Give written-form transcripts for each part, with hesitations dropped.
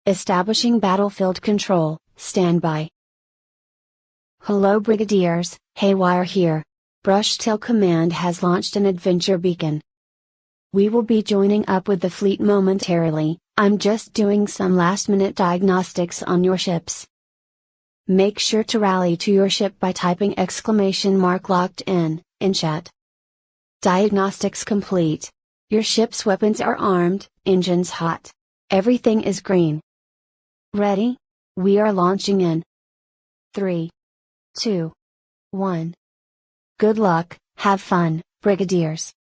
Establishing battlefield control, standby. Hello Brigadiers, Haywire here. Brushtail Command has launched an adventure beacon. We will be joining up with the fleet momentarily. I'm just doing some last-minute diagnostics on your ships. Make sure to rally to your ship by typing !locked in chat. Diagnostics complete. Your ship's weapons are armed, engines hot. Everything is green. Ready? We are launching in 3, 2, 1. Good luck, have fun, Brigadiers.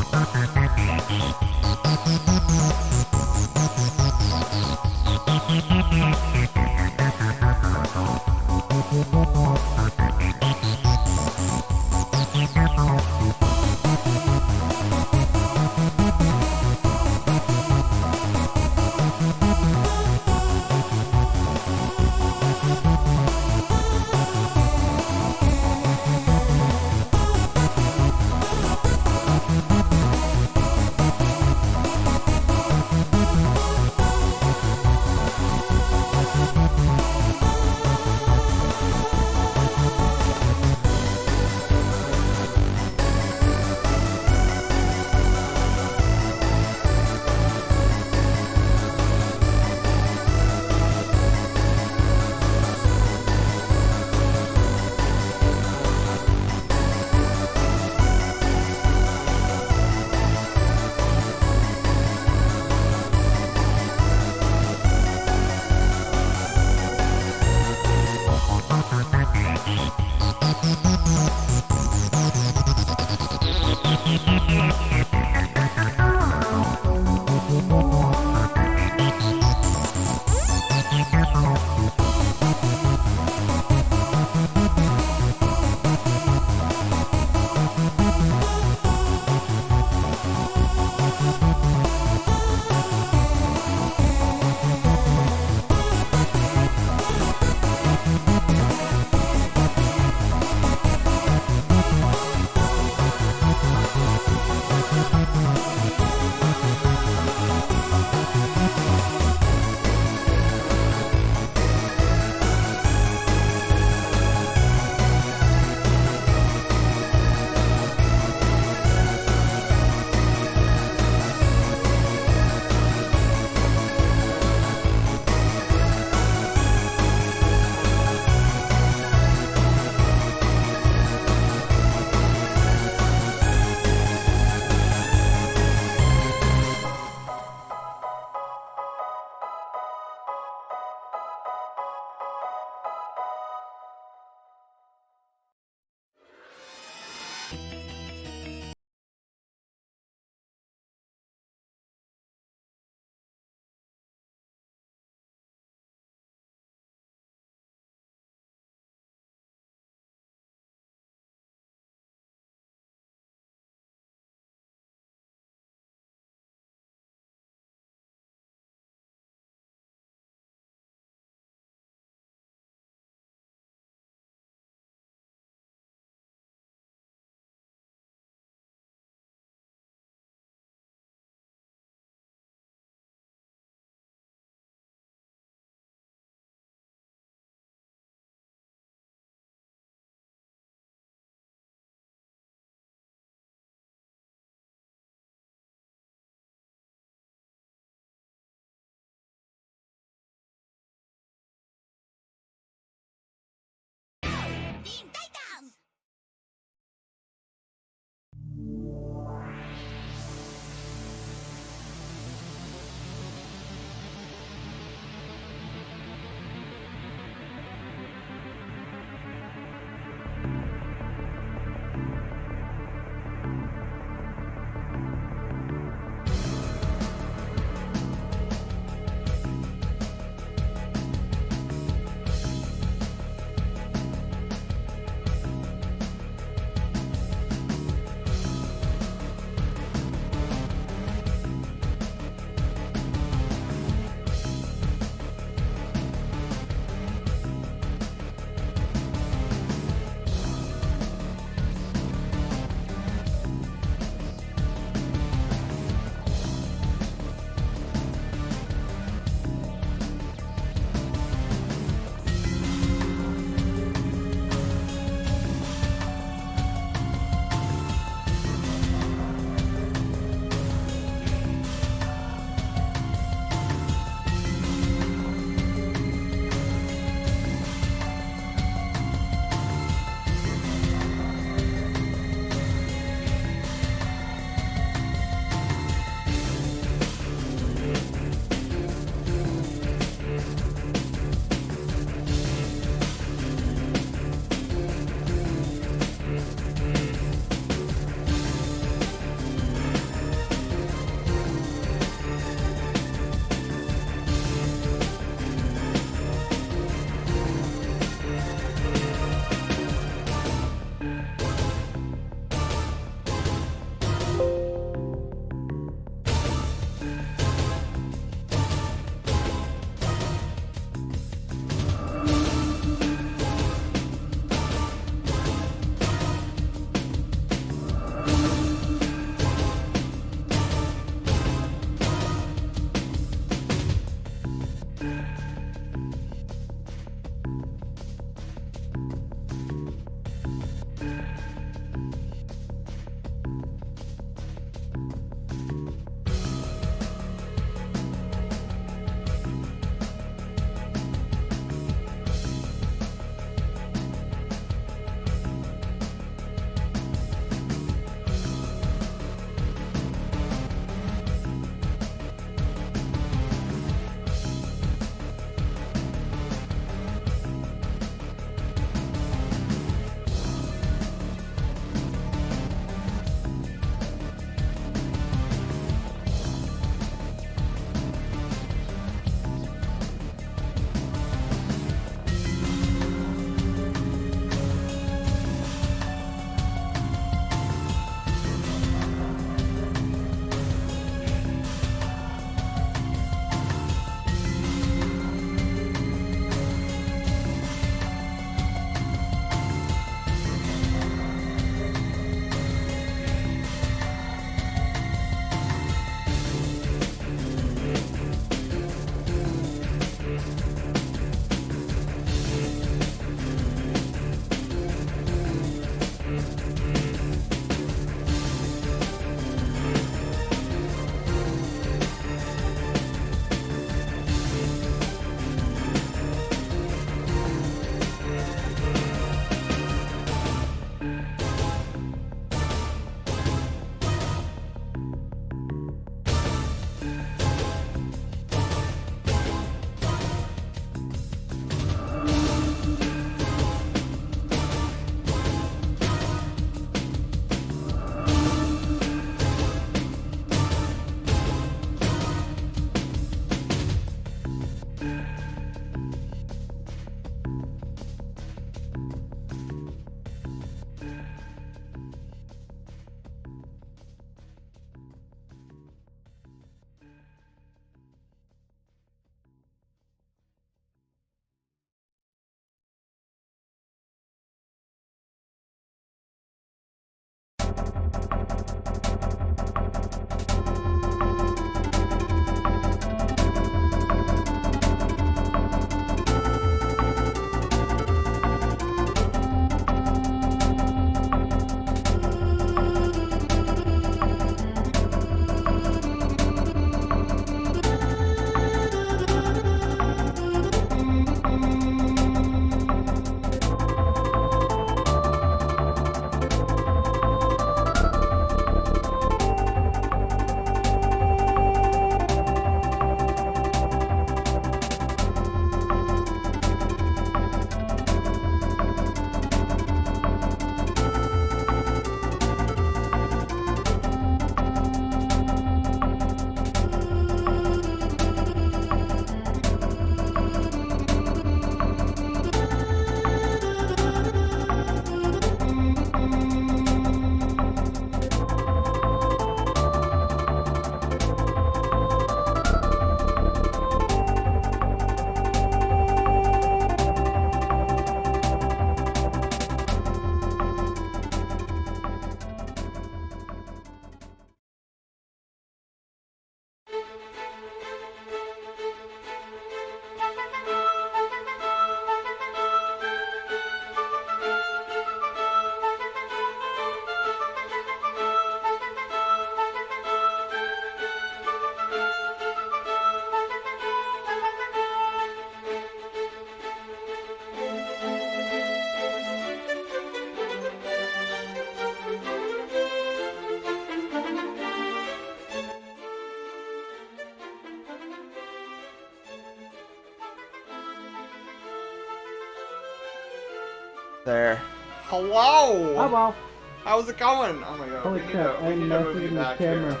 There. Hello! Hello. How's it going? Oh my god, Holy we crap, need I'm to move you messing with back the camera. here.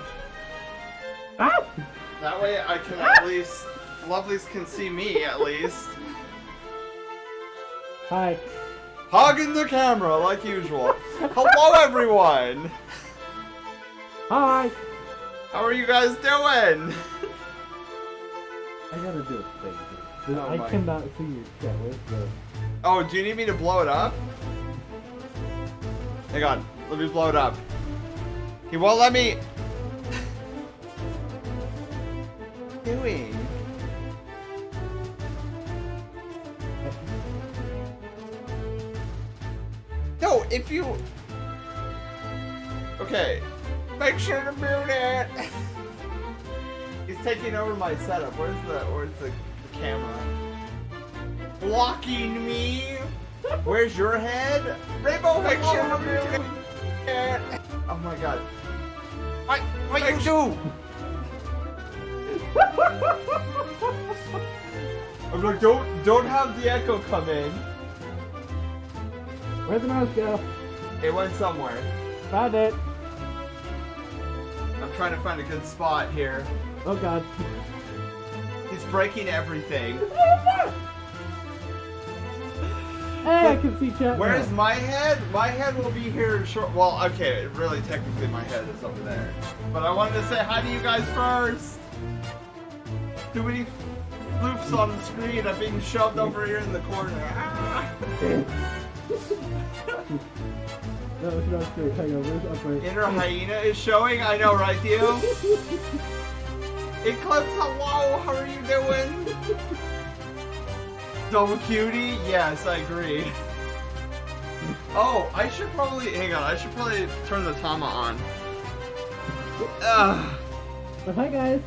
Ah! That way I can at least... Lovelies can see me, at least. Hi. Hogging the camera, like usual. Hello, everyone! Hi. How are you guys doing? I gotta do a thing here. Oh I my- cannot see your chat. Where's the... Oh, do you need me to blow it up? Hang on, let me blow it up. He won't let me... What are you doing? No, if you... Okay. Make sure to mute it! He's taking over my setup. Where's the camera? Blocking me! Where's your head? Rainbow, make sure to mute it! Oh my god. What you do? I'm like, don't have the echo come in. Where'd the mouse go? It went somewhere. Found it. I'm trying to find a good spot here. Oh god. He's breaking everything. Hey, I can see chat. Where's now. my head? My head will be here in short. Well, okay, really, technically, my head is over there. But I wanted to say hi to you guys first. Too many floofs on the screen. I'm being shoved over here in the corner. Ah! No, it's not straight. Hang on, where's up right? Inner hyena is showing. I know, right, Theo? Eclipse, hello. How are you doing? Double cutie? Yes, I agree. Oh, I should probably... Hang on, I should probably turn the Tama on. Ugh. But hi guys.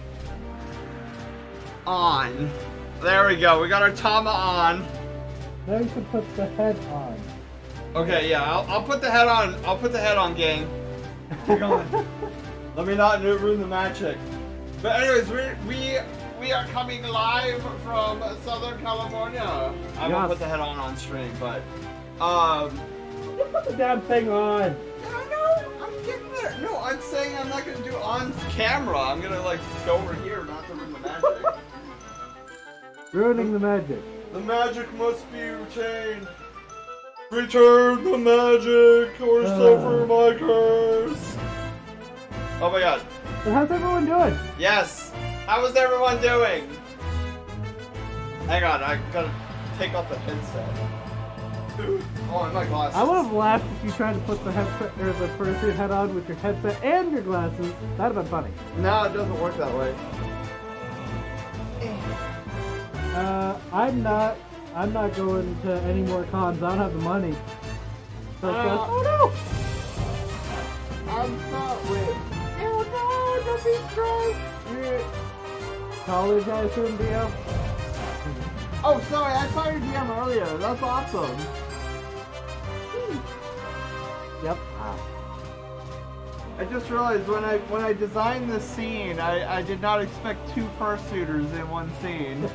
On. There we go. We got our Tama on. Now you can put the head on. Okay, yeah, I'll put the head on. I'll put the head on, gang. Hang on. Let me not ruin the magic. But anyways, we are coming live from Southern California. I won't put the head on stream, but Put the damn thing on. yeah, I know. I'm getting there. No, I'm saying I'm not gonna do on camera. I'm gonna like go over here, not to ruin the magic. Ruining the magic. The magic must be retained. Return the magic or suffer my curse. Oh my god. So how's everyone doing? Yes. How is everyone doing? Hang on, I gotta take off the headset. Oh, and my glasses. I would have laughed if you tried to put the headset or the fursuit head on with your headset and your glasses. That'd have been funny. No, it doesn't work that way. I'm not going to any more cons. I don't have the money. So oh no! I'm not with. Oh no! Don't be stressed. College, I assume, Dio? Oh, sorry, I saw your DM earlier. That's awesome. Yep. I just realized when I designed this scene, I did not expect two fursuiters in one scene.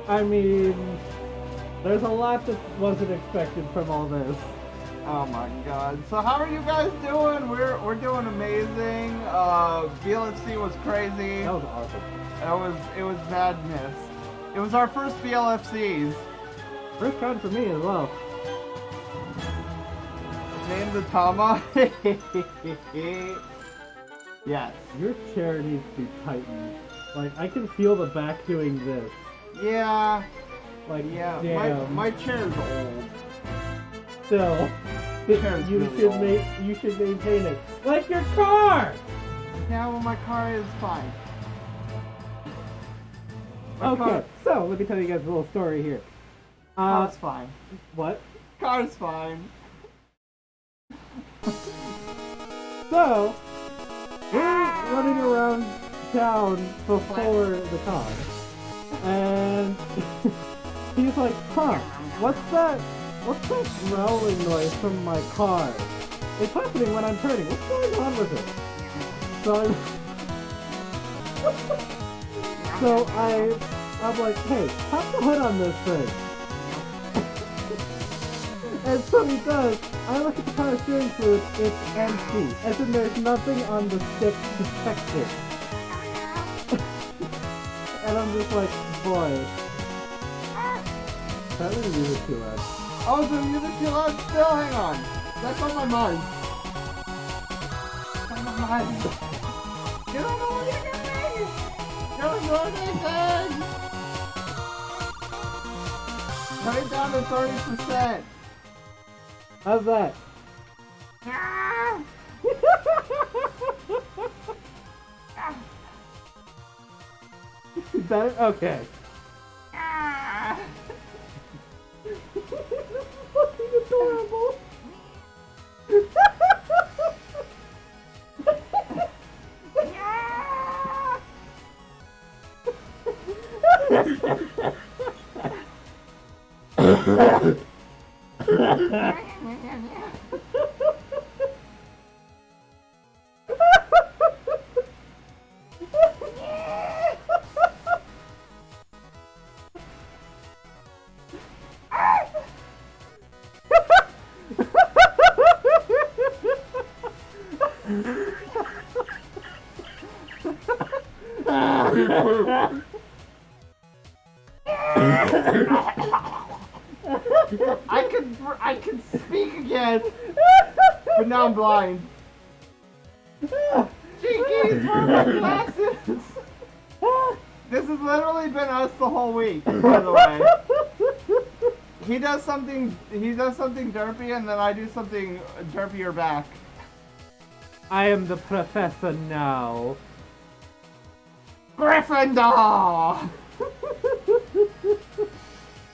I mean, there's a lot that wasn't expected from all this. Oh my god. So how are you guys doing? We're doing amazing. BLFC was crazy. That was awesome. It was madness. It was our first BLFCs. First con for me as well. Name the Tama. Yes. Your chair needs to be tightened. Like, I can feel the back doing this. Yeah. Like, Yeah. damn. My chair's old. Still, Chair's you really should old. you should maintain it. Like your car! Yeah, well my car is fine. My Okay, so let me tell you guys a little story here. Car's fine. What? Car's fine. So, we're running around town before the con, and he's like, huh, what's that growling noise from my car? It's happening when I'm turning. What's going on with it? So I'm like, hey, pop the hood on this thing. And so he does. I look at the power steering fluid, it's empty. As in there's nothing on the stick to protect it. And I'm just like, boy. Probably the music too loud. Oh, the music too loud still? Hang on. That's on my mind. That's on my mind. You don't know what you're doing! You don't know anything! Turn it down to 30%. How's that? Ah! Better? Okay. Ah! This is fucking adorable. I can speak again, but now I'm blind. Jinkies, where are my glasses? This has literally been us the whole week, by the way. He does something derpy, and then I do something derpier back. I am the professor now. Gryffindor!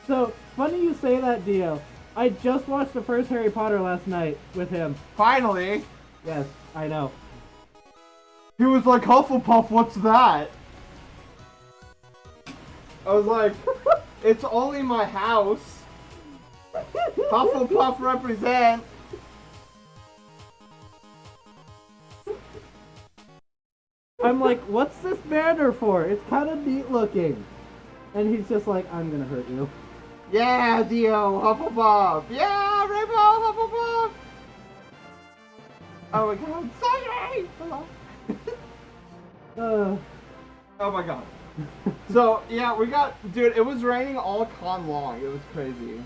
So, funny you say that, Dio. I just watched the first Harry Potter last night with him. Finally! Yes, I know. He was like, Hufflepuff, what's that? I was like, it's only my house. Hufflepuff represent. I'm like, what's this banner for? It's kind of neat looking. And he's just like, I'm gonna hurt you. Yeah, Dio, Hufflepuff. Yeah, Rainbow Hufflepuff. Oh my god, sorry! Oh my god. So, yeah, we got, dude, it was raining all con long. It was crazy.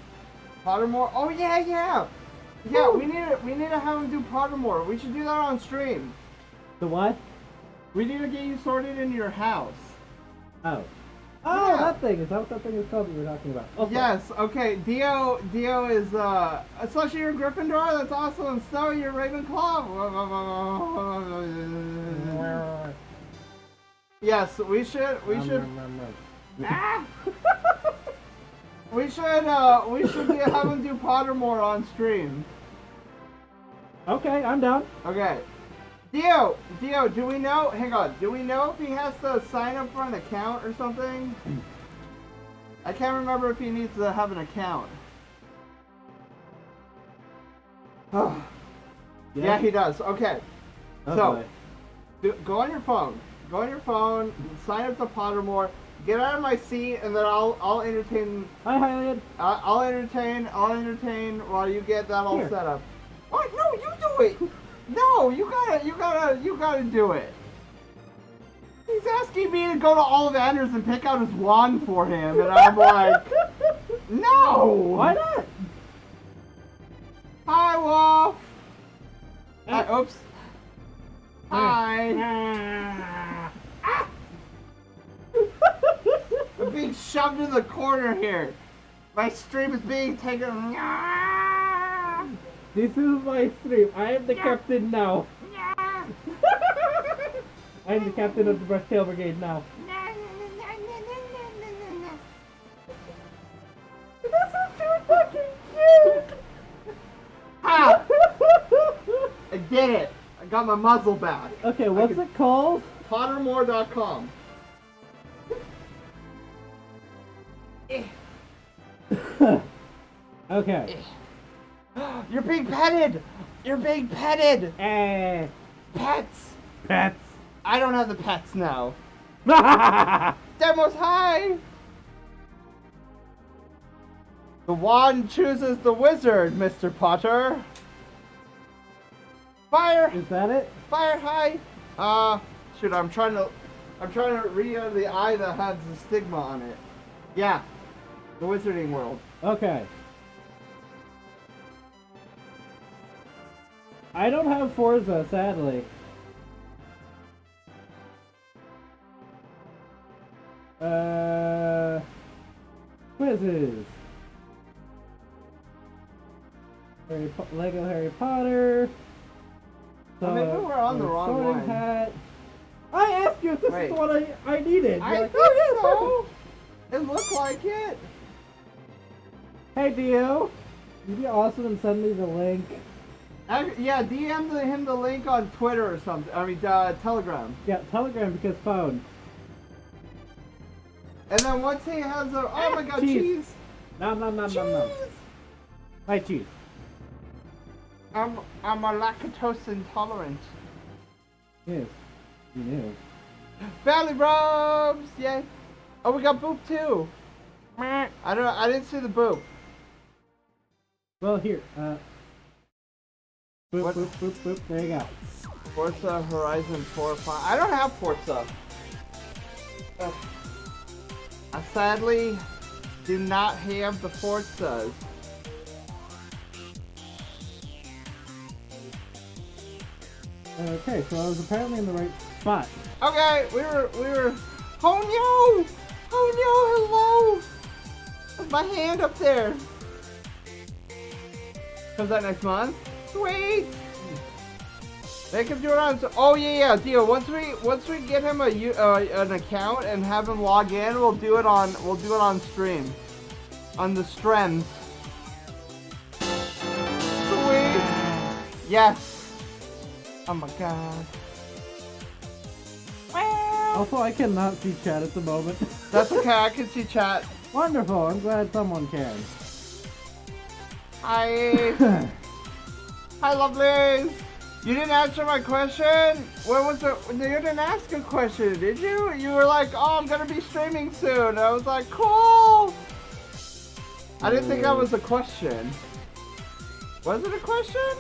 Pottermore, oh yeah, yeah! Yeah, we need to have him do Pottermore. We should do that on stream. The what? We need to get you sorted into your house. Oh. Oh, Yeah. that thing. Is that what that thing is called that you were talking about? Oh, Yes, okay, Dio is, especially you're Gryffindor, that's awesome, and Snow, you're Ravenclaw. Yes, we should, ah! we should have him do Pottermore on stream. Okay, I'm down. Okay. Dio, do we know, hang on, do we know if he has to sign up for an account or something? I can't remember if he needs to have an account. Yeah, he does. Okay. Oh, So, boy. go on your phone. Go on your phone, sign up to Pottermore, get out of my seat, and then I'll entertain. Hi, Hylian. I'll entertain while you get that all Here. set up. What? No, you do it. No, you gotta do it. He's asking me to go to Ollivanders and pick out his wand for him, and I'm like, no. Why not? Hi, Wolf. Hey. Oops. Hi. Ah! I'm being shoved in the corner here. My stream is being taken. This is my stream. I am the captain now. I am the captain of the Brush Tail Brigade now. This is too fucking cute! Ha! I did it. I got my muzzle back. Okay, what's it called? Pottermore.com. Okay. You're being petted. You're being petted. Eh. Pets. Pets. I don't have the pets now. Hi. Demos, hi. The wand chooses the wizard, Mr. Potter. Fire! Is that it? Fire high! Shoot, I'm trying to read out of the eye that has the stigma on it. Yeah. The Wizarding World. Okay. I don't have Forza, sadly. Quizzes. Lego Harry Potter. So, maybe we're on the wrong sorting one. Hat. I asked you if this is the one I needed. You're like, oh yeah, so. It looked like it. Hey Dio, you'd be awesome and send me the link. Yeah, DM him the link on Twitter or something. I mean, Telegram. Yeah, Telegram because phone. And then once he has a, oh my god, cheese. No. Hi, cheese. I'm a lactose intolerant. Yes, you knew. Valley robes, yay! Oh, we got boop too. I didn't see the boop. Well, here. Boop, boop, boop, boop. There you go. Forza Horizon 4, 5. I don't have Forza. I sadly do not have the Forzas. Okay, so I was apparently in the right spot. Okay, we were. Oh no! Oh no! Hello! With my hand up there. Comes out next month. Sweet. Make him do it on. Oh yeah, deal. Once we get him an account and have him log in, we'll do it on stream, on the streams. Sweet. Yes. Oh my god. Also, I cannot see chat at the moment. That's okay. I can see chat. Wonderful. I'm glad someone can. Hi. Hi, lovelies. You didn't answer my question? What was it? You didn't ask a question, did you? You were like, oh, I'm going to be streaming soon. I was like, cool. I didn't think that was a question. Was it a question?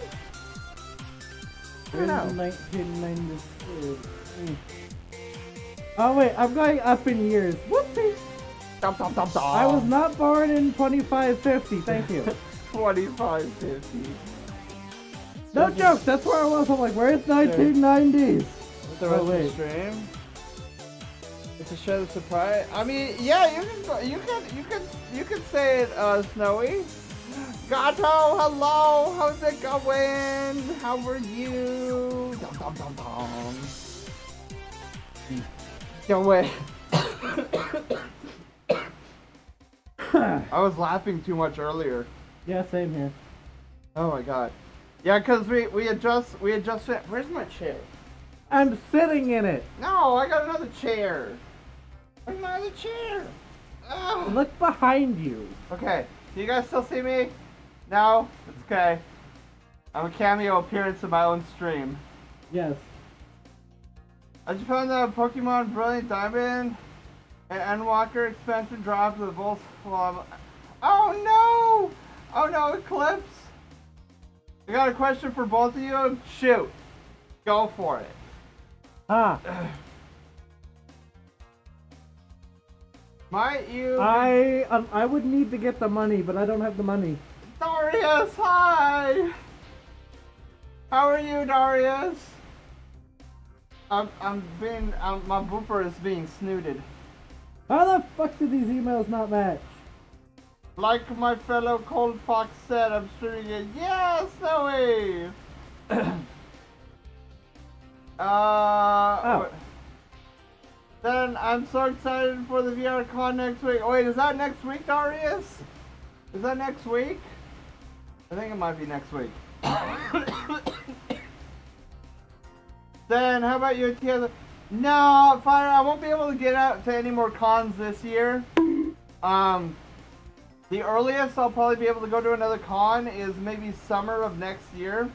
I don't know. 1992. Oh, wait. I'm going up in years. Whoopsie. I was not born in 2550. Thank you. 2550. No joke, that's where I was. I'm like, where's 1990s? With the rest of the stream? It's to show the surprise. I mean, yeah, you can say it, Snowy. Gato, hello, how's it going? How are you? No way. I was laughing too much earlier. Yeah, same here. Oh my god. Yeah, cause we had just where's my chair? I'm sitting in it. No, I got another chair. Another chair. Ugh. Look behind you. Okay, do you guys still see me? No? It's okay. I'm a cameo appearance in my own stream. Yes. I just found the Pokemon Brilliant Diamond and Endwalker expansion dropped with both. Oh no! Oh no, Eclipse! I got a question for both of you. Shoot. Go for it. Ah. Might you... I would need to get the money, but I don't have the money. Darius, hi! How are you, Darius? my booper is being snooted. How the fuck did these emails not match? Like my fellow Cold Fox said, I'm streaming it. Yes, no way! Oh. Then I'm so excited for the VR con next week. Oh, wait, is that next week, Darius? Is that next week? I think it might be next week. Then how about you, Tia? No, Fire, I won't be able to get out to any more cons this year. The earliest I'll probably be able to go to another con is maybe summer of next year.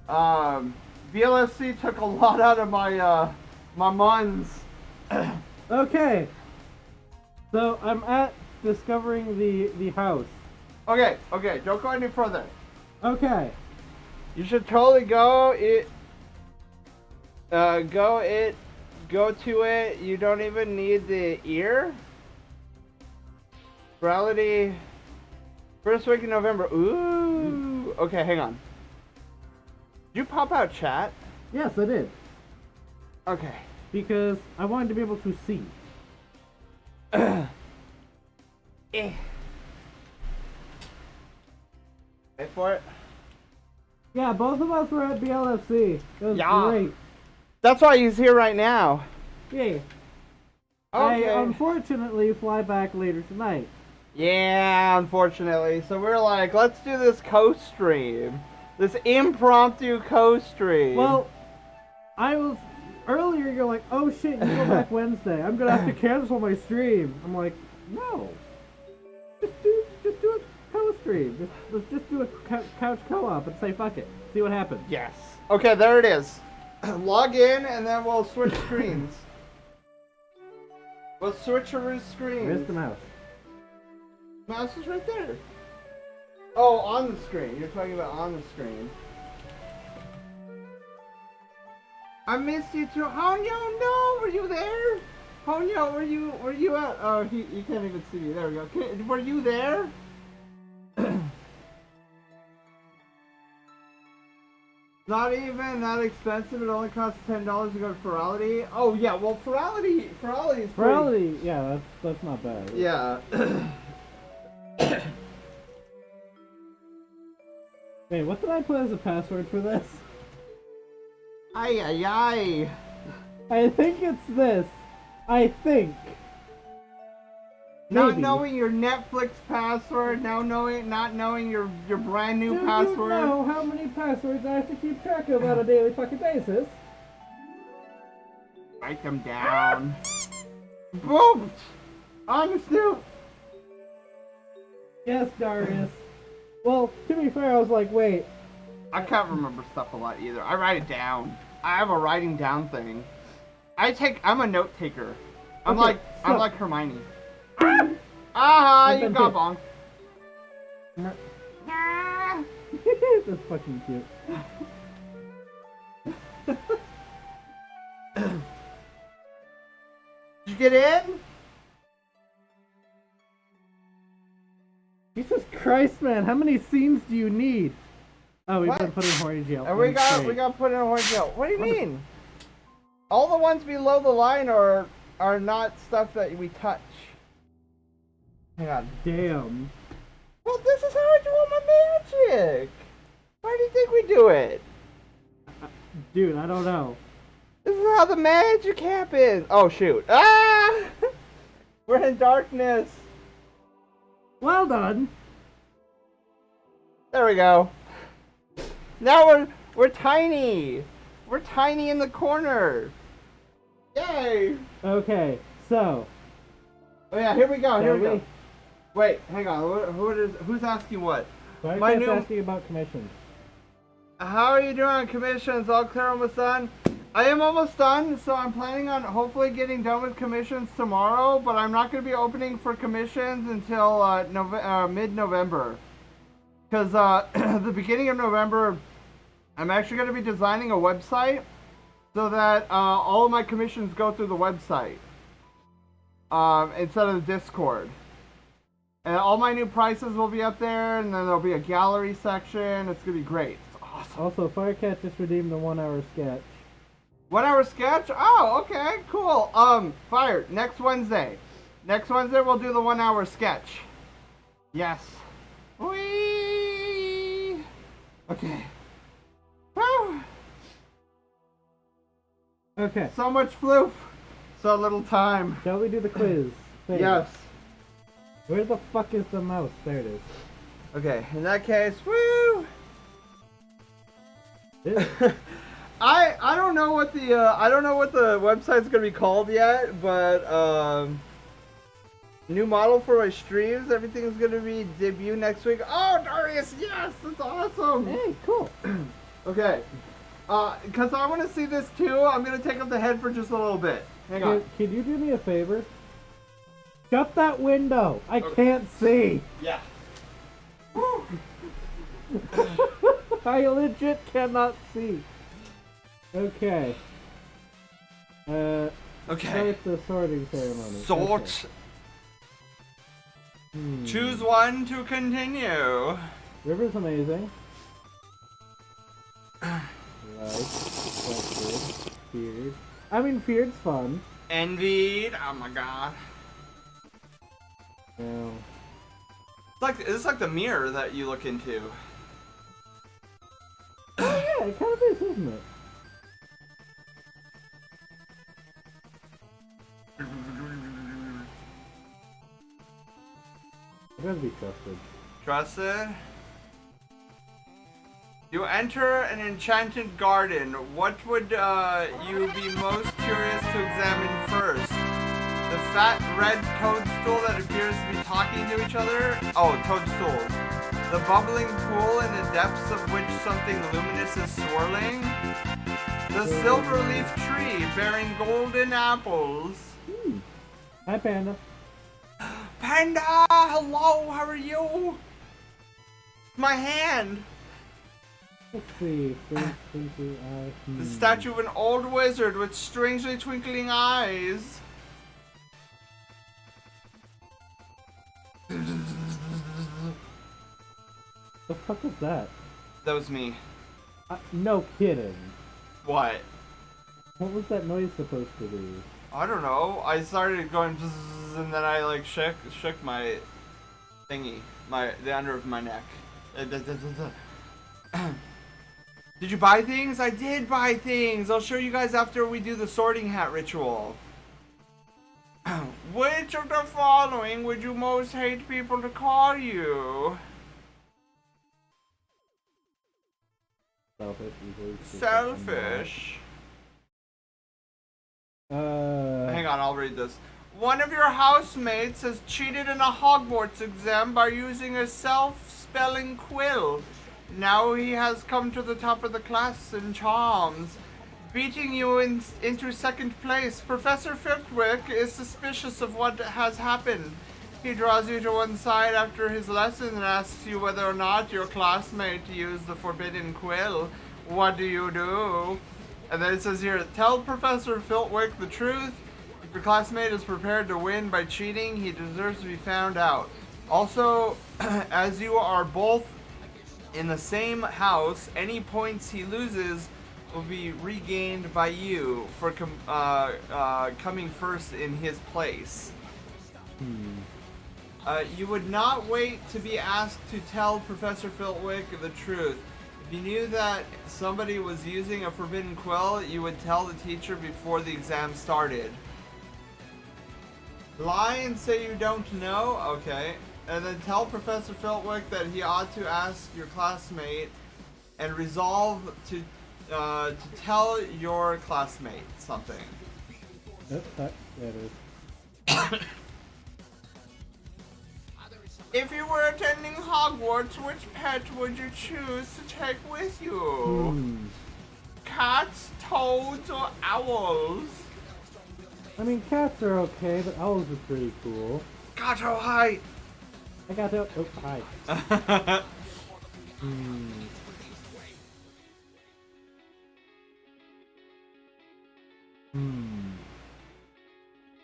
VLSC took a lot out of my my months. Okay. So I'm at discovering the house. Okay, don't go any further. Okay. You should totally go to it. You don't even need the ear. Reality. First week in November. Ooh. Okay, hang on. Did you pop out chat? Yes, I did. Okay. Because I wanted to be able to see. Eh. Wait for it. Yeah, both of us were at BLFC. It was Yeah. great. That's why he's here right now. Yeah. Okay. I unfortunately fly back later tonight. Yeah, unfortunately. So we're like, let's do this co-stream. This impromptu co-stream. Well, I was earlier. You're like, oh shit, you go back Wednesday. I'm gonna have to cancel my stream. I'm like, no. Just do a co-stream. Let's just do a couch co-op and say fuck it. See what happens. yes. Okay, there it is. Log in and then we'll switch screens. We'll switch our screens. Where's the mouse? Mouse is right there. Oh, on the screen. You're talking about on the screen. I missed you too. Oh no, were you there? Oh no, were you at? Oh, you can't even see me. There we go. Were you there? Not even that expensive. It only costs $10 to go to Ferality. Oh yeah, well Ferality is pretty... Probably, yeah, that's not bad. Yeah. Wait, what did I put as a password for this? Ay. I think it's this. I think. Not Maybe. knowing your Netflix password, not knowing your brand new Do password. you know how many passwords I have to keep track of on a daily fucking basis? Write them down. Boom! On the snoop! Yes, Darius. Well, to be fair, I was like, wait. I can't remember stuff a lot either. I write it down. I have a writing down thing. I'm a note taker. I'm Okay, like Hermione. Aha, you got bonked. Ah. That's fucking cute. Did you get in? Jesus Christ, man, how many scenes do you need? Oh, we've What? been put in horny jail. And we got Great. put in a horn jail. What do you mean? All the ones below the line are not stuff that we touch. Hang on. Damn. Well, this is how I do all my magic. Why do you think we do it? Dude, I don't know. This is how the magic happens. Oh shoot! Ah! We're in darkness. Well done. There we go. Now we're tiny. We're tiny in the corner. Yay! Okay, so. Oh yeah, here we go. Here we Shall go. Wait, hang on. Who's asking what? Why My are you new- asking about commissions? How are you doing on commissions? All clear, almost done? I am almost done, so I'm planning on hopefully getting done with commissions tomorrow, but I'm not going to be opening for commissions until mid-November. Because the beginning of November, I'm actually going to be designing a website so that all of my commissions go through the website instead of the Discord. And all my new prices will be up there, and then there'll be a gallery section. It's going to be great. It's awesome. Also, Firecat just redeemed the 1 hour sketch. 1 hour sketch? Oh, okay, cool. Fire, next Wednesday. Next Wednesday we'll do the 1 hour sketch. Yes. Whee! Okay. Woo! Okay, So much floof. So little time. shall we do the quiz? Thing? Yes. Where the fuck is the mouse? There it is. Okay, in that case, woo! This- I don't know what the website's gonna be called yet, but new model for my streams. Everything's gonna be debut next week. Oh, Darius, yes, that's awesome. Hey, cool. Okay, because I want to see this too. I'm gonna take up the head for just a little bit. Hang on. Can you do me a favor? Shut that window. I can't see. Yeah. I legit cannot see. Okay. Okay. Start the sorting ceremony. Sort. Okay. Choose one to continue. River's amazing. Expected. Feared. I mean, feared's fun. Envied. Oh my god. Yeah. It's like the mirror that you look into. Oh yeah, it kind of is, isn't it? I gotta be trusted. Trusted. You enter an enchanted garden. What would you be most curious to examine first? The fat red toadstool that appears to be talking to each other? Oh, toadstools. The bubbling pool in the depths of which something luminous is swirling? The silver leaf tree bearing golden apples? Hi, Panda. Panda! Hello, how are you? My hand! Let's see. The statue of an old wizard with strangely twinkling eyes. The fuck is that? That was me. No kidding. What? What was that noise supposed to be? I don't know. I started going bzzz, and then I like shook my thingy, the under of my neck. Did you buy things? I did buy things. I'll show you guys after we do the sorting hat ritual. Which of the following would you most hate people to call you? Selfish. Selfish. Hang on, I'll read this. One of your housemates has cheated in a Hogwarts exam by using a self-spelling quill. Now he has come to the top of the class in charms, beating you into second place. Professor Filtwick is suspicious of what has happened. He draws you to one side after his lesson and asks you whether or not your classmate used the forbidden quill. What do you do? And then it says here, tell Professor Filtwick the truth. If your classmate is prepared to win by cheating, he deserves to be found out. Also, as you are both in the same house, any points he loses will be regained by you for coming first in his place. You would not wait to be asked to tell Professor Filtwick the truth. If you knew that somebody was using a forbidden quill, you would tell the teacher before the exam started. Lie and say you don't know? Okay. And then tell Professor Filtwick that he ought to ask your classmate and resolve to tell your classmate something. Yep, that is. If you were attending Hogwarts, which pet would you choose to take with you? Cats, toads, or owls? I mean, cats are okay, but owls are pretty cool. Gato, hi! I got to. Oh, hi.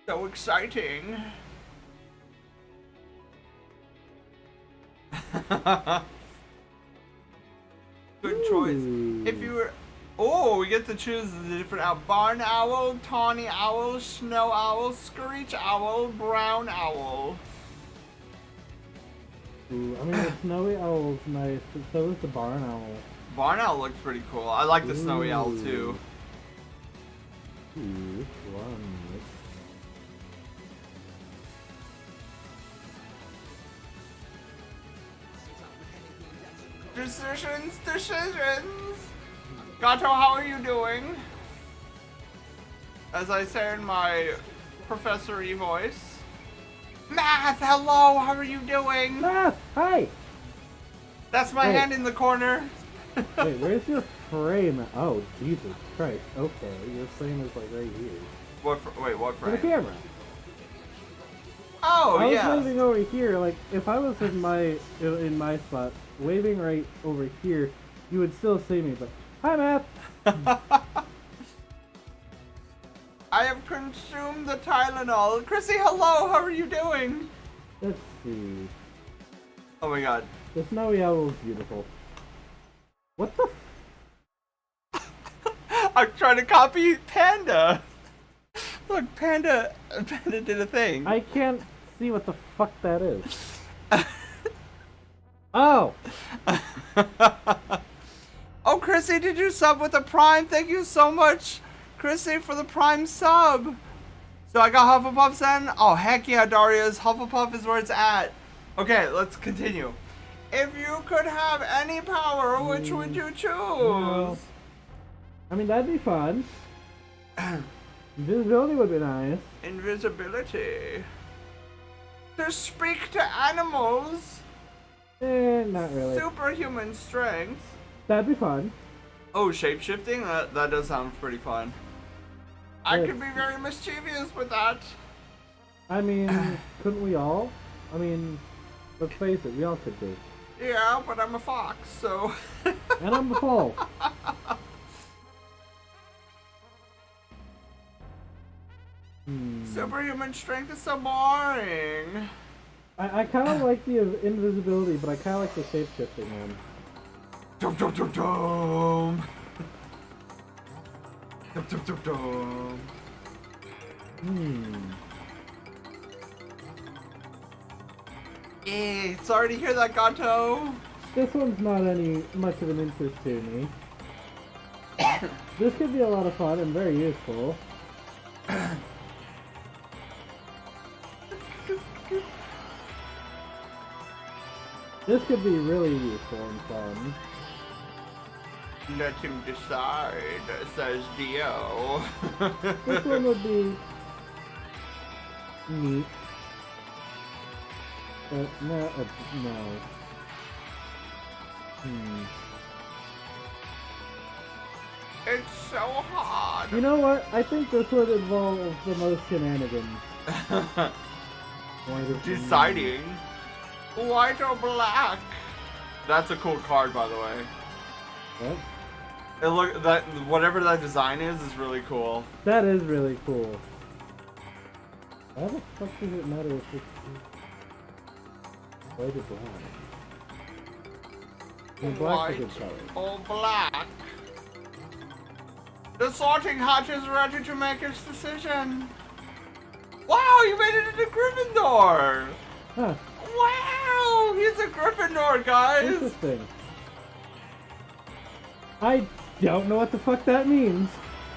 So exciting. Good choice. If you were... Oh, we get to choose the different owl. Barn owl, tawny owl, snow owl, screech owl, brown owl. Ooh, I mean, the snowy owl's nice, but so is the barn owl. Barn owl looks pretty cool. I like the snowy owl too. Which one? Decisions. Gato, how are you doing? As I say in my professor-y voice. Math, hello, how are you doing? Math, hi! That's my hand in the corner. Wait, where's your frame? Oh, Jesus Christ. Okay, your frame is like right here. What frame? For the camera. Oh, I was yeah. waving over here. Like, if I was in my spot, waving right over here, you would still see me. But hi, Matt. I have consumed the Tylenol. Chrissy, hello. How are you doing? Let's see. Oh my god. The snowy owl is beautiful. What the? I'm trying to copy Panda. Look, Panda did a thing. I can't see what the fuck that is. Oh! Oh, Chrissy, did you sub with the Prime? Thank you so much, Chrissy, for the Prime sub. So I got Hufflepuff's in. Oh, heck yeah, Darius. Hufflepuff is where it's at. Okay, let's continue. If you could have any power, which would you choose? No. I mean, that'd be fun. Invisibility would be nice. Invisibility. To speak to animals. Not really. Superhuman strength. That'd be fun. Oh, shapeshifting? That does sound pretty fun. I Yes. could be very mischievous with that. I mean, couldn't we all? I mean, let's face it, we all could be. Yeah, but I'm a fox, so... And I'm the foal. Superhuman strength is so boring. I kind of like the invisibility, but I kind of like the shape-shifting one. Dum dum dum dum. Dum dum dum dum. Sorry to hear that, Gato. This one's not any much of an interest to me. This could be a lot of fun and very useful. This could be really useful and fun. Let him decide, says Dio. This one would be neat. No. It's so hard. You know what? I think this would involve the most shenanigans. Deciding white or black. That's a cool card, by the way. What? Whatever that design is really cool. That is really cool. Why the fuck does it matter if it's white or black? I mean, black's a good color. Or black. The sorting hat is ready to make its decision. Wow, you made it into Gryffindor! Huh. Wow, he's a Gryffindor, guys! Interesting. I don't know what the fuck that means.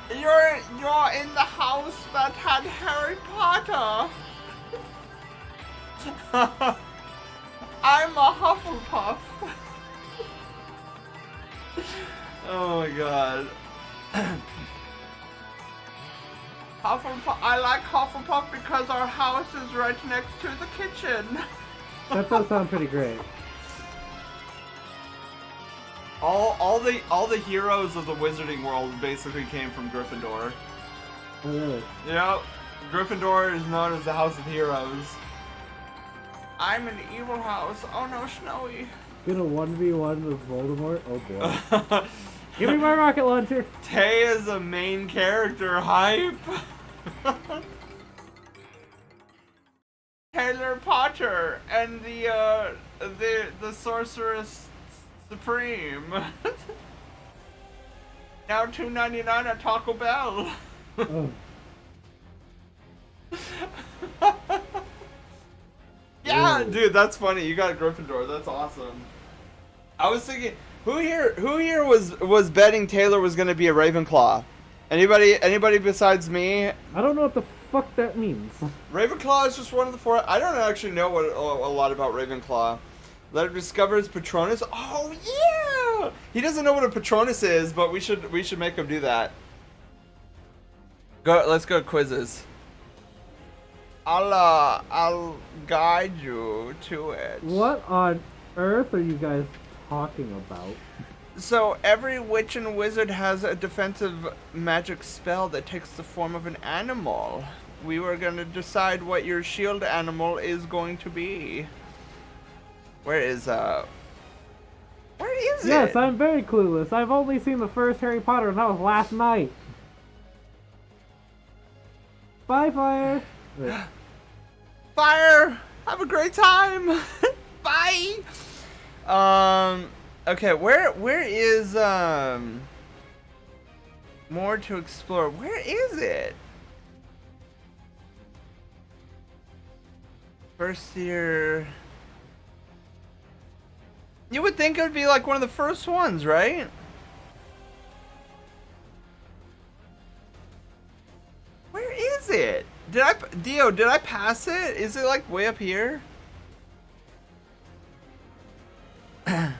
You're in the house that had Harry Potter. I'm a Hufflepuff. Oh my god. Hufflepuff. I like Hufflepuff because our house is right next to the kitchen. That does sound pretty great. All the heroes of the wizarding world basically came from Gryffindor. Oh, really? Yep. Gryffindor is known as the House of Heroes. I'm an evil house. Oh no, Snowy. Gonna 1v1 with Voldemort? Oh boy. Give me my rocket launcher! Tay is a main character hype. Taylor Potter and the Sorceress Supreme. Now $2.99 at Taco Bell. Oh. Yeah, Ooh. dude, that's funny. You got Gryffindor. That's awesome. I was thinking, who here was betting Taylor was gonna be a Ravenclaw? Anybody besides me? I don't know what the fuck that means. Ravenclaw is just one of the four. I don't actually know a lot about Ravenclaw. Let it discover his Patronus. Oh yeah! He doesn't know what a Patronus is, but we should make him do that. Go. Let's go quizzes. I'll guide you to it. What on earth are you guys talking about? So every witch and wizard has a defensive magic spell that takes the form of an animal. we were gonna decide what your shield animal is going to be. Where is it? Yes, I'm very clueless. I've only seen the first Harry Potter, and that was last night. Bye, Fire. Fire! Have a great time! Bye! Okay, where is, more to explore? Where is it? First year... You would think it would be like one of the first ones, right? Where is it? Dio, did I pass it? Is it like way up here? Where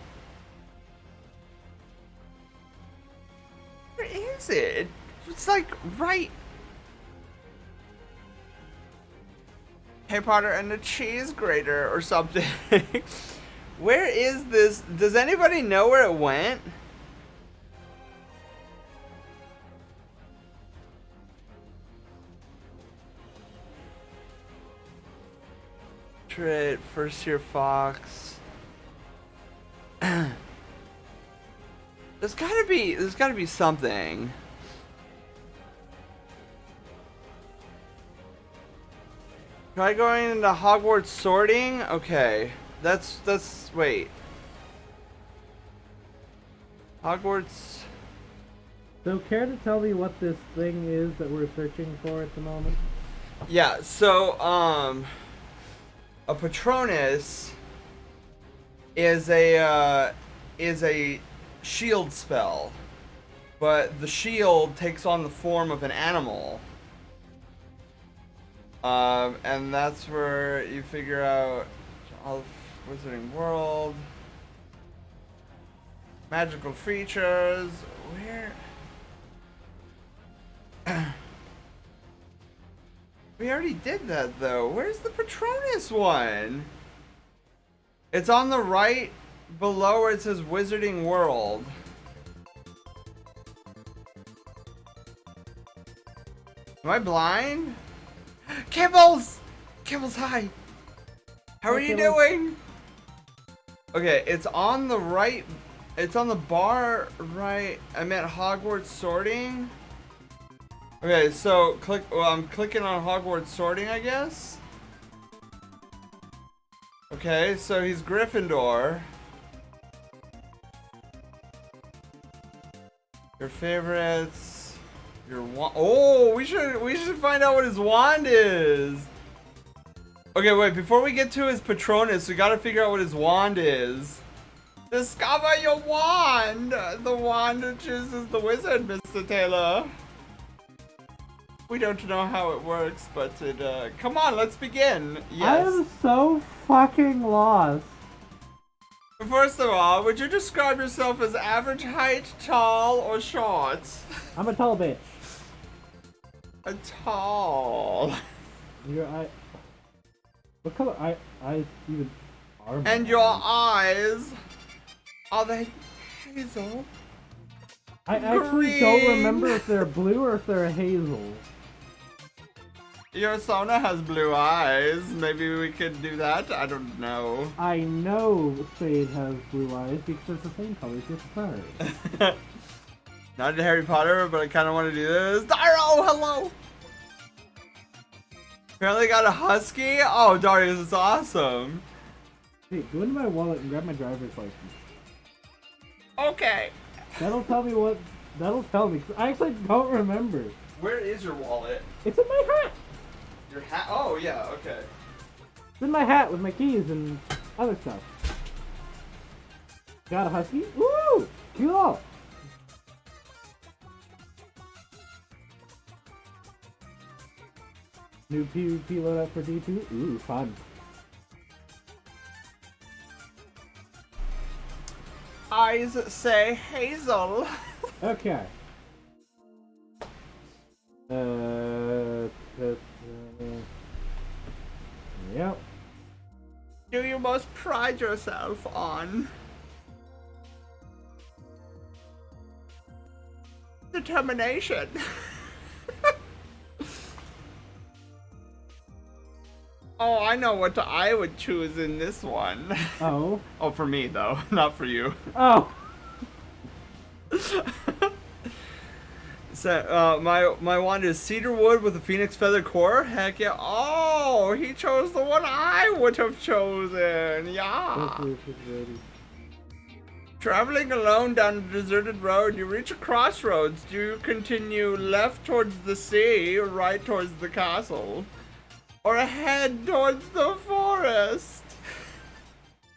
is it? It's like right... Harry Potter and the cheese grater or something. Where is this? Does anybody know where it went? Trit, first year Fox. There's gotta be something. Try going into Hogwarts sorting? Okay. Wait. Hogwarts. So, care to tell me what this thing is that we're searching for at the moment? Yeah, so, a Patronus is a shield spell, but the shield takes on the form of an animal. And that's where you figure out all Wizarding World, magical features. Where? We already did that though. Where's the Patronus one? It's on the right below where it says Wizarding World. Am I blind? Kibbles! Kibbles, hi! How are you doing? Okay, it's on the right. It's on the bar right. I meant Hogwarts sorting. Okay, so I'm clicking on Hogwarts sorting, I guess. Okay, so he's Gryffindor. Your favorites. Your wand. Oh, we should find out what his wand is. Okay, wait, before we get to his Patronus, we gotta figure out what his wand is. Discover your wand! The wand that chooses the wizard, Mr. Taylor. We don't know how it works, but come on, let's begin. Yes. I am so fucking lost. First of all, would you describe yourself as average height, tall, or short? I'm a tall bitch. A tall. What color eyes even are my And your eyes? eyes. Are they hazel? I actually don't remember if they're blue or if they're hazel. Your Sona has blue eyes. Maybe we could do that? I don't know. I know Spade has blue eyes because it's the same color as your fur. Not in Harry Potter, but I kind of want to do this. Dario, hello! Apparently got a husky? Oh, Darius, it's awesome. Hey, go into my wallet and grab my driver's license. Okay. That'll tell me what... That'll tell me, 'cause I actually don't remember. Where is your wallet? It's in my hat! Your hat? Oh, yeah, okay. It's in my hat with my keys and other stuff. Got a husky? Woo! Cool! New PvP loadout for D2? Ooh, fun. Eyes say hazel. Okay. Yep. Do you most pride yourself on? Determination. Oh, I know what I would choose in this one. Oh. Oh, for me though, not for you. Oh. So, my wand is cedar wood with a phoenix feather core. Heck yeah! Oh, he chose the one I would have chosen. Yeah. Traveling alone down a deserted road, you reach a crossroads. Do you continue left towards the sea, or right towards the castle, or ahead towards the forest?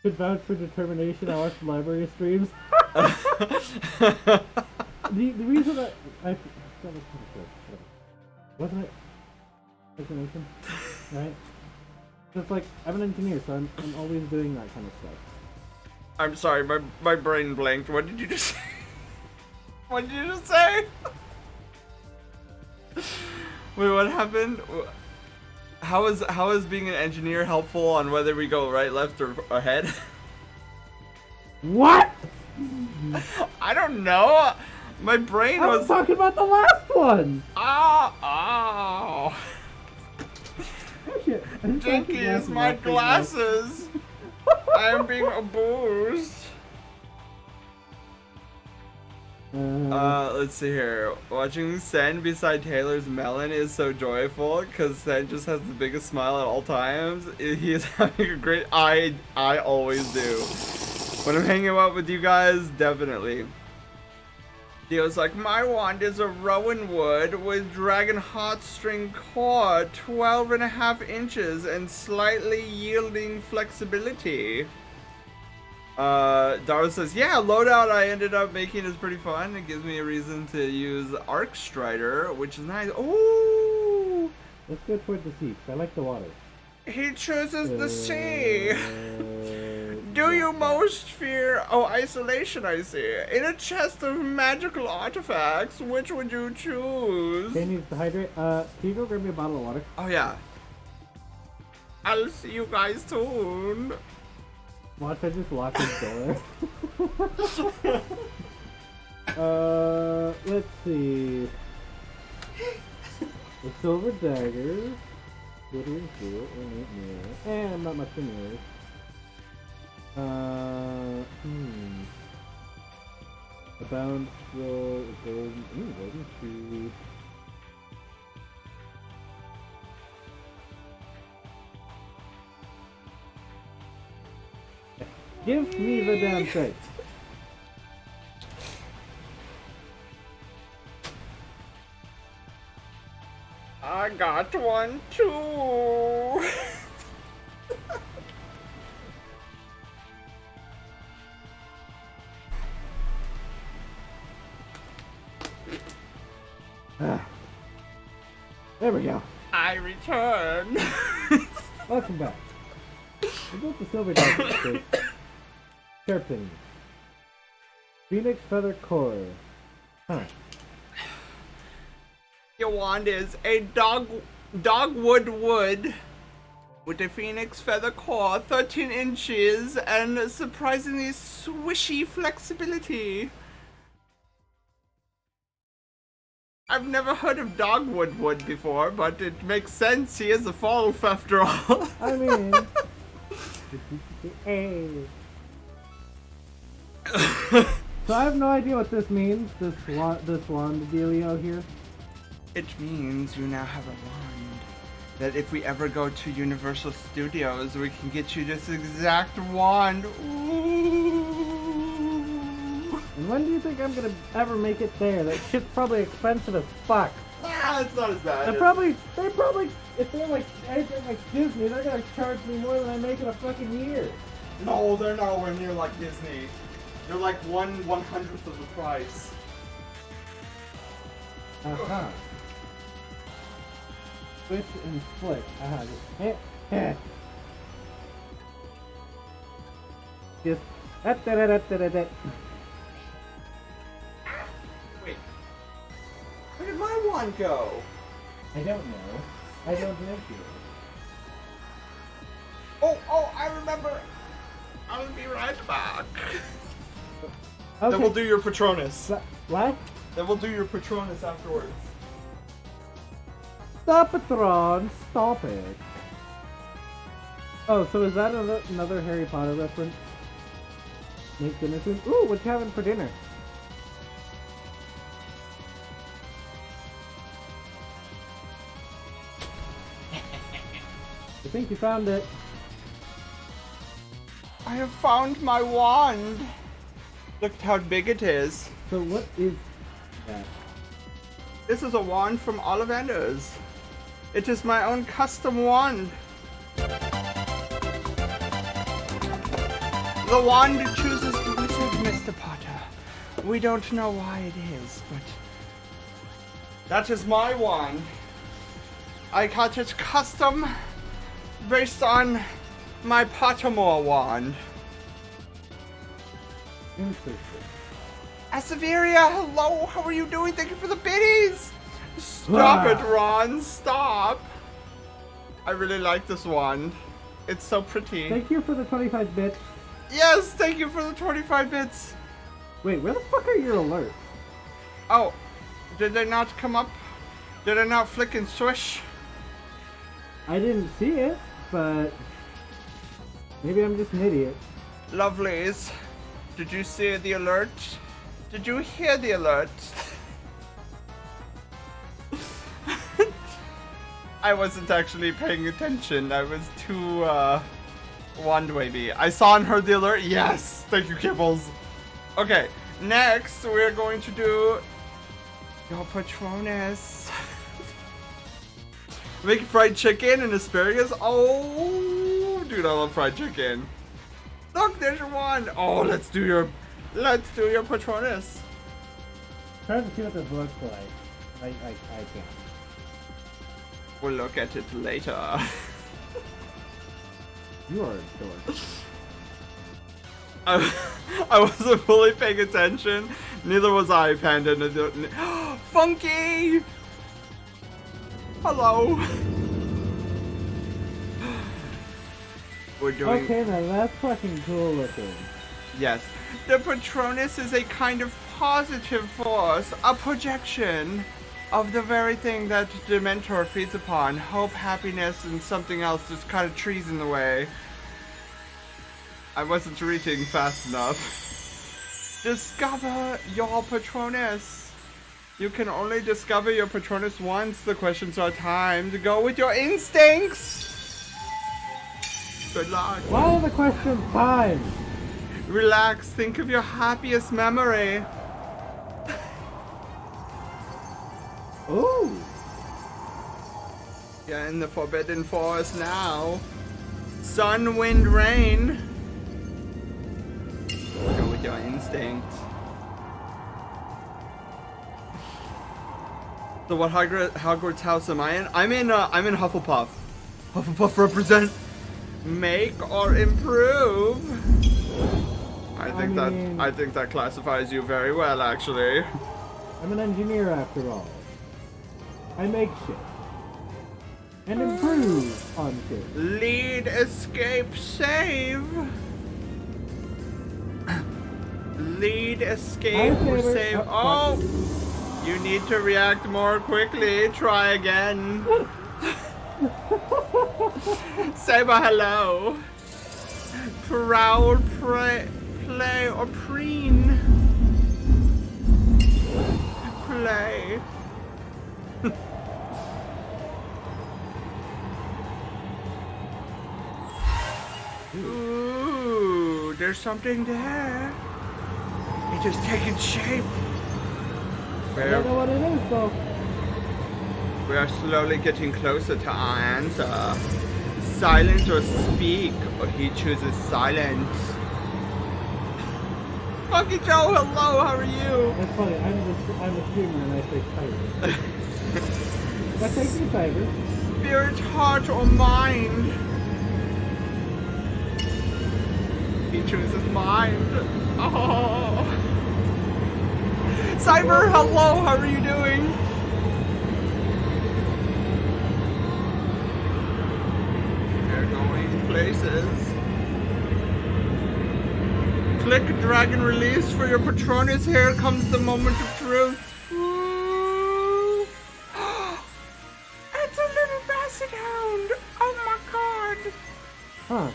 Could vouch for determination. I watched library streams. The reason that I wasn't it explanation, right? It's like I'm an engineer, so I'm always doing that kind of stuff. I'm sorry, my brain blanked. What did you just say? What did you just say? Wait, what happened? How is being an engineer helpful on whether we go right, left, or ahead? What? I don't know. My brain I was was talking about the last one. Oh. Oh shit! Jinkies, my glasses. I am being abused. Let's see here. Watching Sen beside Taylor's melon is so joyful because Sen just has the biggest smile at all times. He is having a great. I always do. When I'm hanging out with you guys, definitely. Dio's like, my wand is a rowan wood with dragon hot string core, 12.5 inches, and slightly yielding flexibility. Dara says, yeah, loadout I ended up making is pretty fun. It gives me a reason to use Arc Strider, which is nice. Ooh! Let's go toward the sea, 'cause I like the water. He chooses the sea. Do you most fear? Oh, isolation, I see. In a chest of magical artifacts, which would you choose? Kane needs to hydrate. Can you go grab me a bottle of water? Oh, yeah. I'll see you guys soon. Watch, I just lock his door. Let's see. The silver dagger. Glittering steel, ornate mirror. And I'm not much in mirrors. A bound scroll, a golden shoe. Give me the damn thing. I got one too. There we go. I return. Welcome back. I built the silver dagger. Sharpening. Phoenix feather core. Huh. Your wand is a dogwood wood with a phoenix feather core, 13 inches, and surprisingly swishy flexibility. I've never heard of dogwood wood before, but it makes sense. He is a Falf after all. I mean... Hey. So I have no idea what this means, this wand dealio here. It means you now have a wand. That if we ever go to Universal Studios, we can get you this exact wand. Ooh. And when do you think I'm gonna ever make it there? That shit's probably expensive as fuck. Ah, it's not as bad. They probably, if they're like anything like Disney, they're gonna charge me more than I make in a fucking year. No, they're nowhere near like Disney. They're like 1/100th of the price. Uh-huh. Switch and flick. Uh-huh. Just Just Wait. Where did my wand go? I don't know. I don't live here. Oh, I remember. I'll be right back. Okay. Then we'll do your Patronus. What? Then we'll do your Patronus afterwards. Stop it, Ron. Stop it. Oh, so is that another Harry Potter reference? Make dinner soon? Ooh, what you having for dinner? I think you found it. I have found my wand. Look how big it is. So what is that? This is a wand from Ollivanders. It is my own custom wand. The wand chooses the wizard, Mr. Potter. We don't know why it is, but that is my wand. I got it custom based on my Pottermore wand. Interesting. Asaveria, hello, how are you doing? Thank you for the biddies! Stop it, Ron, stop! I really like this wand. It's so pretty. Thank you for the 25 bits. Yes, thank you for the 25 bits. Wait, where the fuck are your alerts? Oh, did they not come up? Did I not flick and swish? I didn't see it, but maybe I'm just an idiot. Lovelies, did you see the alert? Did you hear the alert? I wasn't actually paying attention. I was too wand wavy. I saw and heard the alert. Yes, thank you, Kibbles. Okay, next we're going to do your Patronus. Make fried chicken and asparagus. Oh, dude, I love fried chicken. Look, there's your wand. Oh, let's do your Patronus. Trying to see what this looks like. I can't. We'll look at it later. You are a dork. I wasn't fully paying attention. Neither was I, Panda. Funky! Hello. We're doing... Okay, now that's fucking cool looking. Yes. The Patronus is a kind of positive force, a projection of the very thing that Dementor feeds upon. Hope, happiness, and something else. There's kind of trees in the way. I wasn't reading fast enough. Discover your Patronus. You can only discover your Patronus once. The questions are timed. Go with your instincts. Good luck. Why are the questions timed? Relax. Think of your happiest memory. Ooh. You're in the Forbidden Forest now. Sun, wind, rain. Go with your instinct. So what Hogwarts house am I in? I'm in Hufflepuff. Hufflepuff represent. Make or improve. I think that classifies you very well, actually. I'm an engineer after all. I make shit. And improve on shit. Lead, escape, save. Lead, escape, or save. Oh! You need to react more quickly. Try again. Saber, hello. Prowl, play, or preen. Play. Ooh, there's something there. It is taking shape. I don't know what it is, though. We are slowly getting closer to our answer. Silence or speak, or he chooses silence. Funky Joe, hello, how are you? That's funny, I'm a streamer and I say tiger. But thank you, tiger. Spirit, heart, or mind? He chooses mind. Oh. Cyber, hello, how are you doing? We're going places. Click, drag, and release for your Patronus. Here comes the moment of truth. Ooh. It's a little basset hound. Oh my god. Huh.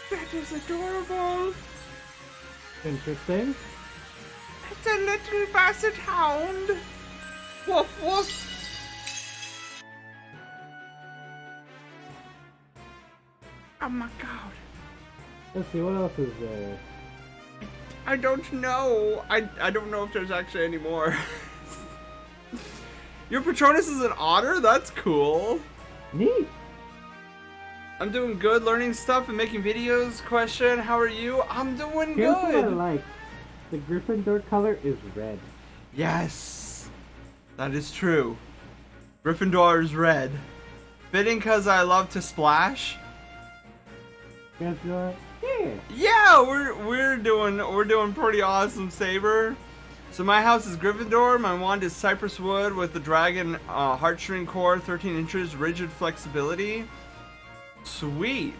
That is adorable. Interesting. It's a little basset hound. Woof woof. Oh my god. Let's see, what else is there? I don't know. I don't know if there's actually any more. Your Patronus is an otter? That's cool. Neat. I'm doing good, learning stuff and making videos. Question, how are you? I'm doing Here's what I good. like. The Gryffindor color is red. Yes, that is true. Gryffindor is red. Fitting because I love to splash. Gryffindor. Yeah. Yeah, we're doing pretty awesome, Saber. So my house is Gryffindor. My wand is cypress wood with the dragon heartstring core, 13 inches, rigid flexibility. Sweet.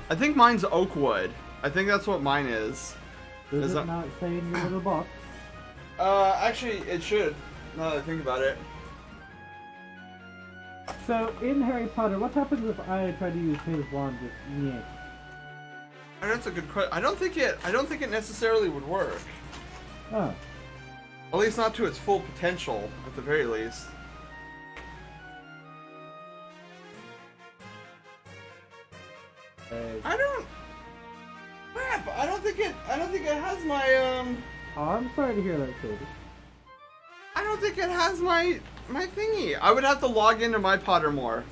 I think mine's oak wood. I think that's what mine is. Does it not say in your little box? Actually, it should. Now that I think about it. So in Harry Potter, what happens if I try to use his wand with Nick? That's a good question. I don't think it necessarily would work. Oh. At least not to its full potential, at the very least. I don't. Crap! I don't think it has my Oh, I'm sorry to hear that, Sadie. I don't think it has my thingy. I would have to log into my Pottermore.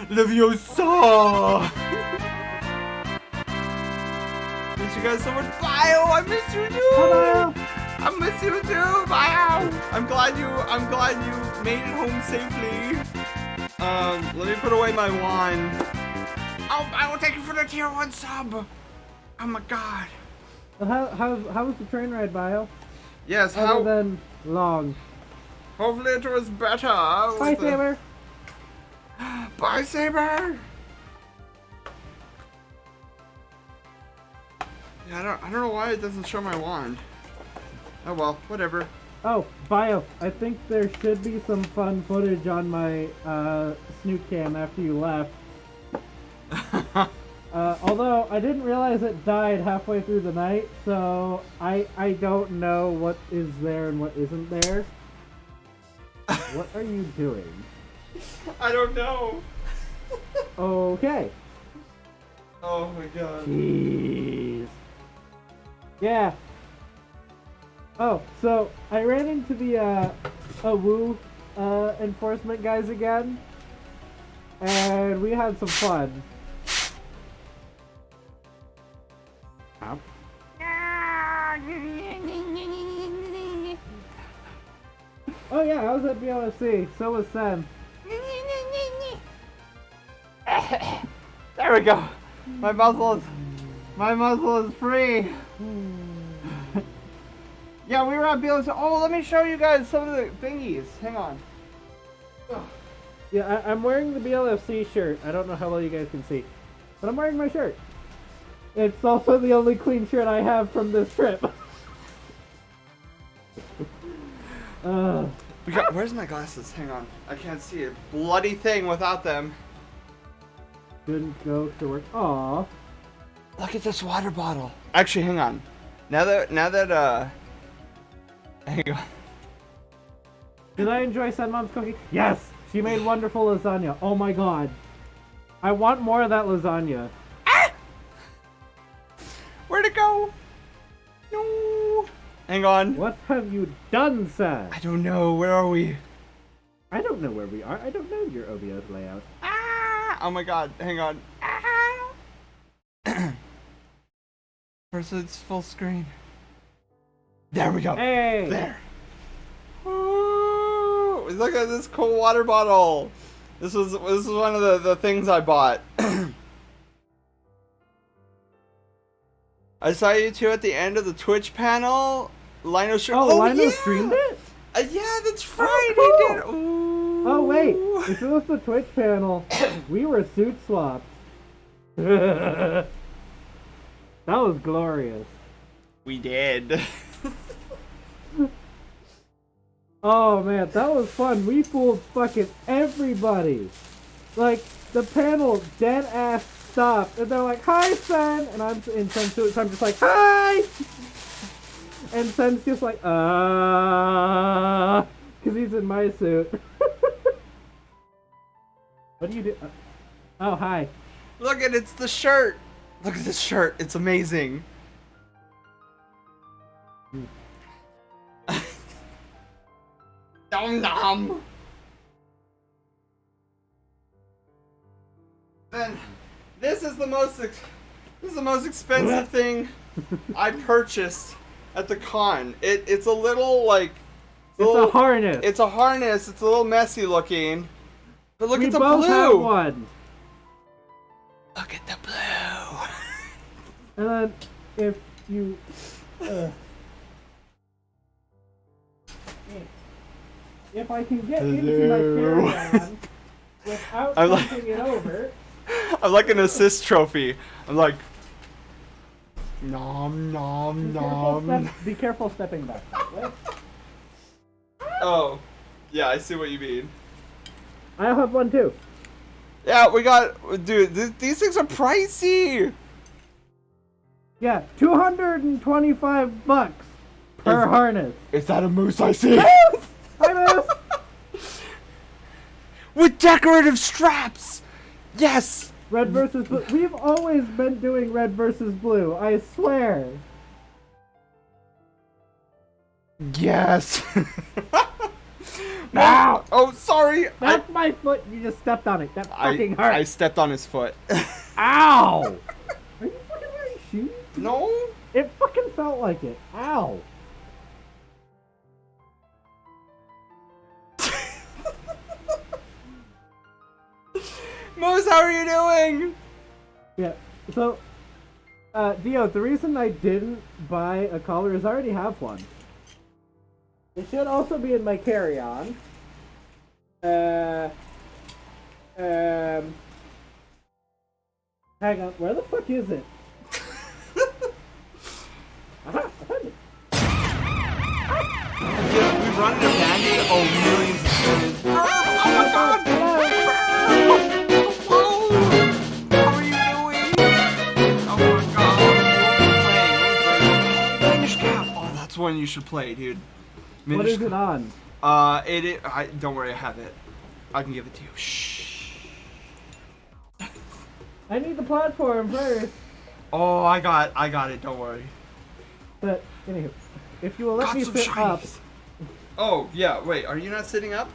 Leviosa! Miss you guys so much. Bio, I miss you too. Hello. I miss you too. Bio. I'm glad you made it home safely. Let me put away my wand. Oh, I will take you for the tier 1 sub. Oh my god. How was the train ride, Bio? Yes, Other than long. Hopefully it was better. Bye, Saber. Bye, Saber. Yeah, I don't know why it doesn't show my wand. Oh well, whatever. Oh, Bio, I think there should be some fun footage on my snoot cam after you left. Although I didn't realize it died halfway through the night, so I don't know what is there and what isn't there. What are you doing? I don't know. Okay. Oh my god. Jeez. Yeah. Oh, so I ran into the AWU enforcement guys again, and we had some fun. Ow. Oh yeah, I was at BLFC. So was Sam. There we go. My muzzle is free. Yeah, we were at BLFC. Oh, let me show you guys some of the thingies. Hang on. Yeah, I'm wearing the BLFC shirt. I don't know how well you guys can see, but I'm wearing my shirt. It's also the only clean shirt I have from this trip. Where's my glasses? Hang on. I can't see a bloody thing without them. Didn't go to work. Aww. Look at this water bottle. Actually, hang on. Now that hang on. Did I enjoy Sun Mom's cooking? Yes! She made wonderful lasagna. Oh my god. I want more of that lasagna. Ah! Where'd it go? No. Hang on. What have you done, sir? I don't know. Where are we? I don't know where we are. I don't know your OBS layout. Ah! Oh my god. Hang on. Ah! First, it's full screen. There we go. Hey! There. Ooh, look at this cool water bottle. This was one of the things I bought. I saw you two at the end of the Twitch panel. Lino streamed. Oh, Lino yeah. streamed it? Yeah, that's right. cool. He did. Ooh. Oh wait, if it was the Twitch panel, we were suit swapped. That was glorious. We did. Oh man, that was fun. We fooled fucking everybody. Like, the panel dead ass stopped, and they're like, "Hi, Sen," and I'm in Sen's suit, so I'm just like, "Hi," and Sen's just like, because he's in my suit. What do you do? Oh, hi. Look at it's the shirt. Look at this shirt. It's amazing. Nom nom. Then this is the most expensive thing I purchased at the con. It's a little like It's a harness. It's a harness. It's a little messy looking. But look at the both blue. have one. Look at the blue. And then if you if I can get into my carry-on without tipping it over. I'm like an assist trophy. I'm like nom nom nom. Be careful stepping back. Right? Oh, yeah, I see what you mean. I have one too. Yeah, we got, dude. These things are pricey. Yeah, $225 per harness. Is that a moose I see? Yes! Hi, Moose! With decorative straps. Yes. Red versus blue. We've always been doing red versus blue. I swear. Yes. Ow! Oh, sorry. That's my foot. You just stepped on it. That fucking hurt. I stepped on his foot. Ow! Are you fucking wearing shoes? No. It fucking felt like it. Ow. Moose, how are you doing? Yeah. So, Dio, the reason I didn't buy a collar is I already have one. It should also be in my carry-on. Hang on, where the fuck is it? Aha, I found it. Yeah, we run into Bandit. Oh, millions of times. Oh my god! Hello! How are you doing? Oh my god. What are you playing? Danish Cap. Oh, that's one you should play, dude. What is it on? Don't worry, I have it. I can give it to you. Shh. I need the platform first. Oh, I got it. Don't worry. But anywho, if you will let Got me some sit up. shinies. Oh yeah. Wait, are you not sitting up?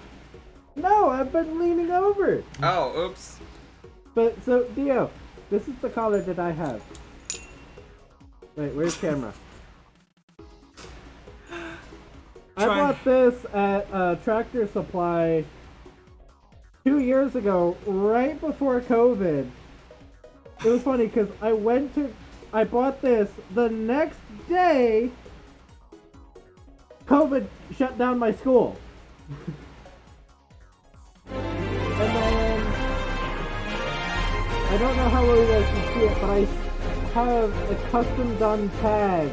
No, I've been leaning over. Oh, oops. But so Dio, this is the collar that I have. Wait, where's camera? I bought this at Tractor Supply 2 years ago, right before COVID. It was funny because I bought this the next day. COVID shut down my school. And then I don't know how well you guys can see it, but I have a custom done tag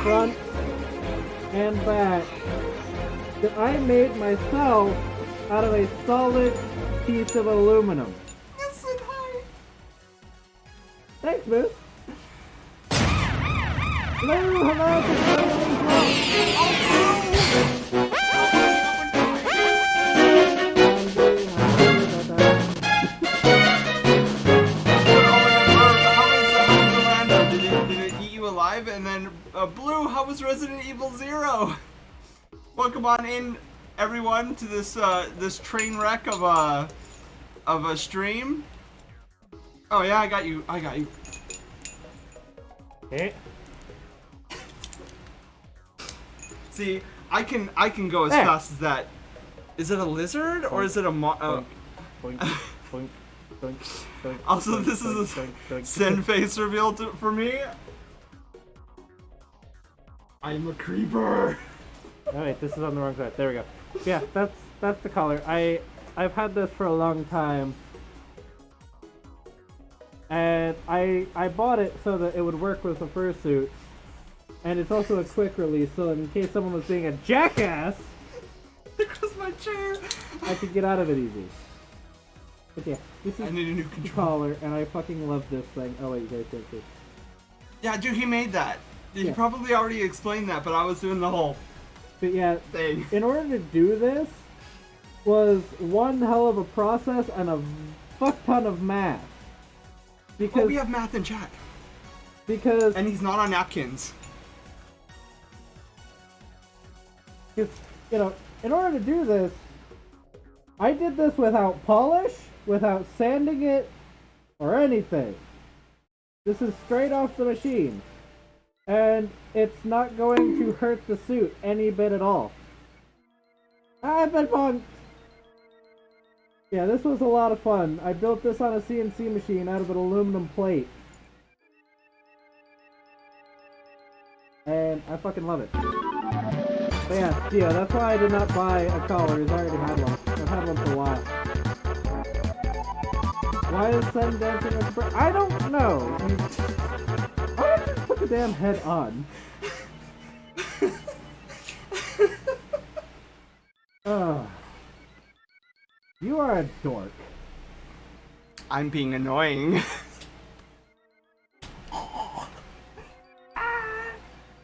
front and back that I made myself out of a solid piece of aluminum. Yes, and hi. Thanks, Moose. Hello, Did it eat you alive? And then Blue, how was Resident Evil 0? Welcome on in, everyone, to this this train wreck of a stream. Oh yeah, I got you. Hey. See, I can go as There. fast as that. Is it a lizard or is it a Boink, boink, boink, boink, boink, Also, boink, this is a boink, boink. Sin face reveal for me. I'm a creeper. Oh wait, this is on the wrong side. There we go. Yeah, that's the collar. I've had this for a long time. And I bought it so that it would work with the fursuit. And it's also a quick release, so in case someone was being a jackass, There goes my chair. I could get out of it easy. But yeah, this I is need a new the controller. collar, and I fucking love this thing. Oh wait, you guys can't see. Yeah, dude, he made that. He Yeah. probably already explained that, but I was doing the whole But yeah, thing. in order to do this, was one hell of a process and a fuck ton of math. Well, Because, we have math in chat. because, And he's not on napkins. you know, in order to do this, I did this without polish, without sanding it, or anything. This is straight off the machine. And it's not going to hurt the suit any bit at all. I've been punked! Yeah, this was a lot of fun. I built this on a CNC machine out of an aluminum plate. And I fucking love it. But yeah, that's why I did not buy a collar, because I already had one. I've had one for a while. Why is Sen dancing with the bird? I don't know! Why don't you put the damn head on? Ugh. You are a dork. I'm being annoying.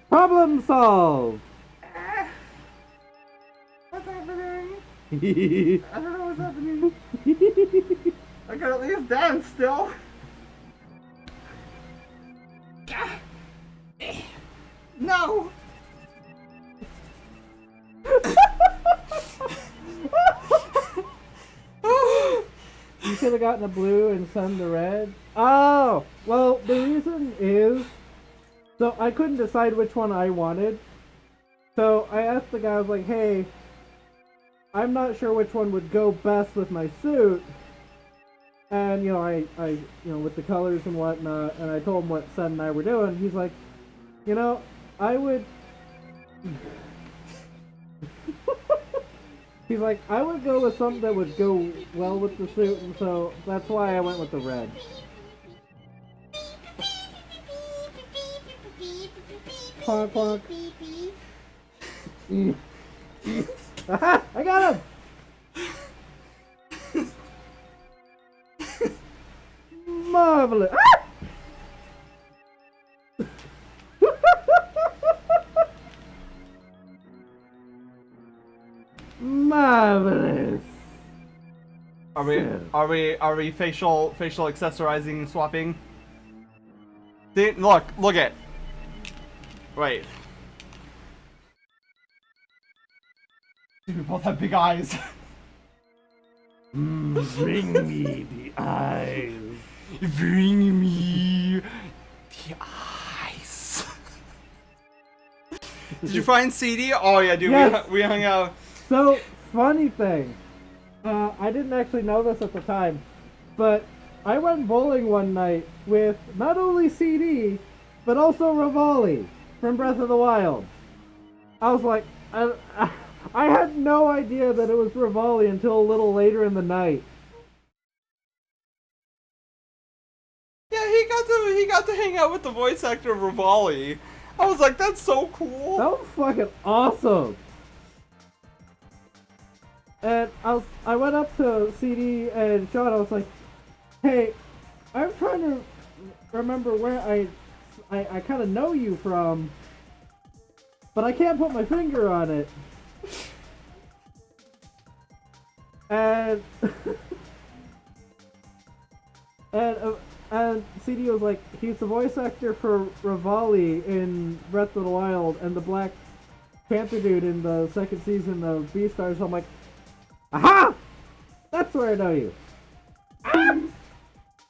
Problem solved! What's happening? I I don't know what's happening. I can at least dance still. No! You should have gotten a blue and Sun the red. Oh! Well, the reason is... So, I couldn't decide which one I wanted. So, I asked the guy, I was like, hey, I'm not sure which one would go best with my suit. And, you know, I with the colors and whatnot, and I told him what Sun and I were doing. He's like, you know, I would... He's like, I would go with something that would go well with the suit, and so that's why I went with the red. Clonk, clonk. Aha! I got him! Marvelous! Ah! Marvelous! Are we facial accessorizing swapping? See, look it. Wait. Dude, we both have big eyes. Bring me the eyes. Bring me the eyes. Did you find CD? Oh yeah, dude, Yes. we hung out. So, funny thing. I didn't actually know this at the time, but I went bowling one night with not only CD, but also Rivali from Breath of the Wild. I was like, I had no idea that it was Rivali until a little later in the night. Yeah, he got to hang out with the voice actor of Rivali. I was like, that's so cool. That was fucking awesome. And I went up to CD and Sean. I was like, "Hey, I'm trying to remember where I kind of know you from, but I can't put my finger on it." And and CD was like, "He's the voice actor for Rivali in Breath of the Wild and the Black Panther dude in the second season of Beastars." I'm like, aha! That's where I know you.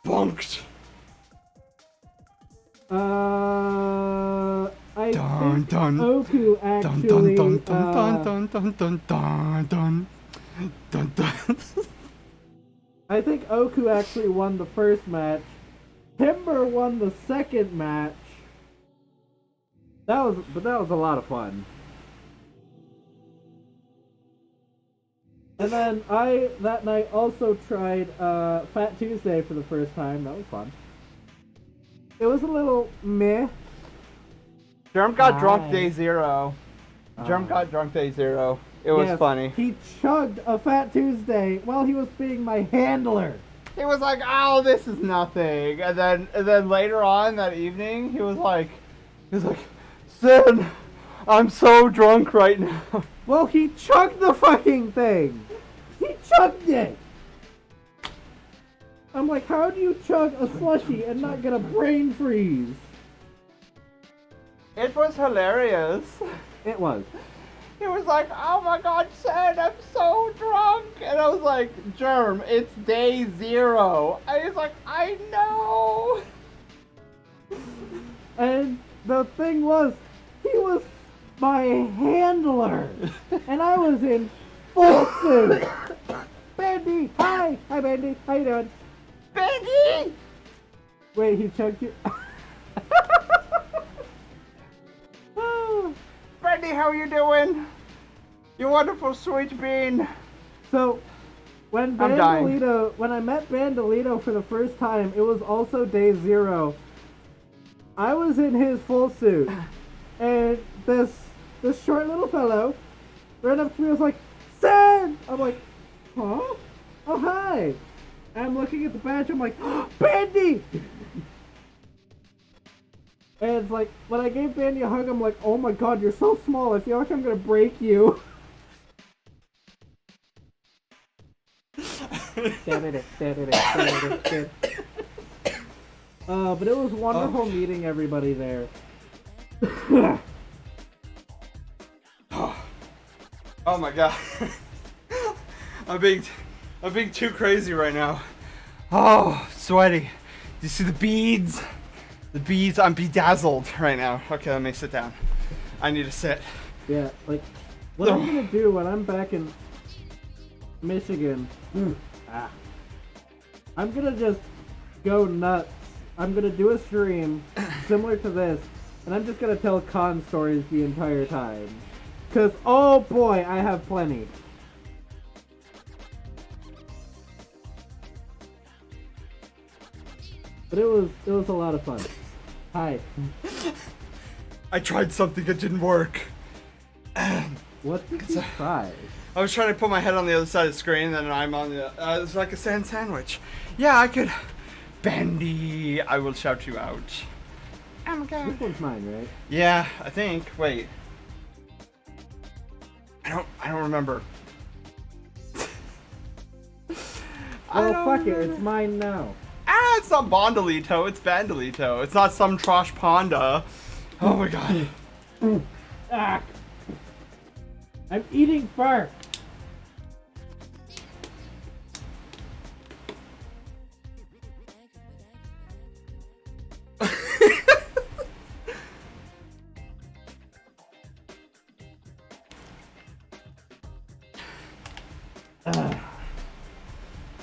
Bunked. I Dun, think dun. Oku Dun actually, dun dun dun dun dun dun dun dun dun dun. I think Oku actually won the first match. Timber won the second match. That was a lot of fun. And then I, that night, also tried Fat Tuesday for the first time. That was fun. It was a little meh. Germ got drunk Hi. day 0. Germ got drunk day 0. It was Yes, funny. He chugged a Fat Tuesday while he was being my handler. He was like, "Oh, this is nothing," and then later on that evening, he was like, "Sid, I'm so drunk right now." Well, he chugged the fucking thing. He chugged it. I'm like, how do you chug a slushie and not get a brain freeze? It was hilarious. It was. He was like, "Oh my God, Sid, I'm so drunk," and I was like, "Germ, it's day 0." And he's like, "I know." And the thing was, he was my handler, and I was in full suit. Bandy, hi, Bandy, how you doing? Bendy! Wait, he chugged you. Bendy, how you doing? You wonderful sweet bean. So, when I'm dying. when I met Bandolito for the first time, it was also day 0. I was in his full suit, and this short little fellow ran up to me and was like, "Sid!" I'm like, "Huh? Oh, hi!" And I'm looking at the badge, I'm like, "Bandy!" And it's like, when I gave Bandy a hug, I'm like, "Oh my God, you're so small, I feel like I'm gonna break you." But it was wonderful meeting everybody there. Oh my God. I'm being too crazy right now. Oh, sweaty. Do you see the beads? The beads, I'm bedazzled right now. Okay, let me sit down. I need to sit. Yeah, like, what I'm gonna do when I'm back in Michigan, I'm gonna just go nuts. I'm gonna do a stream similar to this, and I'm just gonna tell con stories the entire time. Cause, oh boy, I have plenty. But it was a lot of fun. Hi. I tried something that didn't work. What did you try? I was trying to put my head on the other side of the screen, and then I'm on the. It was like a sand sandwich. Yeah, I could. Bandy, I will shout you out. Oh my God. This one's mine, right? Yeah, I think. Wait. I don't remember. Oh, fuck it, it's mine now. Ah, it's not Bondolito, it's Bandolito. It's not some Trosh Ponda. Oh my God. Ah. I'm eating fur.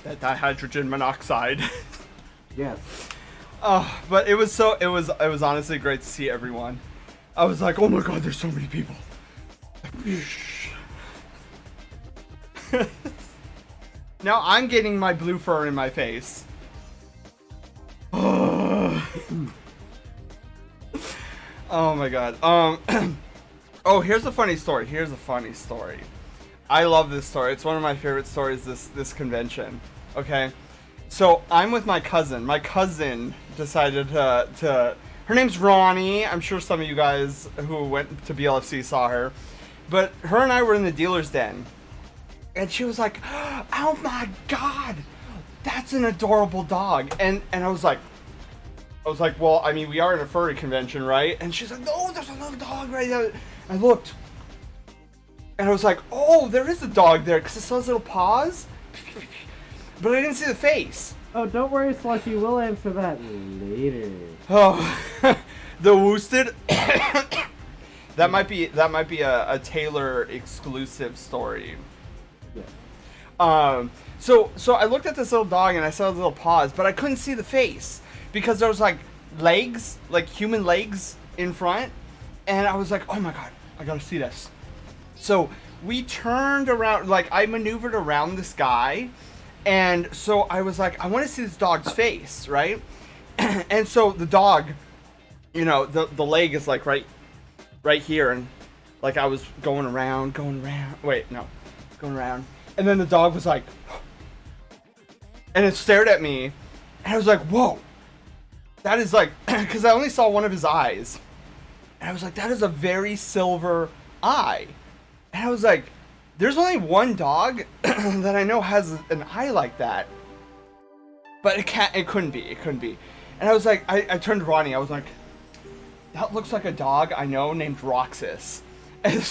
That dihydrogen monoxide. Yes. Oh, but it was honestly great to see everyone. I was like, oh my God, there's so many people. Now I'm getting my blue fur in my face. Oh my God. Oh, here's a funny story. I love this story. It's one of my favorite stories this convention. Okay. So I'm with my cousin. My cousin decided to her name's Ronnie. I'm sure some of you guys who went to BLFC saw her. But her and I were in the dealer's den. And she was like, oh my God, that's an adorable dog. And I was like, well, I mean, we are in a furry convention, right? And she's like, no, there's a little dog right there. I looked. And I was like, oh, there is a dog there because it saw his little paws. But I didn't see the face. Oh, don't worry, Slushy. We'll answer that later. Oh, the woosted. That might be a Taylor exclusive story. Yeah. So I looked at this little dog and I saw his little paws, but I couldn't see the face because there was like legs, like human legs in front, and I was like, oh my God, I gotta see this. So we turned around, like I maneuvered around this guy. And so I was like, I want to see this dog's face, right? And so the dog, you know, the leg is like right right here, and like I was going around, and then the dog was like, and it stared at me, and I was like, whoa, that is like, because I only saw one of his eyes, and I was like, that is a very silver eye, and I was like, there's only one dog that I know has an eye like that, but it couldn't be, and I was like, I turned to Ronnie, I was like, that looks like a dog I know named Roxas, and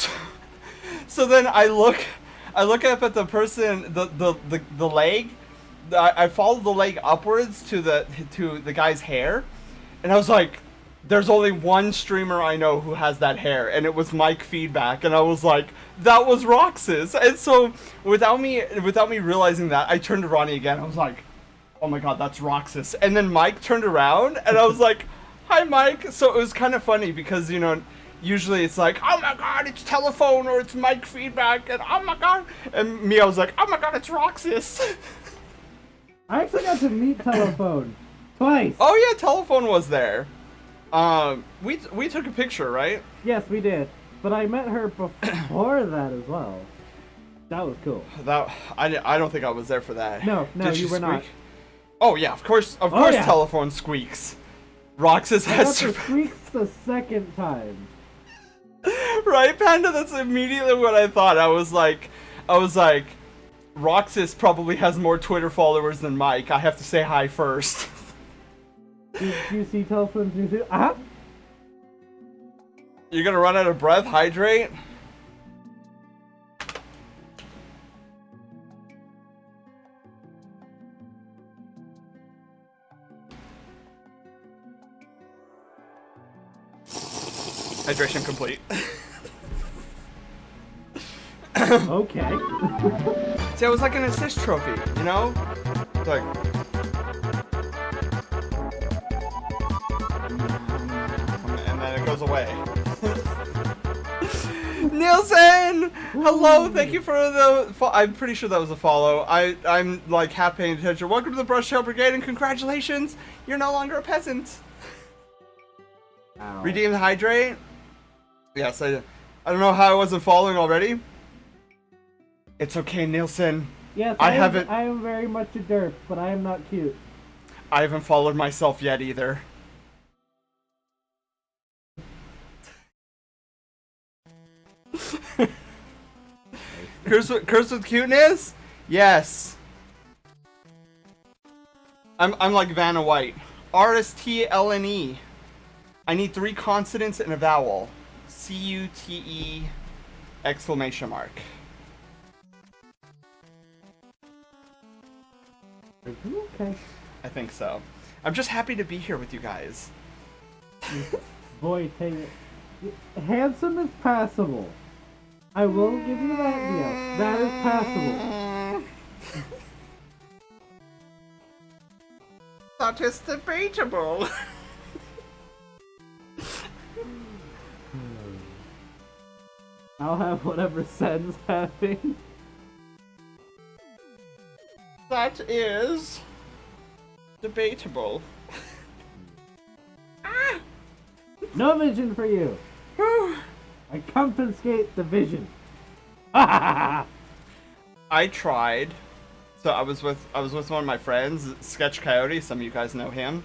so then I look up at the person, the leg. I followed the leg upwards to the guy's hair, and I was like, "There's only one streamer I know who has that hair," and it was Mike Feedback, and I was like, "That was Roxas." And so without me realizing that, I turned to Ronnie again. I was like, "Oh my God, that's Roxas." And then Mike turned around, and I was like, "Hi, Mike." So it was kind of funny because usually it's like, oh my God, it's Telephone or it's Mike Feedback, and oh my God, and me, I was like, oh my God, it's Roxas. I actually got to meet Telephone twice. Oh yeah, Telephone was there. We took a picture, right? Yes, we did. But I met her before that as well. That was cool. I don't think I was there for that. No, Did you were squeak? not. Oh yeah, of course, Yeah. Telephone squeaks. Roxas I got has the squeaks the second time. Right, Panda? That's immediately what I thought. I was like, Roxas probably has more Twitter followers than Mike. I have to say hi first. Did you see Telephone's new suit? Uh-huh. You're gonna run out of breath? Hydrate? Hydration complete. Okay. See, it was like an assist trophy, you know? It's like... And then it goes away. Nielsen! Hello, thank you for the... I'm pretty sure that was a follow. I'm like half paying attention. Welcome to the Brush Tail Brigade and congratulations! You're no longer a peasant. Ow. Redeem the hydrate? Yes, I don't know how I wasn't following already. It's okay, Nielsen. Yes, I haven't... I am very much a derp, but I am not cute. I haven't followed myself yet either. Curse with cuteness? Yes. I'm like Vanna White. RSTLNE. I need 3 consonants and a vowel. CUTE exclamation mark. Okay. I think so. I'm just happy to be here with you guys. Boy, take it. Handsome is passable. I will give you that deal. That is passable. That is debatable. I'll have whatever Sen's having. That is debatable. No vision for you. I confiscate the vision. I tried. So I was with one of my friends, Sketch Coyote. Some of you guys know him.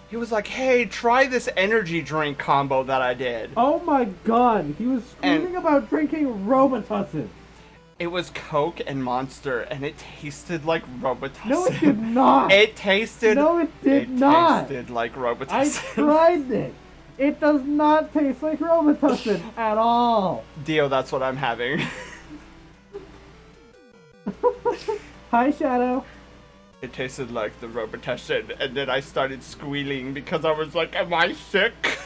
He was like, "Hey, try this energy drink combo that I did." Oh my God! He was screaming about drinking Robitussin. It was Coke and Monster, and it tasted like Robitussin. No, it did not. It tasted. No, it did not. It tasted like Robitussin. I tried it. It does not taste like Robitussin at all. Dio, that's what I'm having. Hi, Shadow. It tasted like the Robitussin, and then I started squealing because I was like, "Am I sick?"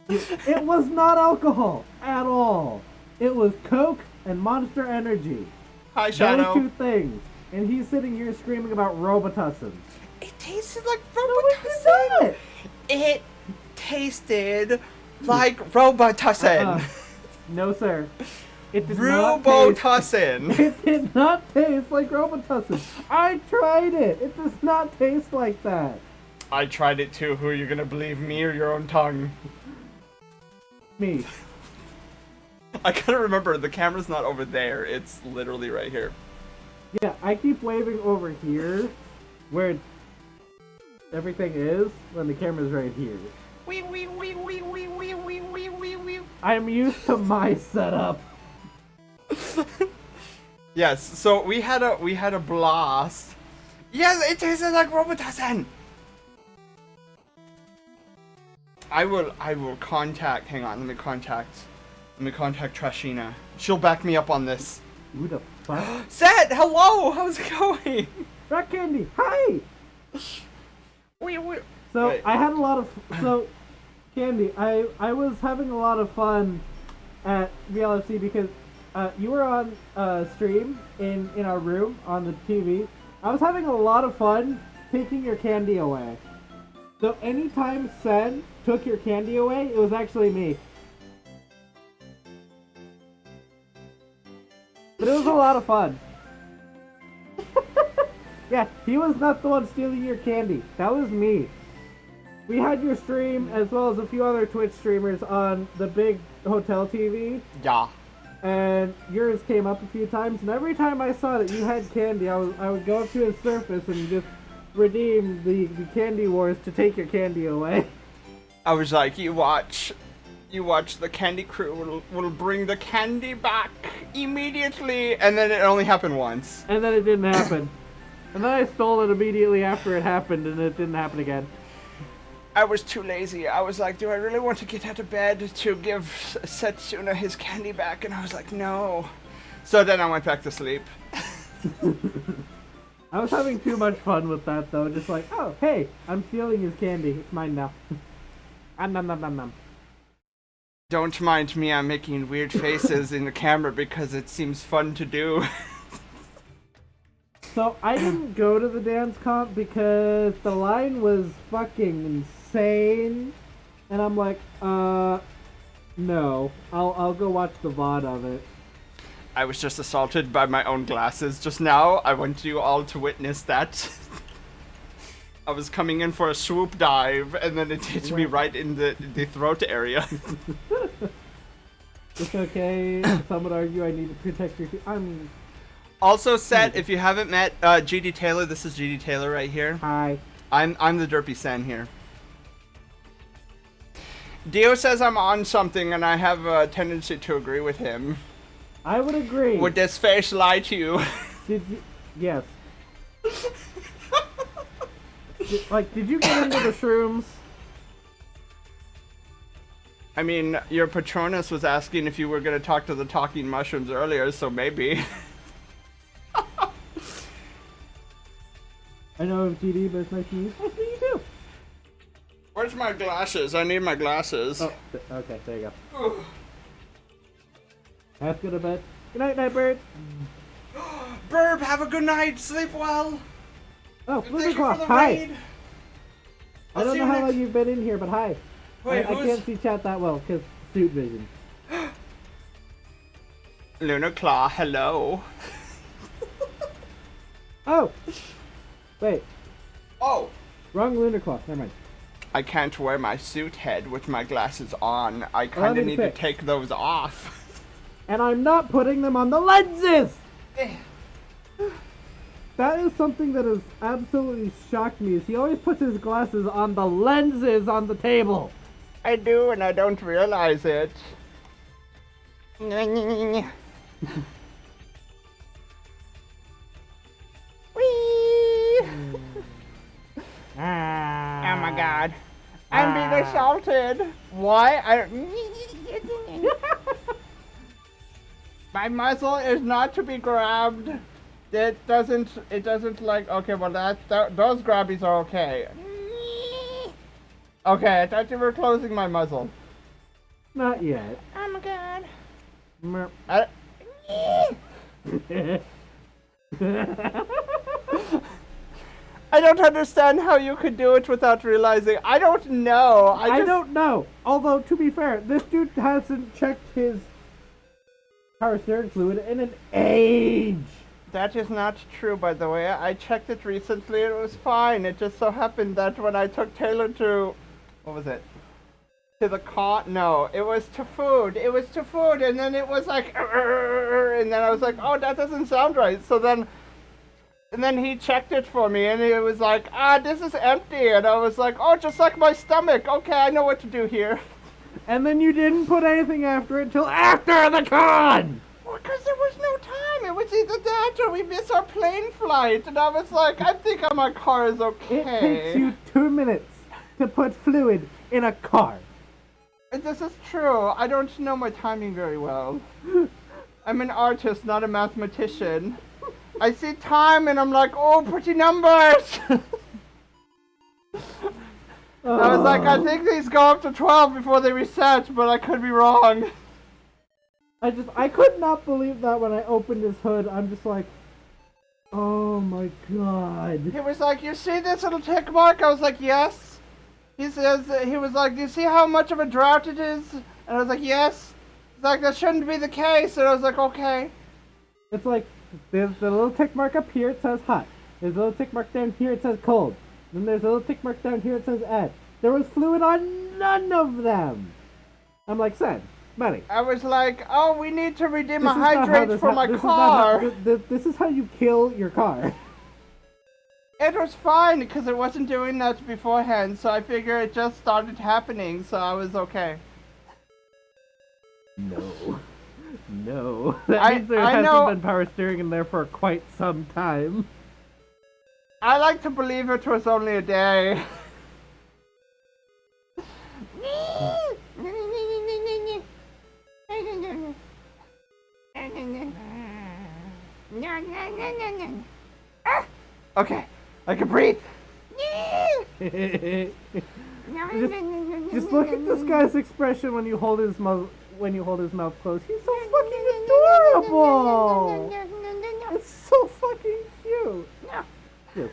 It was not alcohol at all. It was Coke and Monster Energy. Hi, Shadow. Those 2 things. And he's sitting here screaming about Robitussin. It tasted like No, Robitussin. it It tasted like Robitussin. No, sir. It did Robitussin. not taste. It did not taste like Robitussin. I tried it. It does not taste like that. I tried it too. Who are you gonna believe, me or your own tongue? Me. I gotta remember, the camera's not over there. It's literally right here. Yeah, I keep waving over here, where everything is, when the camera's right here. I'm used to my setup. Yes, so we had a blast. Yes, it is like Robotasen. I will contact. Hang on, let me contact Trashina. She'll back me up on this. Who the fuck? Seth, hello. How's it going? Rock Candy, hi. So Wait. I had a lot of Candy. I was having a lot of fun at VLFC because you were on stream in our room on the TV. I was having a lot of fun taking your candy away. So anytime Sen took your candy away, it was actually me. But it was a lot of fun. Yeah, he was not the one stealing your candy. That was me. We had your stream as well as a few other Twitch streamers on the big hotel TV. Yeah. And yours came up a few times, and every time I saw that you had candy, I would go up to his surface and just redeem the candy wars to take your candy away. I was like, you watch, the candy crew will bring the candy back immediately, and then it only happened once. And then it didn't happen. And then I stole it immediately after it happened, and it didn't happen again. I was too lazy. I was like, do I really want to get out of bed to give Setsuna his candy back? And I was like, no. So then I went back to sleep. I was having too much fun with that, though. Just like, oh, hey, I'm stealing his candy. It's mine now. Nom nom nom nom. Don't mind me, I'm making weird faces in the camera because it seems fun to do. So I didn't go to the dance comp because the line was fucking insane. And I'm like, no. I'll go watch the VOD of it. I was just assaulted by my own glasses just now. I want you all to witness that. I was coming in for a swoop dive, and then it hit me right in the throat area. It's okay. Some would argue I need to protect your... Also, Set, if you haven't met GD Taylor, this is GD Taylor right here. Hi. I'm the Derpy Sen here. Dio says I'm on something, and I have a tendency to agree with him. I would agree. Would this face lie to you? Did you... Yes. Did you get into the shrooms? I mean, your Patronus was asking if you were going to talk to the talking mushrooms earlier, so maybe. I know GD, but it's nice to meet you. Nice to meet you too. Where's my glasses? I need my glasses. Oh, okay, there you go. Let's go to bed. Good night, Nightbird. Burb, have a good night. Sleep well. Oh, Thank you Luniclaw, for the hi. raid. I don't know how long you've been in here, but hi. Wait, I can't see chat that well because suit vision. Lunar Claw, hello. Oh! Wait, Oh, wrong Lunarclaw. Never mind. I can't wear my suit head with my glasses on. I Allow kind me of to need to fix. take those off. And I'm not putting them on the lenses! Eh. That is something that has absolutely shocked me, is he always puts his glasses on the lenses on the table. I do, and I don't realize it. Whee! Oh my god. I'm being assaulted. Why? My muzzle is not to be grabbed. It doesn't like, okay, well those grabbies are okay. Okay, I thought you were closing my muzzle. Not yet. Oh my god. Merp. I don't understand how you could do it without realizing. I don't know. I don't know. Although, to be fair, this dude hasn't checked his power steering fluid in an age. That is not true, by the way. I checked it recently and it was fine. It just so happened that when I took Taylor to... What was it? To the con? No, it was to food. It was to food, and then it was like, and then I was like, oh, that doesn't sound right. So then, and then he checked it for me, and it was like, this is empty. And I was like, oh, just like my stomach. Okay, I know what to do here. And then you didn't put anything after it till after the con! Well, because there was no time. It was either that or we miss our plane flight. And I was like, I think my car is okay. It takes you 2 minutes to put fluid in a car. This is true. I don't know my timing very well. I'm an artist, not a mathematician. I see time and I'm like, oh, pretty numbers. I was like, I think these go up to 12 before they reset, but I could be wrong. I could not believe that when I opened his hood. I'm just like, oh my god. He was like, you see this little tick mark? I was like, yes. He was like, do you see how much of a drought it is? And I was like, yes. He's like, that shouldn't be the case. And I was like, okay. It's like, there's the little tick mark up here, it says hot. There's a little tick mark down here, it says cold. Then there's a little tick mark down here, it says add. There was fluid on none of them. I'm like, son, buddy. I was like, oh, we need to redeem a hydrate for my car. This is how you kill your car. It was fine because it wasn't doing that beforehand, so I figure it just started happening, so I was okay. No. No. That means there hasn't been power steering in there for quite some time. I like to believe it was only a day. Okay, I can breathe. Just look at this guy's expression when you hold his mouth closed. He's so fucking adorable. It's so fucking cute. Cute.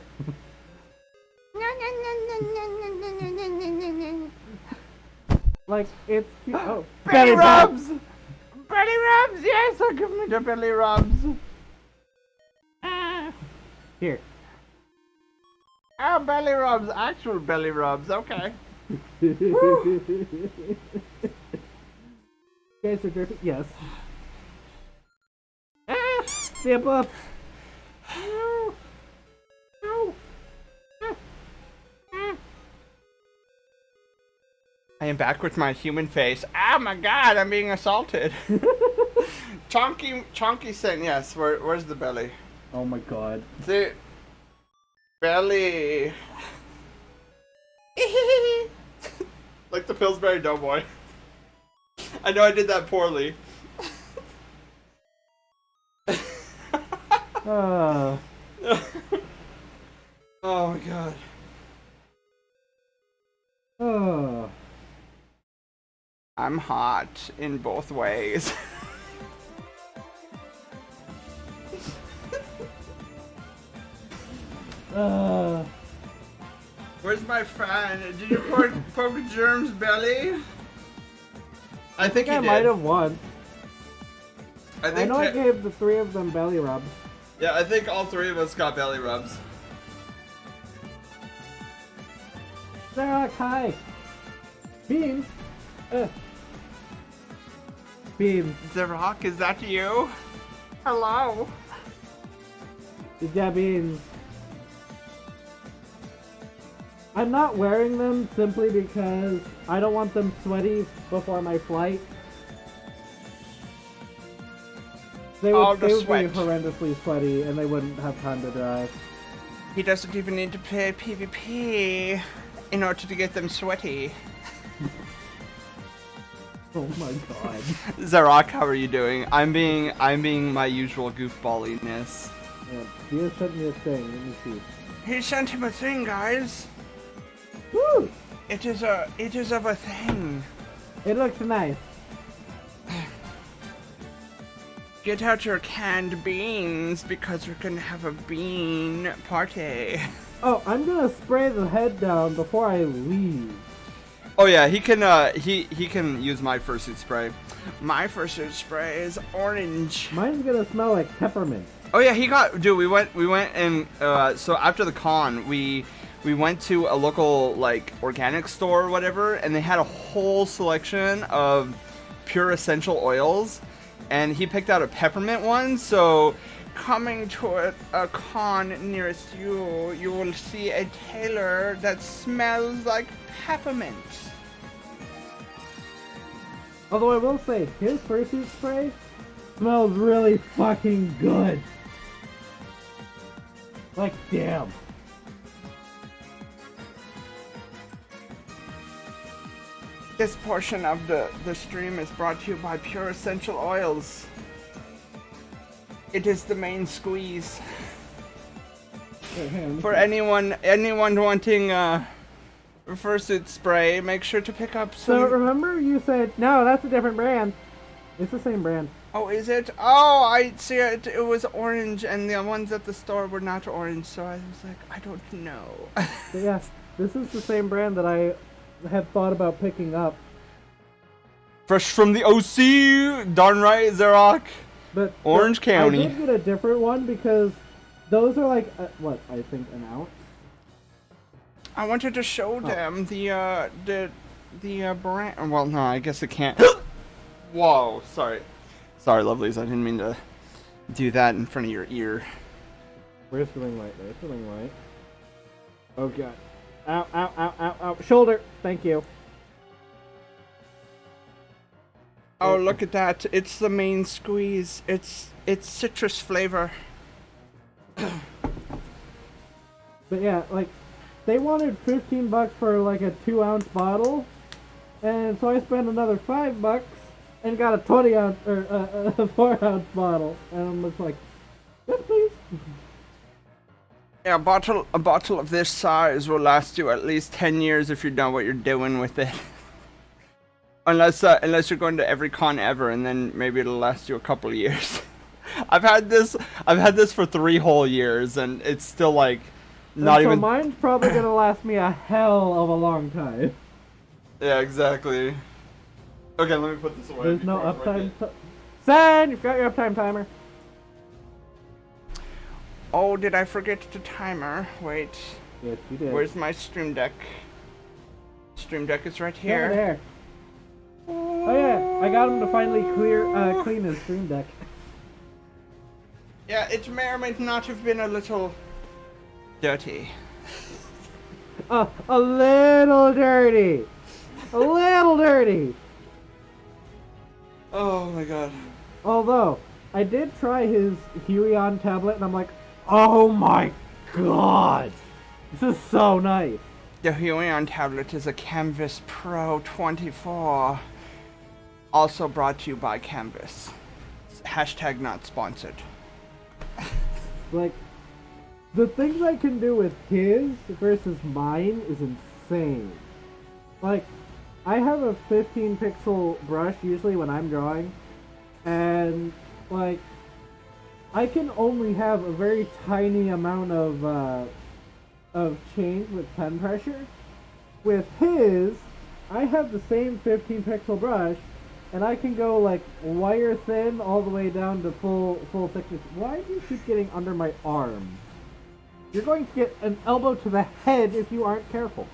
Like, it's cute. Oh, belly rubs! Belly rubs! Yes, give me the belly rubs. Here. Oh, belly rubs. Actual belly rubs. Okay. Guys are derpy? Yes. Step up. No. No. I am back with my human face. Oh my god, I'm being assaulted. Chonky saying yes. Where's the belly? Oh my god. The belly. Like the Pillsbury Doughboy. I know I did that poorly. Oh my god. Oh. I'm hot in both ways. Where's my fan? Did you poke Germ's belly? I think I might have won. I know I gave the three of them belly rubs. Yeah, I think all three of us got belly rubs. Sarah, hi. Beans. Beans. Zarok, is that you? Hello. Yeah, Beans. I'm not wearing them simply because I don't want them sweaty before my flight. They would be horrendously sweaty and they wouldn't have time to dry. He doesn't even need to play PvP in order to get them sweaty. Oh my god. Zarok, how are you doing? I'm being my usual goofballiness. Yeah, he has sent me a thing. Let me see. He sent him a thing, guys. Woo! It is of a thing. It looks nice. Get out your canned beans because we're gonna have a bean party. Oh, I'm gonna spray the head down before I leave. Oh yeah, he can use my fursuit spray. My fursuit spray is orange. Mine's gonna smell like peppermint. Oh yeah, we went and so after the con we we went to a local like organic store or whatever, and they had a whole selection of pure essential oils, and he picked out a peppermint one. So coming to a con nearest you, you will see a tailor that smells like peppermint. Although I will say, his fursuit spray smells really fucking good. Like, damn. This portion of the stream is brought to you by Pure Essential Oils. It is the main squeeze. For anyone wanting fursuit spray, make sure to pick up some. So remember you said, no, that's a different brand. It's the same brand. Oh, is it? Oh, I see it. It was orange, and the ones at the store were not orange, so I was like, I don't know. But yes, this is the same brand that I had thought about picking up. Fresh from the OC, darn right, Xerox. But Orange County. I did get a different one because those are like, what, I think an ounce? I wanted to show them the brand. Well, no, I guess it can't. Whoa, sorry. Sorry, lovelies, I didn't mean to do that in front of your ear. Where's the ring light? There's the ring light. Oh god. Ow, ow, ow, ow, ow. Shoulder! Thank you. Oh, look at that. It's the main squeeze. It's citrus flavor. But yeah, like, they wanted $15 for like a 2-ounce bottle, and so I spent another $5 and got a 20-ounce or a 4-ounce bottle, and I'm just like, yes, please. Yeah, a bottle of this size will last you at least 10 years if you know what you're doing with it. unless you're going to every con ever, and then maybe it'll last you a couple of years. I've had this for 3 whole years, and it's still like not even. So mine's probably gonna last me a hell of a long time. Yeah, exactly. Okay, let me put this away. There's no uptime. Sen, you forgot your uptime timer. Oh, did I forget the timer? Wait. Yes, you did. Where's my stream deck? Stream deck is right here. Over there. Oh yeah, I got him to finally clean his stream deck. Yeah, it may or may not have been a little dirty. A little dirty. A little dirty. Oh my god. Although, I did try his Huion tablet, and I'm like, oh my god! This is so nice. The Huion tablet is a Canvas Pro 24. Also brought to you by Canvas. Hashtag not sponsored. Like, the things I can do with his versus mine is insane. Like, I have a 15 pixel brush usually when I'm drawing, and like, I can only have a very tiny amount of change with pen pressure. With his, I have the same 15 pixel brush, and I can go like wire thin all the way down to full thickness. Why do you keep getting under my arm? You're going to get an elbow to the head if you aren't careful.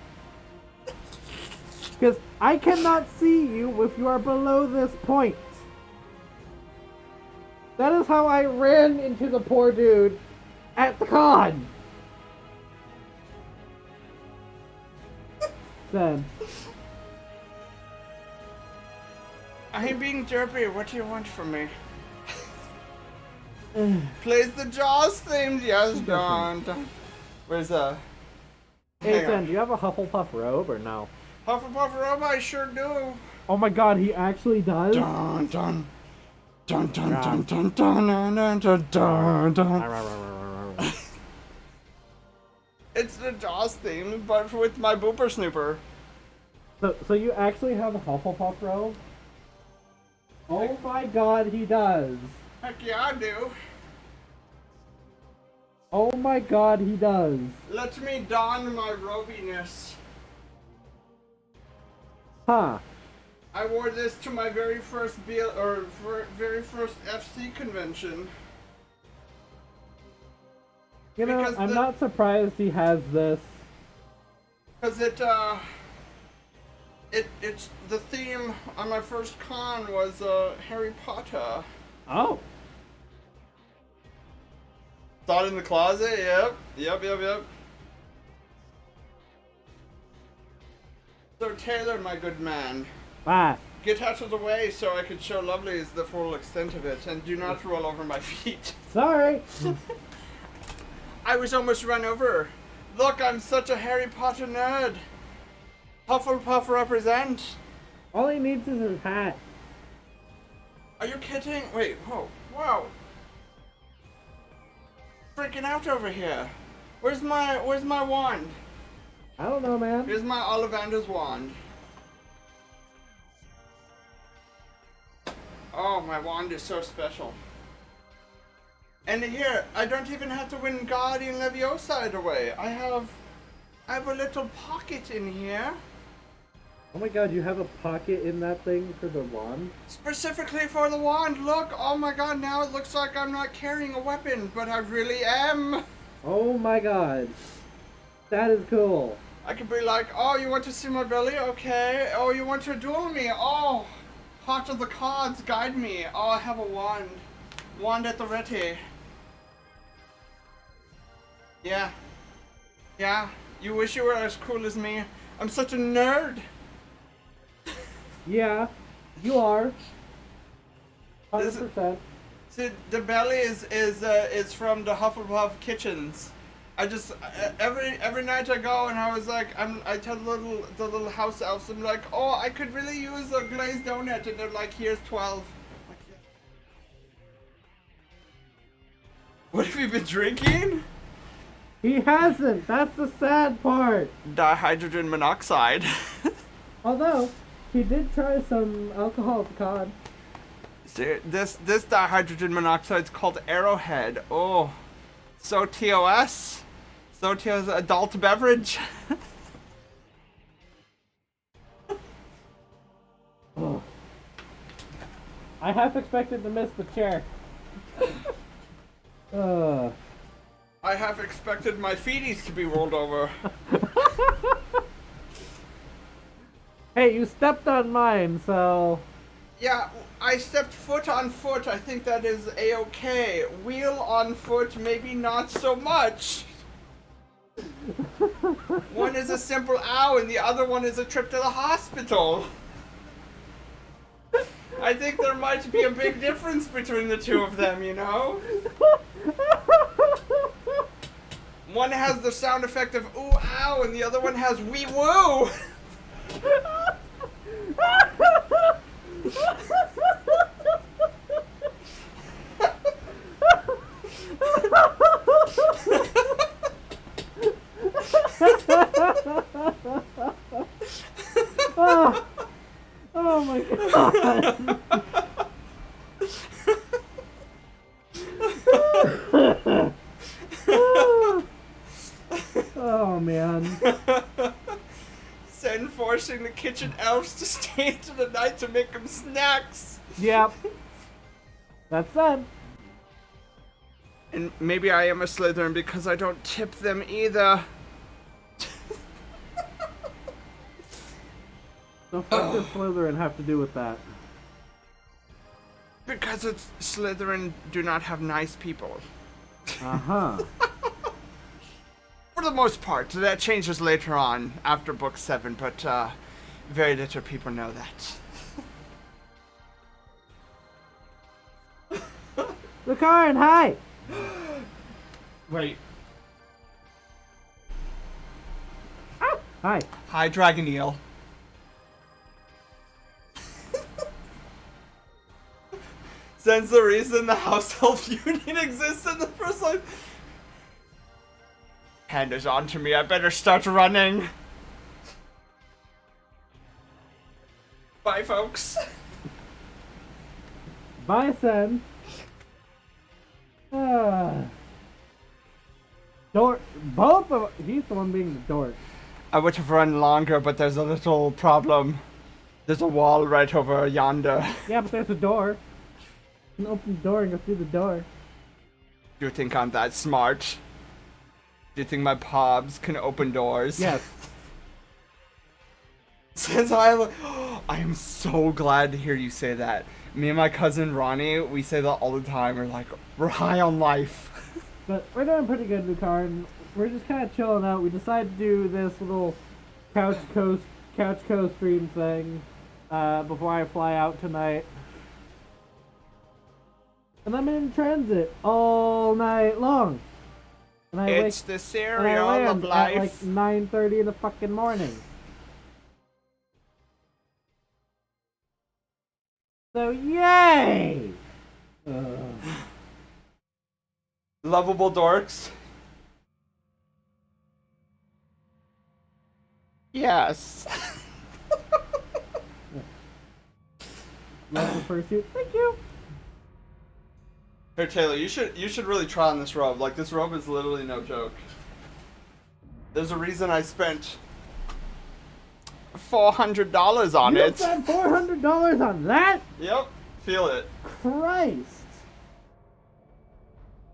Because I cannot see you if you are below this point. That is how I ran into the poor dude at the con. Then. I ain't being derpy. What do you want from me? Plays the Jaws theme. Yes, Don. Where's Hey, Sen, do you have a Hufflepuff robe or no? Hufflepuff robe? I sure do. Oh my god, he actually does? Dun dun. Dun dun dun dun dun dun dun dun dun. It's the Jaws theme, but with my booper snooper. So you actually have a Hufflepuff robe? Oh my god, he does. Heck yeah, I do. Oh my god, he does. Let me don my robiness. Huh. I wore this to my very first very first FC convention. You know, I'm not surprised he has this Cause it's the theme on my first con was Harry Potter. Oh. Saw it in the closet. Yep. So Taylor, my good man, Ah. get out of the way so I could show Lovelace the full extent of it, and do not roll over my feet. Sorry. I was almost run over. Look, I'm such a Harry Potter nerd. Hufflepuff represent. All he needs is his hat. Are you kidding? Wait, whoa, wow. Freaking out over here. Where's my wand? I don't know, man. Here's my Ollivander's wand. Oh, my wand is so special. And here, I don't even have to win Guardian Leviosa either way. I have a little pocket in here. Oh my god, you have a pocket in that thing for the wand? Specifically for the wand. Look, oh my god, now it looks like I'm not carrying a weapon, but I really am. Oh my god. That is cool. I could be like, oh, you want to see my belly? Okay. Oh, you want to duel me? Oh, heart of the cards, guide me. Oh, I have a wand. Wand at the ready. Yeah. Yeah, you wish you were as cool as me. I'm such a nerd. Yeah, you are. 100%. See, the belly is from the Hufflepuff kitchens. I just every night I go and I was like I tell the little house elves, I'm like, oh, I could really use a glazed donut, and they're like, here's 12. Like, yeah. What have you been drinking? He hasn't. That's the sad part. Dihydrogen monoxide. Although, he did try some alcohol at the con. See, this dihydrogen monoxide is called Arrowhead. Oh, so TOS. So TOS adult beverage. Oh. I half expected to miss the chair. I have expected my feeties to be rolled over. Hey, you stepped on mine, so... Yeah, I stepped foot on foot. I think that is a-okay. Wheel on foot, maybe not so much. One is a simple ow, and the other one is a trip to the hospital. I think there might be a big difference between the two of them, you know? One has the sound effect of ooh ow, and the other one has wee woo. Oh, oh my god. Oh man. Send forcing the kitchen elves to stay into the night to make them snacks. Yep. That's it. And maybe I am a Slytherin because I don't tip them either. So fuck does Slytherin have to do with that? Because it's Slytherin do not have nice people. Uh-huh. For the most part. That changes later on after book 7, but very little people know that. Lucarin, hi! Wait. Ah, hi. Hi, Dragon Eel. Since the reason the House Elf Union exists in the first place. Hand is on to me, I better start running. Bye, folks. Bye, son. Dork. Both of... He's the one being the dork. I would have run longer, but there's a little problem. There's a wall right over yonder. Yeah, but there's a door. You can open the door and go through the door. Do you think I'm that smart? Do you think my pobs can open doors? Yes. Since I am so glad to hear you say that. Me and my cousin Ronnie, we say that all the time. We're like, we're high on life. But we're doing pretty good in the car, and we're just kind of chilling out. We decided to do this little couch co-stream thing before I fly out tonight. And I'm in transit all night long. And It's the cereal of life. At like 9:30 in the fucking morning. So yay! Lovable dorks. Yes. Love the fursuit. Thank you. Here, Taylor, you should really try on this robe. Like, this robe is literally no joke. There's a reason I spent $400 on it. You spent $400 on that? Yep, feel it. Christ.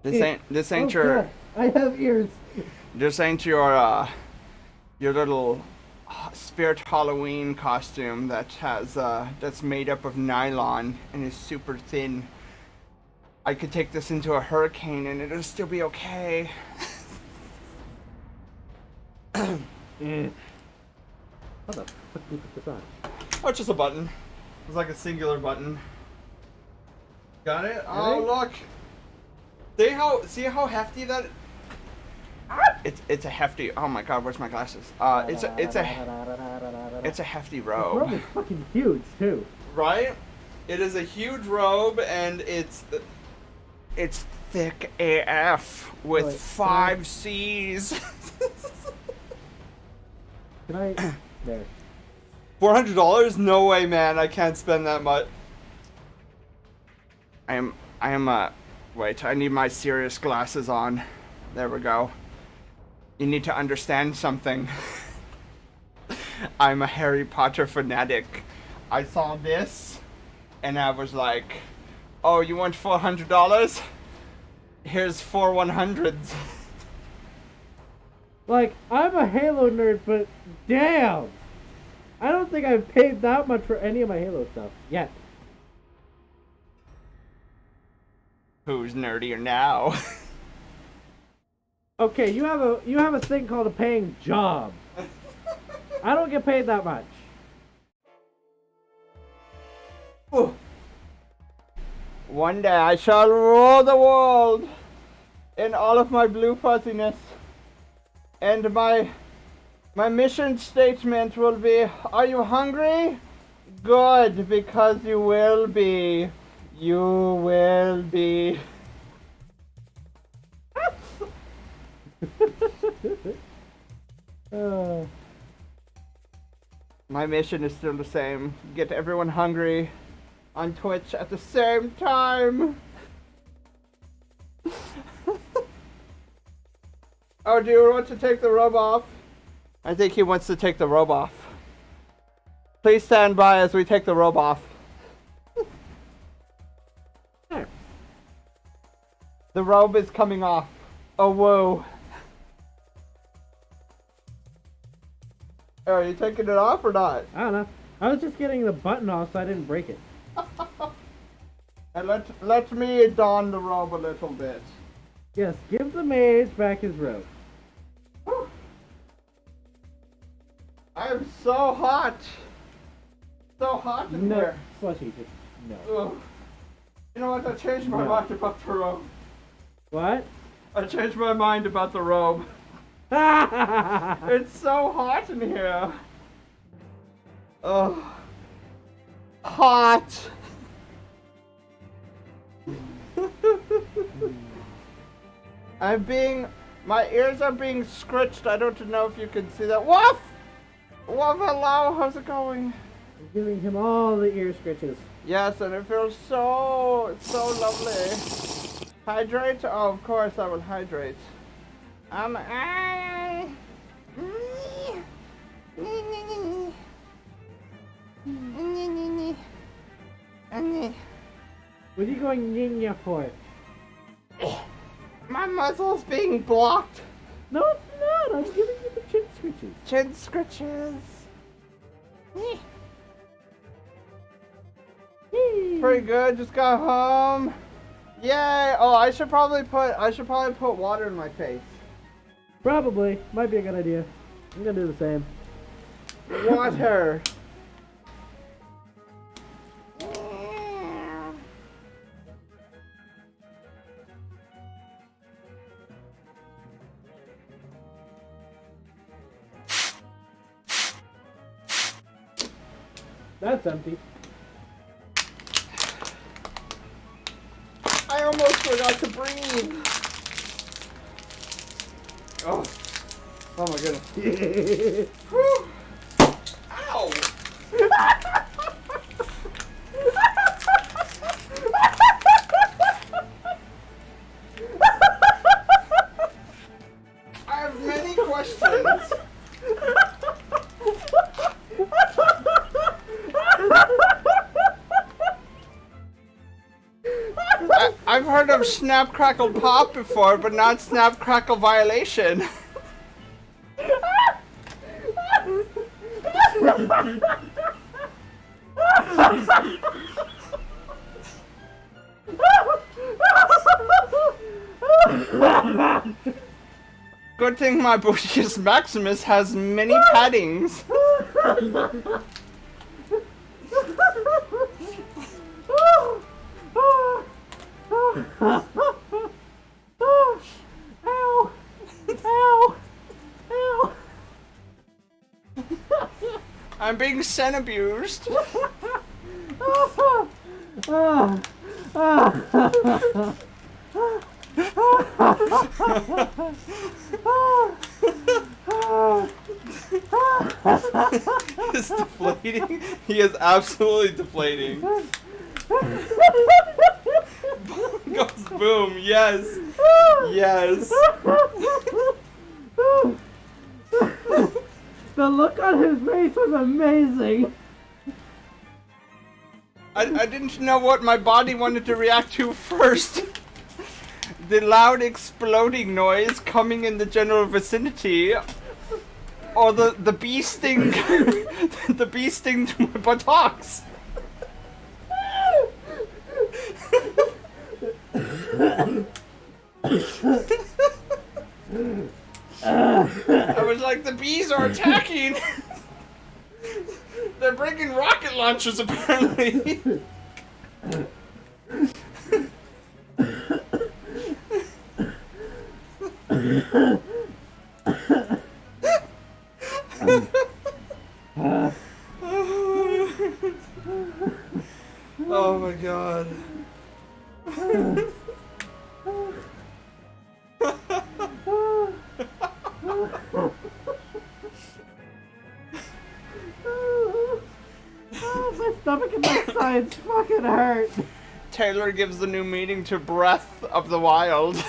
This ain't oh, your. God. I have ears. This ain't your little Spirit Halloween costume that has that's made up of nylon and is super thin. I could take this into a hurricane and it'll still be okay. How the fuck do you put this on? Oh, it's just a button. It's like a singular button. Got it? Oh, Really? look. See how hefty that. It's a hefty. Oh my God, where's my glasses? It's a hefty This robe. robe is fucking huge too. Right? It is a huge robe and it's thick AF with Wait, 5 C's. Can I? There. $400? No way, man. I can't spend that much. I am wait, I need my serious glasses on. There we go. You need to understand something. I'm a Harry Potter fanatic. I saw this and I was like, oh, you want $400? Here's 4 100s. Like, I'm a Halo nerd, but damn! I don't think I've paid that much for any of my Halo stuff yet. Who's nerdier now? Okay, you have a thing called a paying job. I don't get paid that much. Ooh. One day I shall rule the world in all of my blue fuzziness. And my mission statement will be, are you hungry? Good, because you will be. You will be. My mission is still the same. Get everyone hungry on Twitch at the same time. Oh, do you want to take the robe off? I think he wants to take the robe off. Please stand by as we take the robe off. The robe is coming off. Oh, whoa. Are you taking it off or not? I don't know. I was just getting the button off so I didn't break it. And let me don the robe a little bit. Yes, give the mage back his robe. I'm so hot. So hot in here. Slushy, just no. Ugh. You know what? I changed my mind about the robe. What? I changed my mind about the robe. It's so hot in here. Ugh. Hot. My ears are being scratched. I don't know if you can see that. Woof! Woof, hello, how's it going? I'm giving him all the ear scratches. Yes, and it feels so lovely. Hydrate? Oh, of course I will hydrate. What are you going ninja for? My muzzle's being blocked. No, it's not. I'm giving you the chin scratches. Chin scratches. Pretty good. Just got home. Yay! Oh, I should probably put water in my face. Probably. Might be a good idea. I'm gonna do the same. Water. That's empty. I almost forgot to breathe. Oh. Oh my goodness. Whew. Ow. I have many questions. I've heard of snap crackle pop before, but not snap crackle violation. Good thing my Boetius Maximus has many paddings. Ow! Ow! Ow! I'm being sen abused. He's deflating. He is absolutely deflating. Goes boom. Yes. Yes. The look on his face was amazing. I didn't know what my body wanted to react to first. The loud exploding noise coming in the general vicinity, or the bee sting, the bee sting to my buttocks. I was like, the bees are attacking. They're bringing rocket launchers, apparently. Oh my god. My stomach and my sides fucking hurt. Taylor gives the new meaning to Breath of the Wild.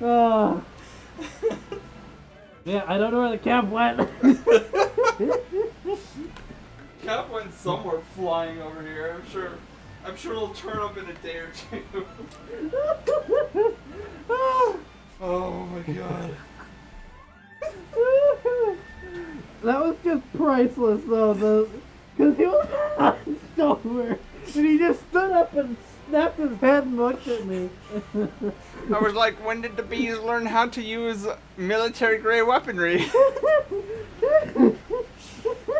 Oh. Yeah, I don't know where the cap went. Cap went somewhere flying over here. I'm sure it'll turn up in a day or two. Oh my god. That was just priceless though, because he was hunched over and he just stood up and snapped his head and looked at me. I was like, when did the bees learn how to use military grade weaponry?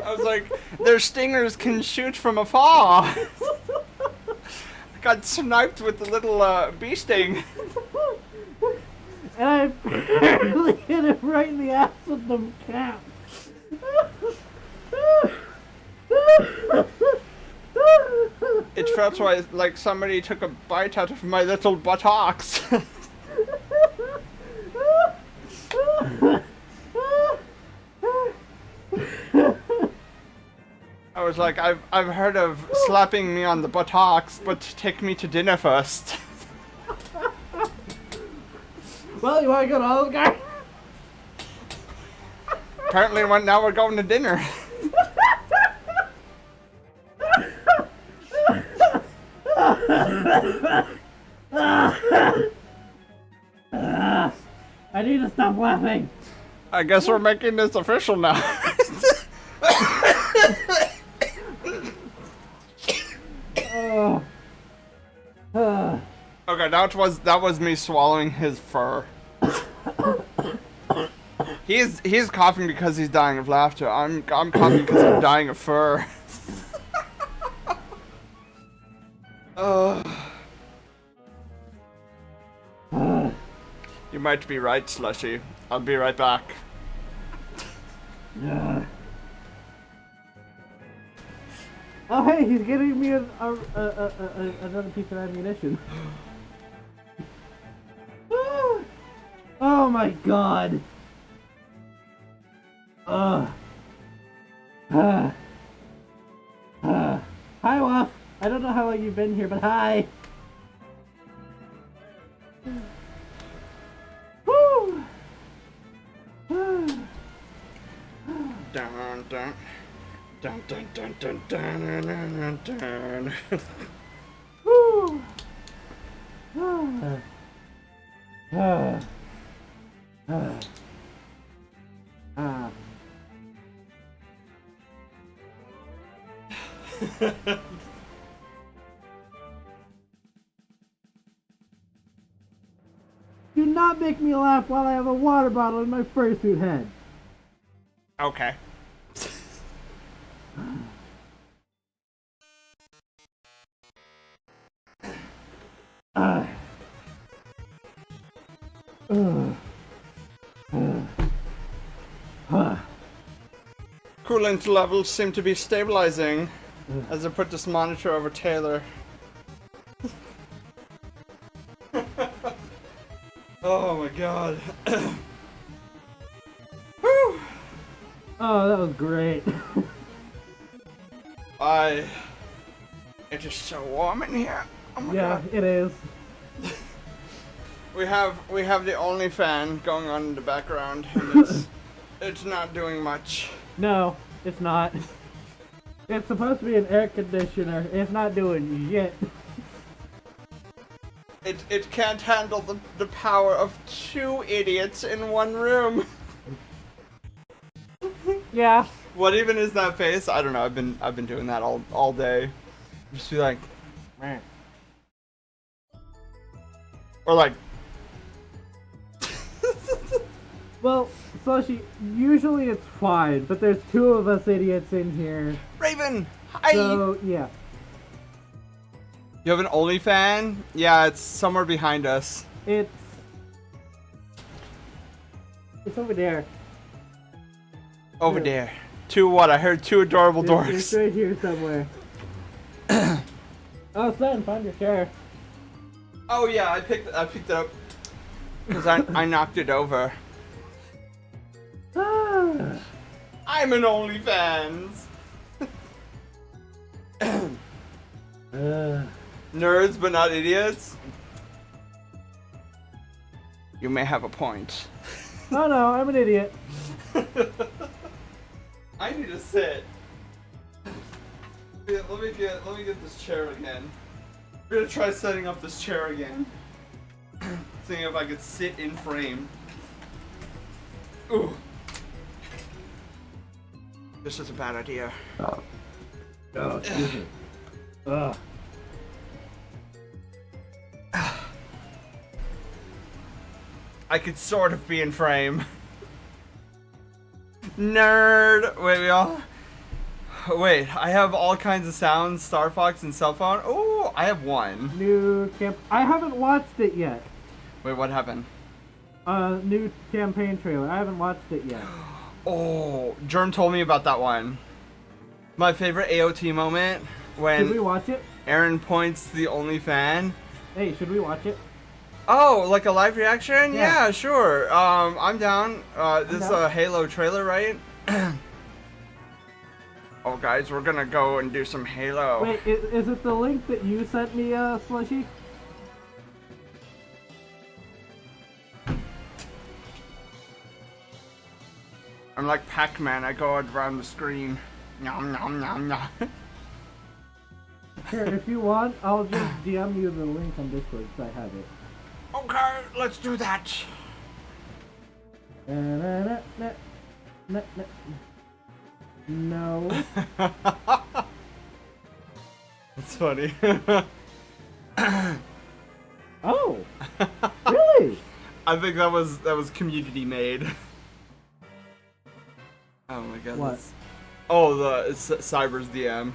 I was like, their stingers can shoot from afar. I got sniped with the little bee sting. And I barely hit him right in the ass with the cap. It felt like somebody took a bite out of my little buttocks. I was like, I've heard of slapping me on the buttocks, but take me to dinner first. Well, you want to go to Olive Garden? Apparently, now we're going to dinner. need to stop laughing. I guess we're making this official now. Okay, that was me swallowing his fur. He's coughing because he's dying of laughter. I'm coughing because I'm dying of fur. You might be right, Slushy. I'll be right back. Oh hey, he's getting me another piece of ammunition. Oh my god. Hi, Wolf. I don't know how long you've been here, but hi. Woo. Dun dun dun dun dun dun dun dun dun. Woo. Do not make me laugh while I have a water bottle in my fursuit head. Okay. Coolant levels seem to be stabilizing as I put this monitor over Taylor. Oh my god. Whew. Oh, that was great. It is so warm in here. Oh my Yeah, god. it is. We have the only fan going on in the background, and it's not doing much. No, it's not. It's supposed to be an air conditioner. It's not doing shit. It can't handle the power of two idiots in one room. Yeah. What even is that face? I don't know. I've been doing that all day. Just be like, man. Or like. Well, Slushy, usually it's fine, but there's two of us idiots in here. Raven, hi. So, yeah. You have an OnlyFan? Yeah, it's somewhere behind us. It's over there. Over there. Two what? I heard two adorable It's dorks. right here somewhere. Oh, Sutton, find your chair. Oh yeah, I picked it up because I knocked it over. Ah. I'm an OnlyFans. Nerds, but not idiots. You may have a point. Oh no, I'm an idiot. I need to sit. Let me get this chair again. We're gonna try setting up this chair again. Seeing if I could sit in frame. Ooh. This is a bad idea. Oh, excuse me. Ugh. I could sort of be in frame. Nerd! Wait, I have all kinds of sounds, Star Fox and cell phone. Oh, I have one. New camp. I haven't watched it yet. Wait, what happened? New campaign trailer. I haven't watched it yet. Oh, Germ told me about that one. My favorite AOT moment Should we when watch it? Aaron points to the OnlyFan. Hey, should we watch it? Oh, like a live reaction? Yeah. Yeah, sure. I'm down. This is down. a Halo trailer, right? Oh, guys, we're gonna go and do some Halo. Wait, is it the link that you sent me, Slushy? I'm like Pac-Man. I go around the screen. Nom nom nom nom. Here, if you want, I'll just DM you the link on Discord because I have it. Okay, let's do that. No. That's funny. Oh, really? I think that was community made. Oh my god. What? It's Cyber's DM.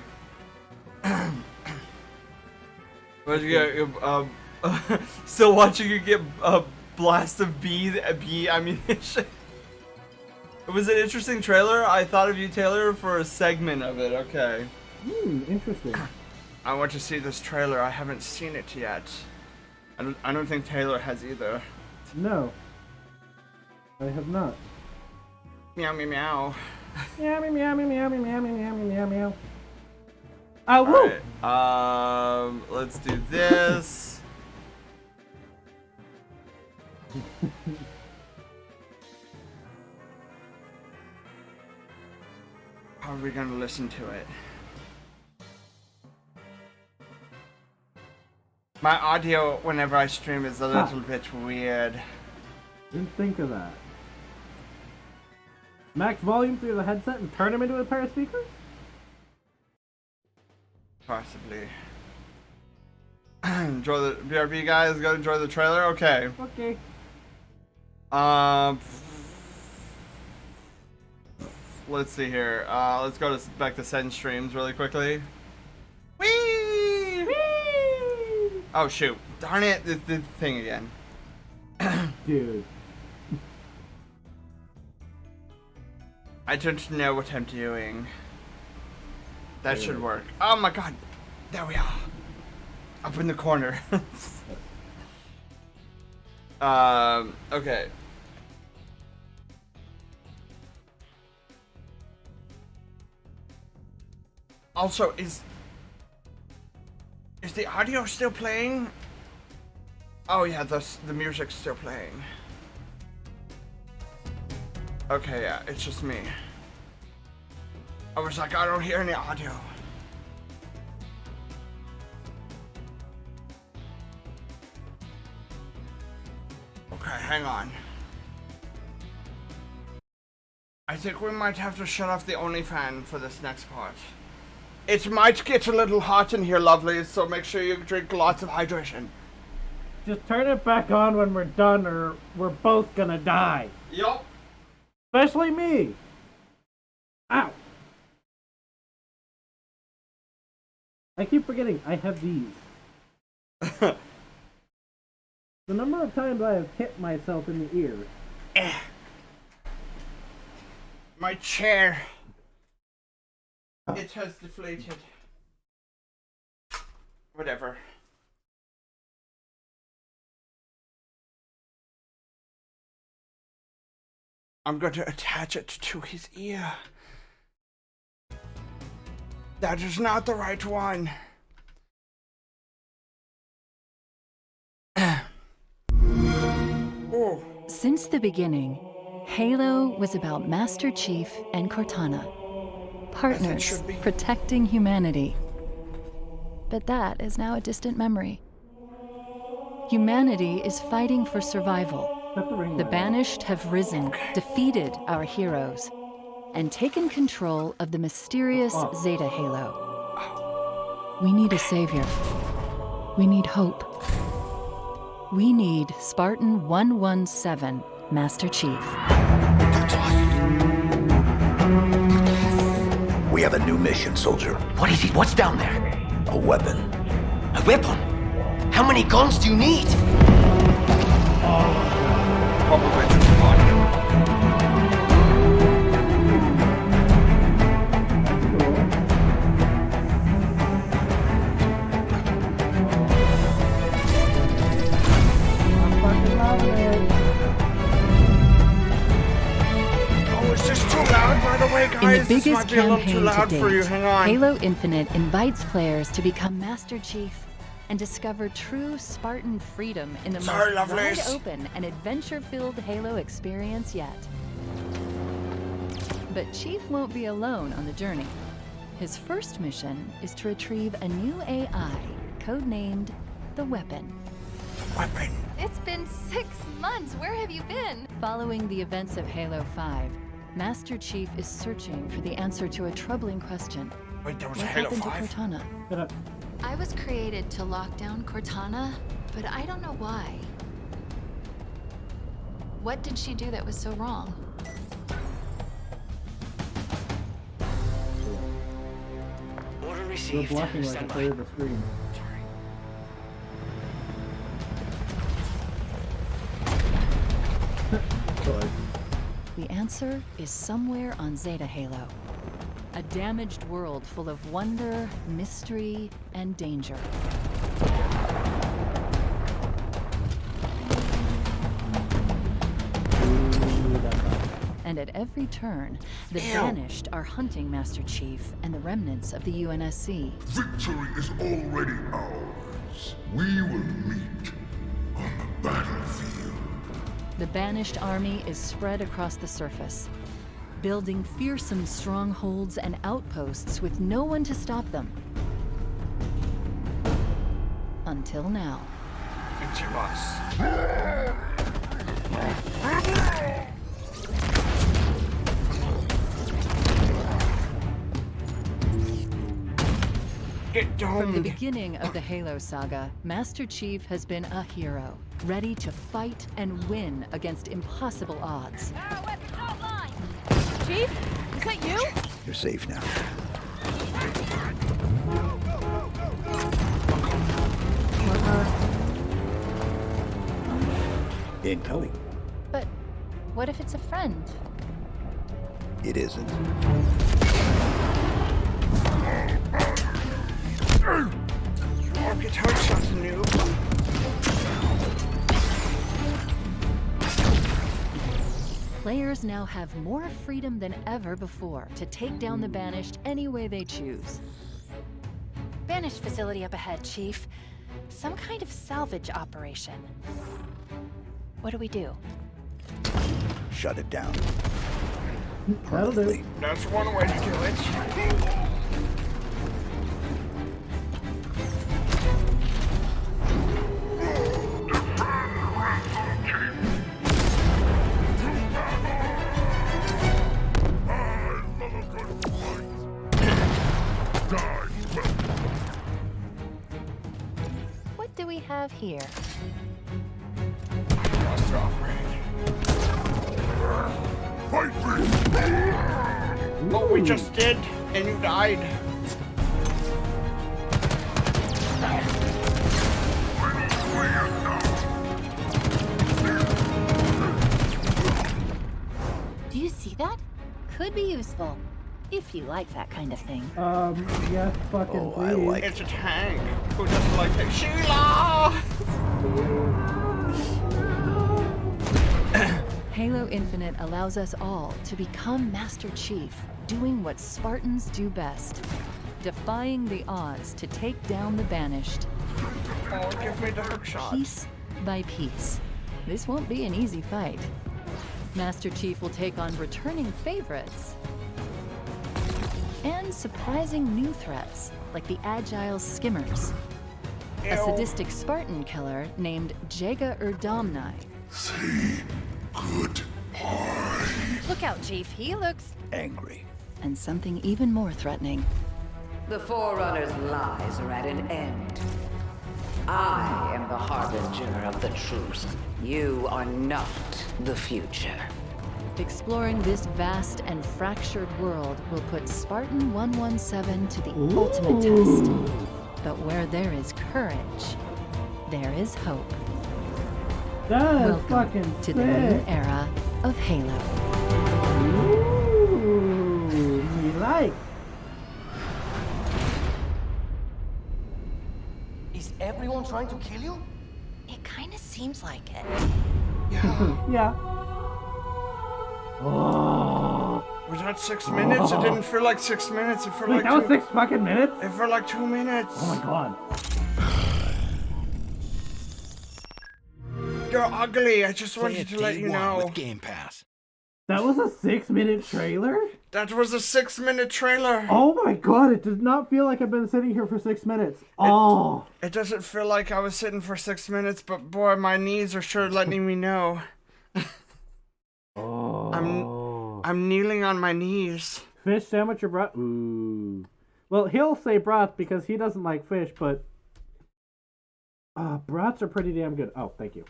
What'd you get? Still watching you get a blast of bee ammunition. It was an interesting trailer. I thought of you, Taylor, for a segment of it. Okay. Interesting. I want to see this trailer. I haven't seen it yet. I don't think Taylor has either. No. I have not. Meow meow meow. Meow meow meow meow meow meow meow meow meow. Oh, woo! Alright, let's do this. How are we gonna listen to it? My audio whenever I stream is a little bit weird. Didn't think of that. Max volume through the headset and turn them into a pair of speakers? Possibly. Enjoy the BRB, guys. Gotta enjoy the trailer. Okay. Okay. Let's see here. Let's go back to send streams really quickly. Whee! Whee! Oh shoot! Darn it! The thing again. Dude. I don't know what I'm doing. That should work. Oh my god! There we are. Up in the corner. Okay. Also, is the audio still playing? Oh yeah, the music's still playing. Okay, yeah, it's just me. I was like, I don't hear any audio. Okay, hang on. I think we might have to shut off the OnlyFan for this next part. It might get a little hot in here, lovelies, so make sure you drink lots of hydration. Just turn it back on when we're done or we're both gonna die. Yup. Especially me. Ow. I keep forgetting I have these. The number of times I have hit myself in the ear. My chair. It has deflated. Whatever. I'm going to attach it to his ear. That is not the right one. Oh. Since the beginning, Halo was about Master Chief and Cortana, partners protecting humanity. But that is now a distant memory. Humanity is fighting for survival. The Banished have risen, defeated our heroes, and taken control of the mysterious Zeta Halo. We need a savior. We need hope. We need Spartan 117, Master Chief. We have a new mission, soldier. What is it? What's down there? A weapon. A weapon? How many guns do you need? Probably just one. Oh, is this too loud, by the way, guys? In the This biggest might be a little too campaign loud to for you. date, Hang on. Halo Infinite invites players to become Master Chief and discover true Spartan freedom in the Sorry, most lovelies. wide-open and adventure-filled Halo experience yet. But Chief won't be alone on the journey. His first mission is to retrieve a new AI, codenamed the Weapon. Weapon. It's been 6 months. Where have you been? Following the events of Halo 5, Master Chief is searching for the answer to a troubling question. Wait, there was What a Halo happened 5? to Cortana? Shut up. I was created to lock down Cortana, but I don't know why. What did she do that was so wrong? Order You're received. blocking like a Stand by. third of the screen. Sorry. The answer is somewhere on Zeta Halo. A damaged world full of wonder, mystery, and danger. And at every turn, the Banished are hunting Master Chief and the remnants of the UNSC. Victory is already ours. We will meet on the battlefield. The Banished army is spread across the surface, building fearsome strongholds and outposts with no one to stop them. Until now. Into us. Get From the domed. beginning of the Halo saga, Master Chief has been a hero, ready to fight and win against impossible odds. Chief, is that you? You're safe now. Incoming. But what if it's a friend? It isn't. Oh, get headshots, noob. Players now have more freedom than ever before to take down the Banished any way they choose. Banished facility up ahead, Chief. Some kind of salvage operation. What do we do? Shut it down. That'll do. Permanently. That's one way to do it. What do we have here? Cluster upgrade. Fight me! Oh, we just did, and you died. Do you see that? Could be useful. If you like that kind of thing. Yes, fucking Oh, please. I like It's a tank. Who doesn't like it? Sheila! Halo Infinite allows us all to become Master Chief, doing what Spartans do best, defying the odds to take down the Banished, Oh, give me the hook shot. piece by piece. This won't be an easy fight. Master Chief will take on returning favorites and surprising new threats, like the agile Skimmers, a Ew. sadistic Spartan killer named Jaga Erdamni, Say goodbye. Look out, Chief. He looks... angry. and something even more threatening. The Forerunner's lies are at an end. I am the harbinger of the truth. You are not the future. Exploring this vast and fractured world will put Spartan 117 to the ultimate test. But where there is courage, there is hope. That is Welcome fucking to the new sick. era of Halo. Ooh, me like. Is everyone trying to kill you? It kind of seems like it. Yeah. Oh. Was that 6 minutes? It didn't feel like 6 minutes. It felt Wait, like that was 6 fucking minutes? It felt like 2 minutes. Oh my god. You're ugly. I just Play wanted it to let day you one know. with Game Pass. That was a 6-minute trailer? That was a 6-minute trailer. Oh my god, it does not feel like I've been sitting here for 6 minutes. Oh. It doesn't feel like I was sitting for 6 minutes, but boy, my knees are sure letting me know. Oh. I'm kneeling on my knees. Fish sandwich or brat? Ooh. Well, he'll say brats because he doesn't like fish, but brats are pretty damn good. Oh, thank you.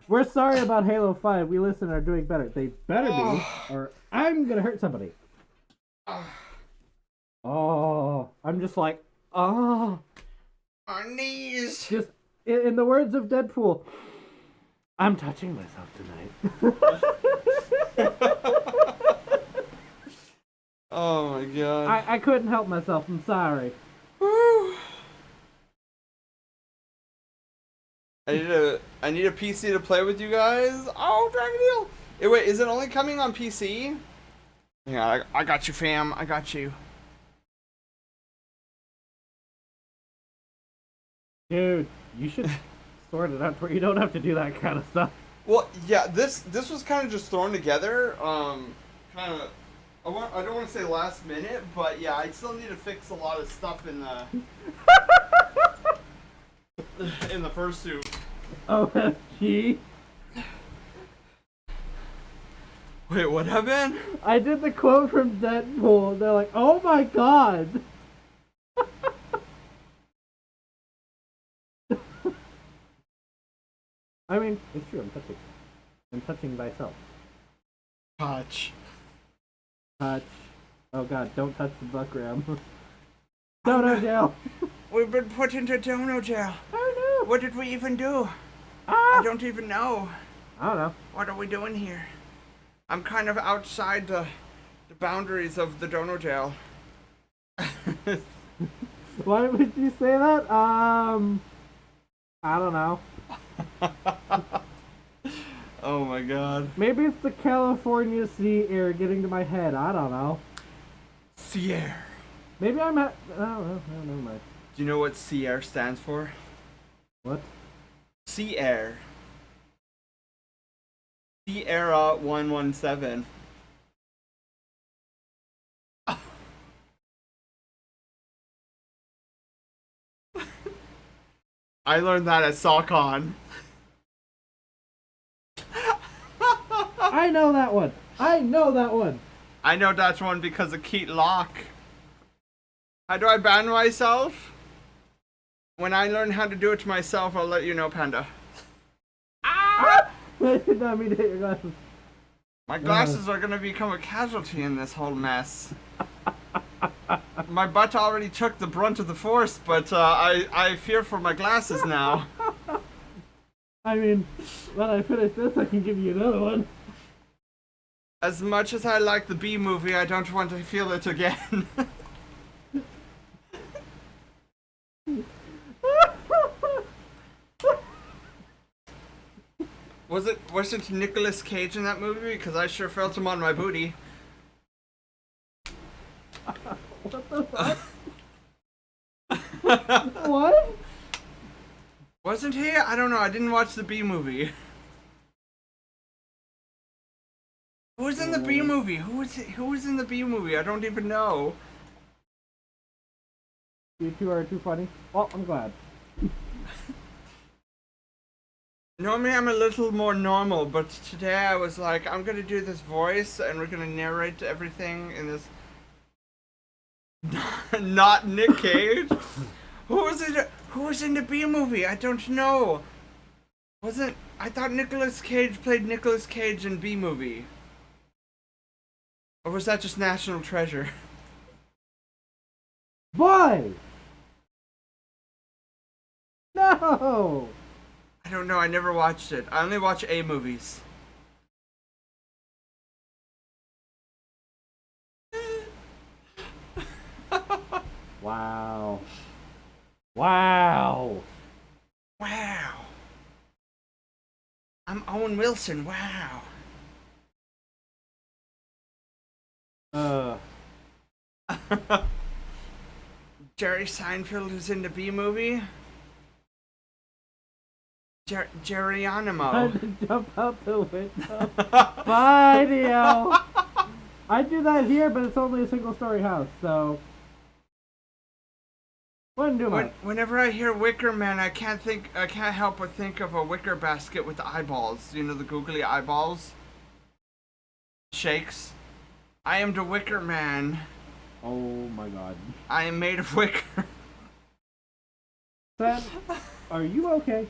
We're sorry about Halo 5. We listen are doing better. They better be, or I'm gonna hurt somebody. Oh, I'm just like, oh. My knees. Just, in the words of Deadpool, I'm touching myself tonight. Oh my god. I couldn't help myself. I'm sorry. Woo. I need a PC to play with you guys. Oh, Dragon Deal. Hey, wait, is it only coming on PC? Yeah, I got you, fam. I got you. Dude, you should sort it out where you don't have to do that kind of stuff. Well, yeah, this was kind of just thrown together. Kind of. I don't want to say last minute, but yeah, I still need to fix a lot of stuff in the in the fursuit. OMG. Wait, what happened? I did the quote from Deadpool. They're like, oh my god. I mean, it's true. I'm touching myself. Touch. Touch. Oh god, don't touch the buck ram. Dono jail. We've been put into dono jail. Oh no. What did we even do? I don't even know. I don't know. What are we doing here? I'm kind of outside the boundaries of the dono jail. Why would you say that? I don't know. Oh my god. Maybe it's the California sea air getting to my head. I don't know. Sea air. Maybe I'm at. I don't know. Never mind. Do you know what sea air stands for? What? Sea air. Sierra 117. I learned that at SawCon. I know that one. I know that one. I know that one because of Keat Locke. How do I ban myself? When I learn how to do it myself, I'll let you know, Panda. Ah! I did not mean to hit your glasses. My glasses are gonna become a casualty in this whole mess. My butt already took the brunt of the force, but I fear for my glasses now. I mean, when I finish this, I can give you another one. As much as I like the B movie, I don't want to feel it again. Wasn't Nicolas Cage in that movie? Because I sure felt him on my booty. What the fuck? What? Wasn't he? I don't know. I didn't watch the B movie. Who was in the B movie? Who was in the B movie? I don't even know. You two are too funny. Well, I'm glad. Normally I'm a little more normal, but today I was like, I'm gonna do this voice and we're gonna narrate everything in this. Not Nick Cage. Who was it? Who was in the B movie? I don't know. I thought Nicolas Cage played Nicolas Cage in B movie. Or was that just National Treasure? Boy! No! I don't know. I never watched it. I only watch A movies. Wow. Wow. Wow. I'm Owen Wilson. Wow. Jerry Seinfeld is in the B movie. Geronimo. Time to jump out the window. Bye, Neo. I do that here, but it's only a single-story house, so wouldn't do much. Whenever I hear Wicker Man, I can't help but think of a wicker basket with the eyeballs. You know, the googly eyeballs. Shakes. I am the Wicker Man. Oh my God. I am made of wicker. Sam, are you okay?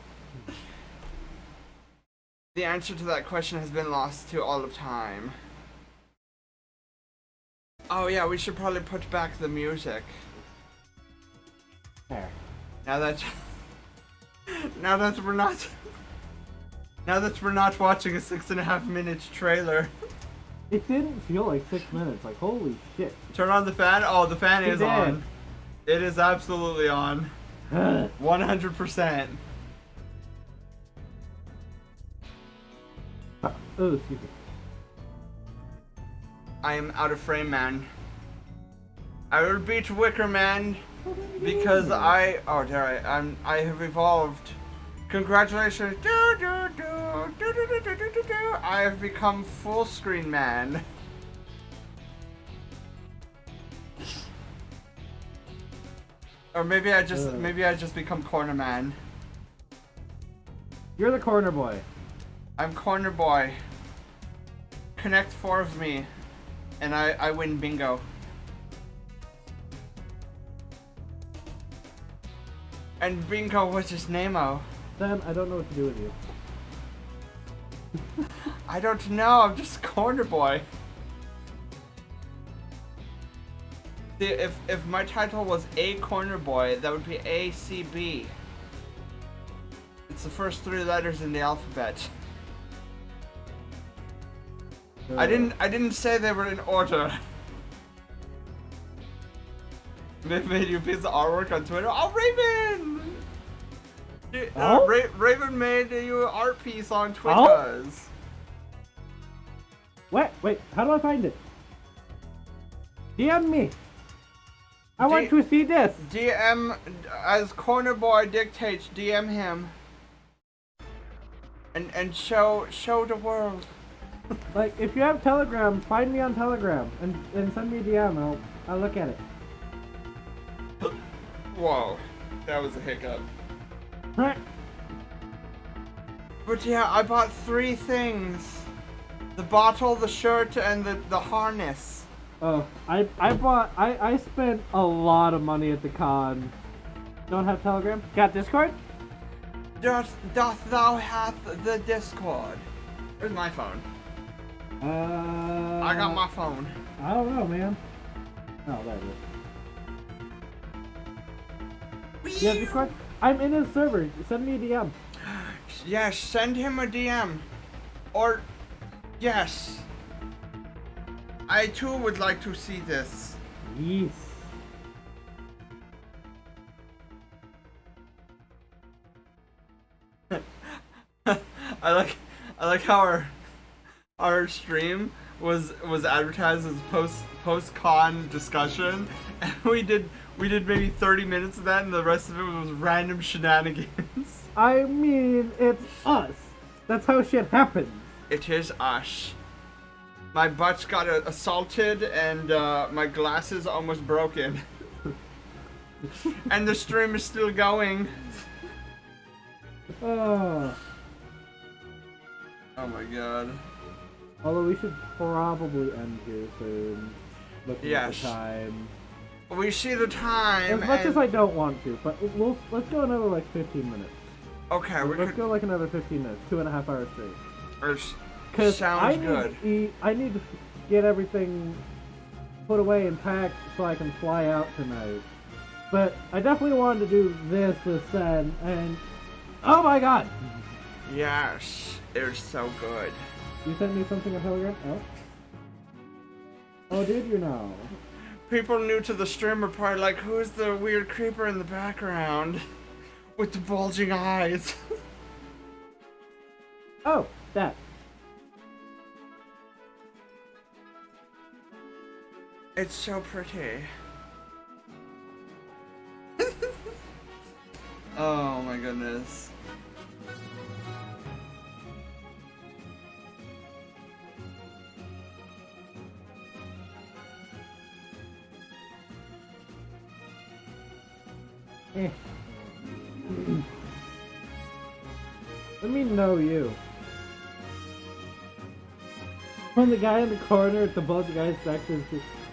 The answer to that question has been lost to all of time. Oh yeah, we should probably put back the music. There. Now that we're not watching a 6.5 minute trailer. It didn't feel like 6 minutes. Like, holy shit. Turn on the fan. Oh, the fan is did. on. It is absolutely on. 100%. Oh, excuse me. I am out of frame, man. I will beat Wicker Man because I have evolved. Congratulations. I have become full screen man. Or maybe I just become corner man. You're the corner boy. I'm corner boy. Connect 4 of me, and I win bingo. And bingo was his name-o. Sam, I don't know what to do with you. I don't know, I'm just corner boy. See, if my title was A Corner Boy, that would be ACB. It's the first 3 letters in the alphabet. I didn't say they were in order. Made you a piece of artwork on Twitter. Oh, Raven! Raven made you an art piece on Twitter. Oh? Wait, how do I find it? DM me. I want to see this. DM, as Corner Boy dictates, DM him. And show the world. Like, if you have Telegram, find me on Telegram and send me a DM. I'll look at it. Whoa, that was a hiccup. Right. But yeah, I bought 3 things: the bottle, the shirt, and the harness. Oh, I spent a lot of money at the con. Don't have Telegram? Got Discord? Doth thou hath the Discord? Where's my phone? I got my phone. I don't know, man. Oh, there it is. You have Discord? I'm in his server. Send me a DM. Yes, send him a DM. Or, yes. I too would like to see this. Yes. I like how our stream was advertised as post-con discussion, and we did maybe 30 minutes of that, and the rest of it was random shenanigans. I mean, it's us. That's how shit happens. It is us. My butt got assaulted, and my glasses almost broken. And the stream is still going. Oh my god. Although we should probably end here soon. Looking at the time. We see the time. As much as I don't want to, but let's go another like 15 minutes. Okay, let's go like another 15 minutes, 2.5 hours straight. Because sounds good. I need to get everything put away and packed so I can fly out tonight. But I definitely wanted to do this then, and oh my god! Yes, it was so good. You sent me something on Telegram? Oh. Oh, did you know? People new to the stream are probably like, who's the weird creeper in the background with the bulging eyes? Oh, that. It's so pretty. Oh my goodness. Eh. Let me know you. From the guy in the corner at the both guys section.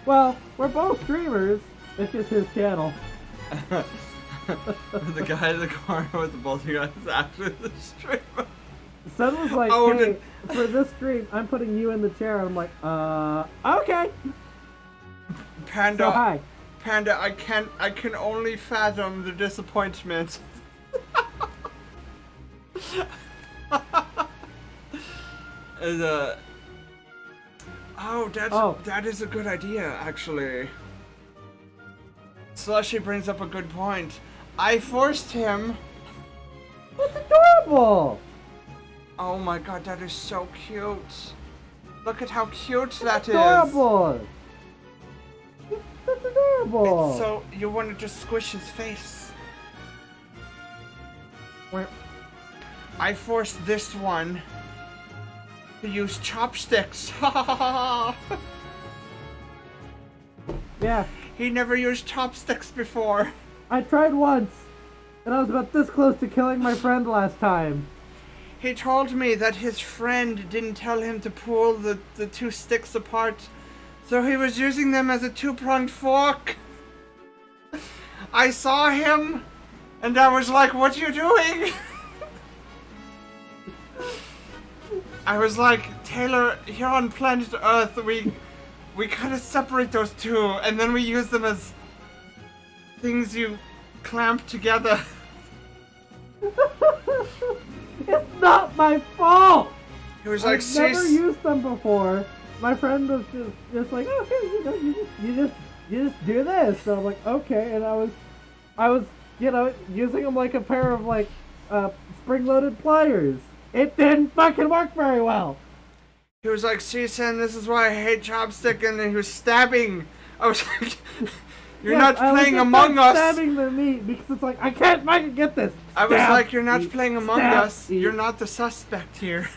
Well, we're both streamers. It's just his channel. The guy in the corner with the bulgy guy is actually the streamer. Son was like, Oh, hey, for this stream, I'm putting you in the chair. I'm like, okay. Panda, So hi. Panda, I can only fathom the disappointment. And, that is a good idea, actually. Slushy brings up a good point. I forced him. That's adorable. Oh my god, that is so cute. Look at how cute that is. Adorable. That's adorable. It's so you want to just squish his face. I forced this one to use chopsticks. Yeah. He never used chopsticks before. I tried once, and I was about this close to killing my friend last time. He told me that his friend didn't tell him to pull the two sticks apart, so he was using them as a two-pronged fork. I saw him, and I was like, what are you doing? I was like, Taylor, here on planet Earth, we kind of separate those two, and then we use them as things you clamp together. It's not my fault! He was like, I've never used them before. My friend was just like, oh, here, you just do this. So I'm like, okay, and I was, using them like a pair of like spring-loaded pliers. It didn't fucking work very well. He was like, see, Sen, this is why I hate chopstick, and then he was stabbing. I was like, you're not playing Among Us. Stabbing the meat because it's like, I can't fucking get this. I was Stab, like, you're not eat, playing Among stab, Us. eat. You're not the suspect here.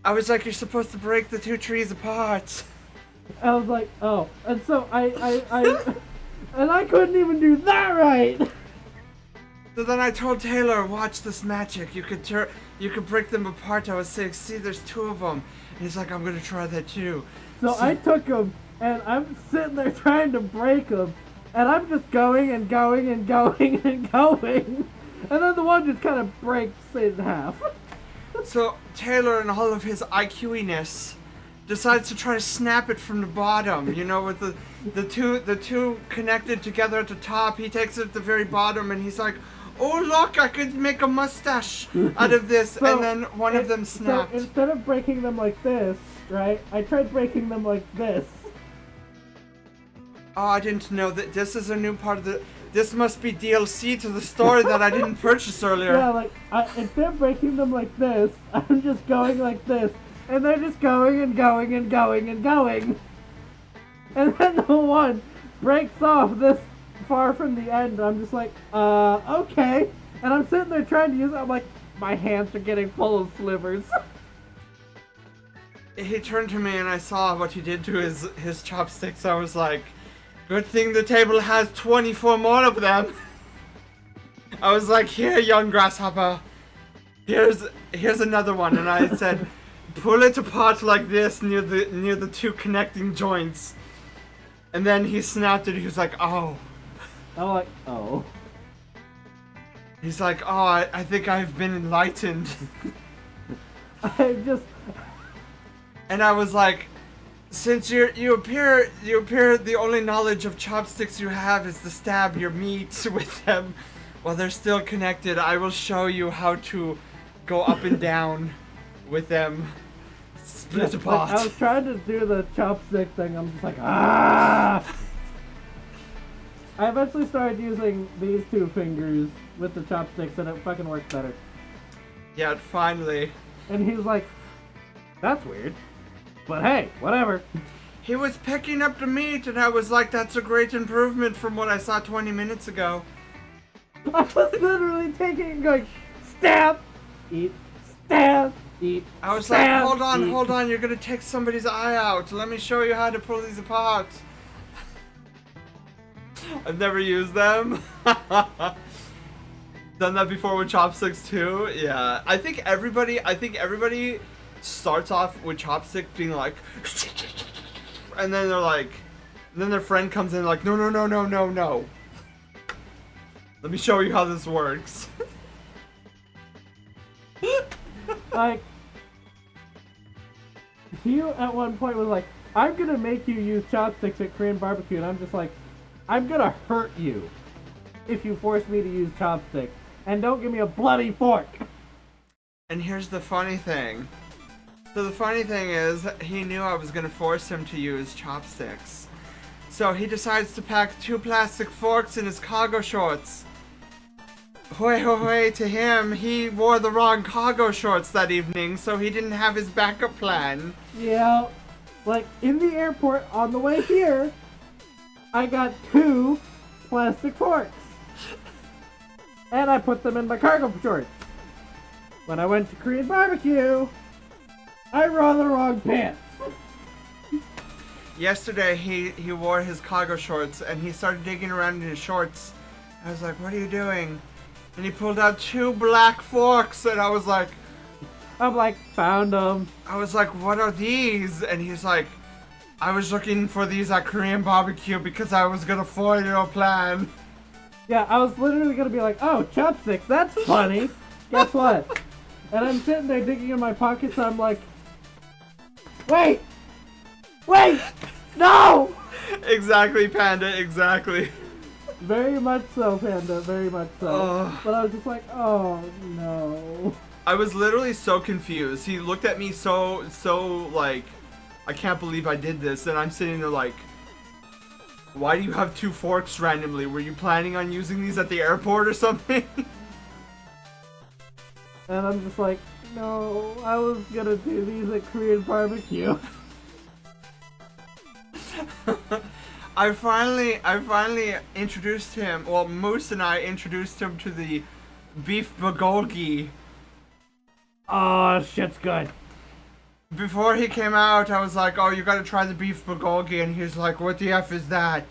I was like, you're supposed to break the two trees apart. I was like, oh, and so I and I couldn't even do that right. So then I told Taylor, watch this magic. You could break them apart. I was saying, see, there's two of them. And he's like, I'm gonna try that too. So I took them, and I'm sitting there trying to break them, and I'm just going and going and going and going, and then the one just kind of breaks in half. So Taylor, in all of his IQ-iness, decides to try to snap it from the bottom. You know, with the two connected together at the top. He takes it at the very bottom, and he's like, oh look, I could make a mustache out of this. So and then one of them snapped. So instead of breaking them like this, right, I tried breaking them like this. Oh, I didn't know that this is a new part of the... This must be DLC to the story that I didn't purchase earlier. Yeah, like, instead of breaking them like this, I'm just going like this. And they're just going and going and going and going. And then the one breaks off this far from the end. I'm just like, okay. And I'm sitting there trying to use it. I'm like, my hands are getting full of slivers. He turned to me and I saw what he did to his chopsticks. I was like, good thing the table has 24 more of them. I was like, here, young grasshopper. Here's another one. And I said, pull it apart like this near the two connecting joints. And then he snapped it. He was like, oh. I'm like, oh. He's like, oh, I think I've been enlightened. And I was like, since you appear the only knowledge of chopsticks you have is to stab your meat with them while they're still connected, I will show you how to go up and down with them split apart. Like, I was trying to do the chopstick thing. I'm just like, ah! I eventually started using these two fingers with the chopsticks, and it fucking works better. Yeah, finally. And he was like, that's weird. But hey, whatever. He was picking up the meat, and I was like, that's a great improvement from what I saw 20 minutes ago. I was literally taking and going, stab, eat, stab, eat. I was stab, like, eat. hold on, you're gonna take somebody's eye out. Let me show you how to pull these apart. I've never used them. Done that before with chopsticks too. Yeah, I think everybody starts off with chopstick being like, and then they're like, and then their friend comes in like, no, no, no, no, no, no. Let me show you how this works. Like, he at one point was like, I'm gonna make you use chopsticks at Korean barbecue, and I'm just like, I'm gonna hurt you if you force me to use chopsticks, and don't give me a bloody fork. And here's the funny thing. So the funny thing is, he knew I was gonna force him to use chopsticks. So he decides to pack 2 plastic forks in his cargo shorts. Hoi hoi hoi to him, he wore the wrong cargo shorts that evening, so he didn't have his backup plan. Yeah, like, in the airport on the way here, I got 2 plastic forks. And I put them in my cargo shorts. When I went to Korean barbecue, I wore the wrong pants. Yesterday, he wore his cargo shorts, and he started digging around in his shorts. I was like, what are you doing? And he pulled out 2 black forks, and I was like, I'm like, found them. I was like, what are these? And he's like, I was looking for these at Korean barbecue because I was gonna foil your plan. Yeah, I was literally gonna be like, oh, chopsticks, that's funny. Guess what? And I'm sitting there digging in my pockets, I'm like, wait! Wait! No! Exactly, Panda, exactly. Very much so, Panda, very much so. But I was just like, oh, no. I was literally so confused. He looked at me so like, I can't believe I did this, and I'm sitting there like, why do you have 2 forks randomly? Were you planning on using these at the airport or something? And I'm just like, no, I was gonna do these at Korean barbecue. I finally introduced him, well, Moose and I introduced him to the beef bulgogi. Oh, shit's good. Before he came out, I was like, oh, you gotta try the beef bulgogi, and he's like, what the F is that?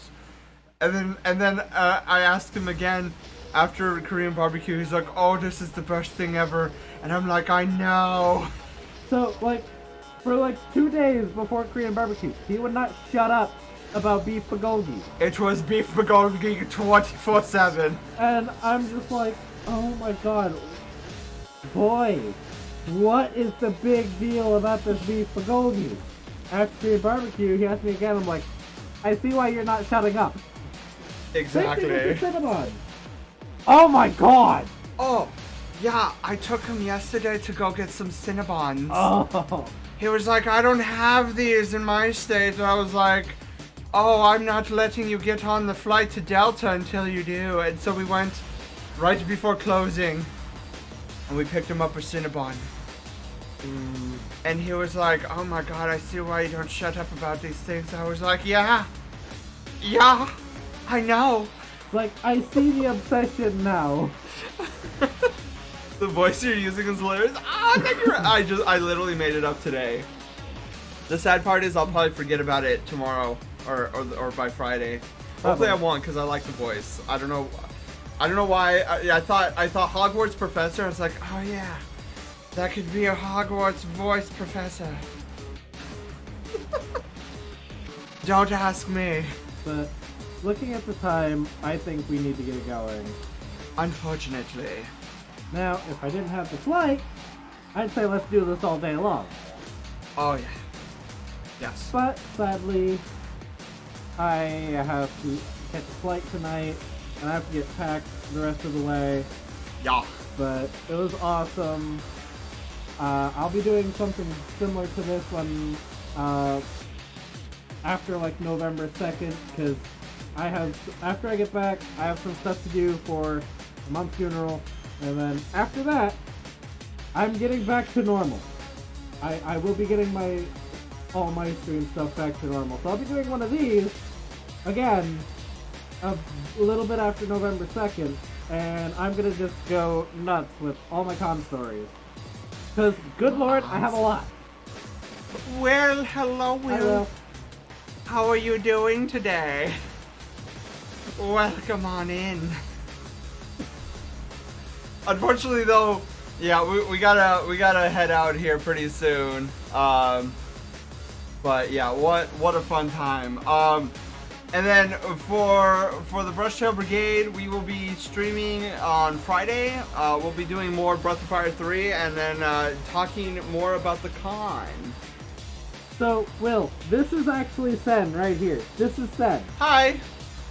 And then I asked him again after Korean barbecue, he's like, oh, this is the best thing ever. And I'm like, I know. So, like, for like 2 days before Korean barbecue, he would not shut up about beef bulgogi. It was beef bulgogi 24/7. And I'm just like, oh my god, boy, what is the big deal about this beef bulgogi? After Korean barbecue, he asked me again, I'm like, I see why you're not shutting up. Exactly. Same thing with the Cinnabon. Oh my god! Oh, yeah, I took him yesterday to go get some Cinnabons. Oh. He was like, I don't have these in my state. And I was like, oh, I'm not letting you get on the flight to Delta until you do. And so we went right before closing, and we picked him up a Cinnabon. And he was like, oh my god, I see why you don't shut up about these things. I was like, yeah, I know. Like, I see the obsession now. The voice you're using is hilarious. Ah, thank you. I literally made it up today. The sad part is I'll probably forget about it tomorrow or by Friday. Hopefully I won't, because I like the voice. I don't know why. I thought Hogwarts professor. I was like, oh yeah, that could be a Hogwarts voice professor. Don't ask me. But looking at the time, I think we need to get going. Unfortunately. Now, if I didn't have the flight, I'd say let's do this all day long. Oh yeah. Yes. But sadly, I have to catch a flight tonight, and I have to get packed the rest of the way. Yeah. But it was awesome. I'll be doing something similar to this one after like November 2nd, because after I get back, I have some stuff to do for mom's funeral, and then after that, I'm getting back to normal. I will be getting all my stream stuff back to normal. So I'll be doing one of these again a little bit after November 2nd, and I'm gonna just go nuts with all my con stories. Because, good lord, I have a lot. Well, hello, Will. Hello. How are you doing today? welcome on in. Unfortunately, though, yeah, we gotta head out here pretty soon. But yeah, what a fun time. And then for the Brushtail Brigade, we will be streaming on Friday. We'll be doing more Breath of Fire 3 and then talking more about the con. So, Will, this is actually Sen right here. This is Sen. Hi,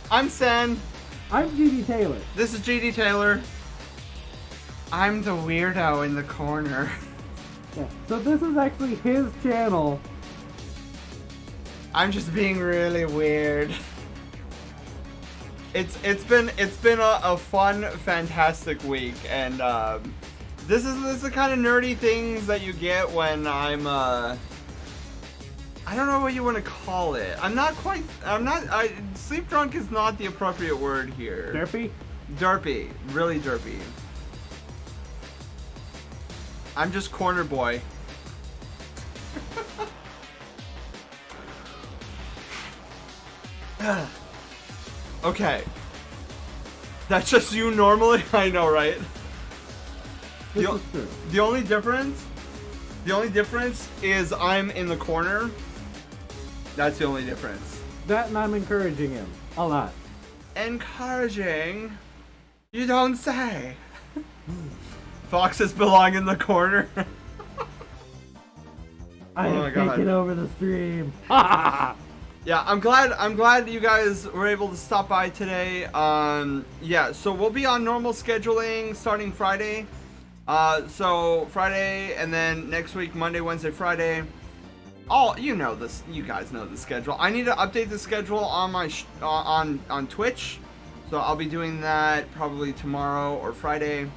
I'm Sen. I'm GD Taylor. This is GD Taylor. I'm the weirdo in the corner. Yeah. So this is actually his channel. I'm just being really weird. It's been a fun, fantastic week, and this is the kind of nerdy things that you get when I'm I don't know what you want to call it. Sleep drunk is not the appropriate word here. Derpy? Derpy, really derpy. I'm just corner boy. Okay. That's just you normally? I know, right? This is true. The only difference is I'm in the corner. That's the only difference. That and I'm encouraging him a lot. Encouraging? You don't say. Foxes belong in the corner. I Oh my am God. taking over the stream. Yeah, I'm glad you guys were able to stop by today. Yeah, so we'll be on normal scheduling starting Friday. So Friday and then next week Monday, Wednesday, Friday. Oh, you know this. You guys know the schedule. I need to update the schedule on my on Twitch. So I'll be doing that probably tomorrow or Friday.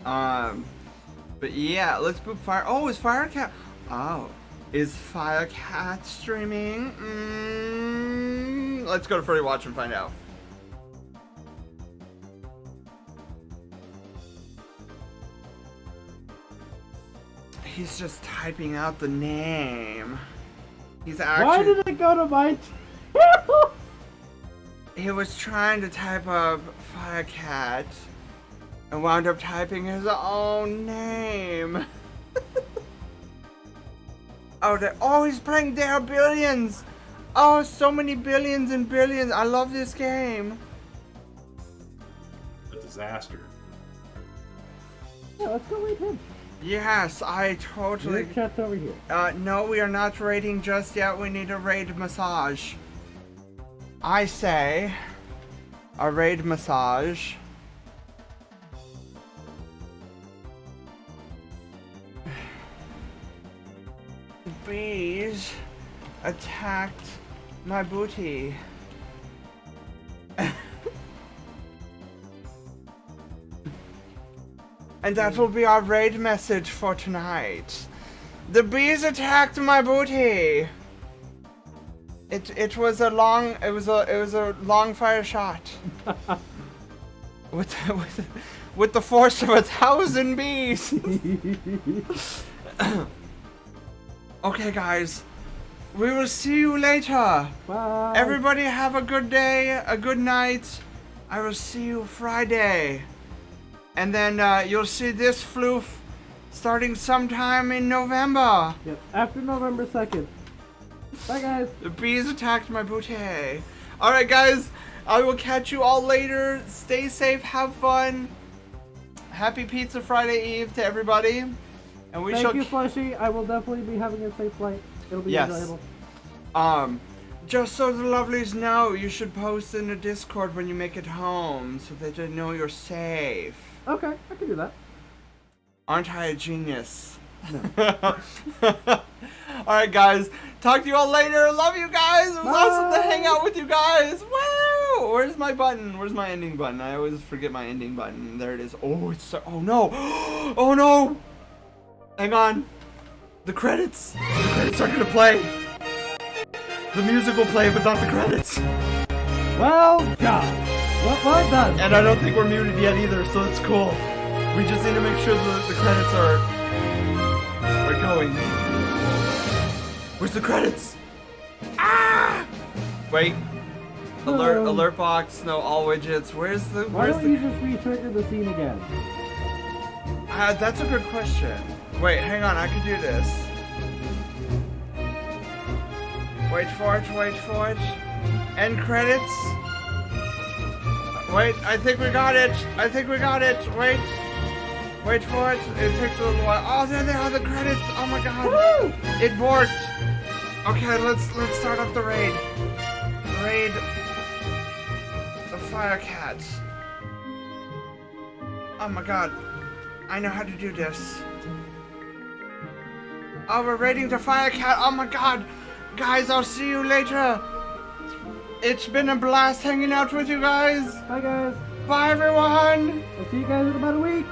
But yeah, let's boot Fire. Oh, is Firecat? Oh, is Firecat streaming? Let's go to Furry Watch and find out. He's just typing out the name. He's actually. Why did it go to my channel? He was trying to type up Firecat and wound up typing his own name. Oh, he's playing There Are Billions. Oh, so many billions and billions. I love this game. A disaster. Yeah, let's go raid him. Yes, I totally. Your chat's over here. No, we are not raiding just yet. We need a raid massage. I say a raid massage. Bees attacked my booty. And that will be our raid message for tonight. The bees attacked my booty. It was a long long fire shot. with the force of 1,000 bees. Okay, guys. We will see you later. Bye. Everybody have a good day, a good night. I will see you Friday. And then you'll see this floof starting sometime in November. Yep, after November 2nd. Bye, guys. The bees attacked my booty. Alright, guys. I will catch you all later. Stay safe. Have fun. Happy Pizza Friday Eve to everybody. And we Thank you, Slushy. I will definitely be having a safe flight. It'll be enjoyable. Just so the lovelies know, you should post in the Discord when you make it home so that they know you're safe. Okay, I can do that. Aren't I a genius? No. Alright, guys. Talk to you all later. Love you guys. It was awesome to hang out with you guys. Wow. Where's my button? Where's my ending button? I always forget my ending button. There it is. Oh, it's so. Oh, no. Oh, no. Hang on. The credits. The credits are gonna play. The music will play, but not the credits. Well done. Well done. And I don't think we're muted yet either, so it's cool. We just need to make sure that the credits are going. Where's the credits? Ah! Wait. Alert box, no all widgets. Why don't you just re-trigger the scene again? That's a good question. Wait, hang on, I can do this. Wait for it. End credits. Wait, I think we got it. Wait for it. It takes a little while. Oh, there they are, the credits. Oh my god. Woo! It worked. Okay, let's start up the raid. Raid the Fire Cat. Oh my god. I know how to do this. Oh, we're raiding the Fire Cat. Oh my god. Guys, I'll see you later. It's been a blast hanging out with you guys. Bye, guys. Bye, everyone. I'll see you guys in about a week.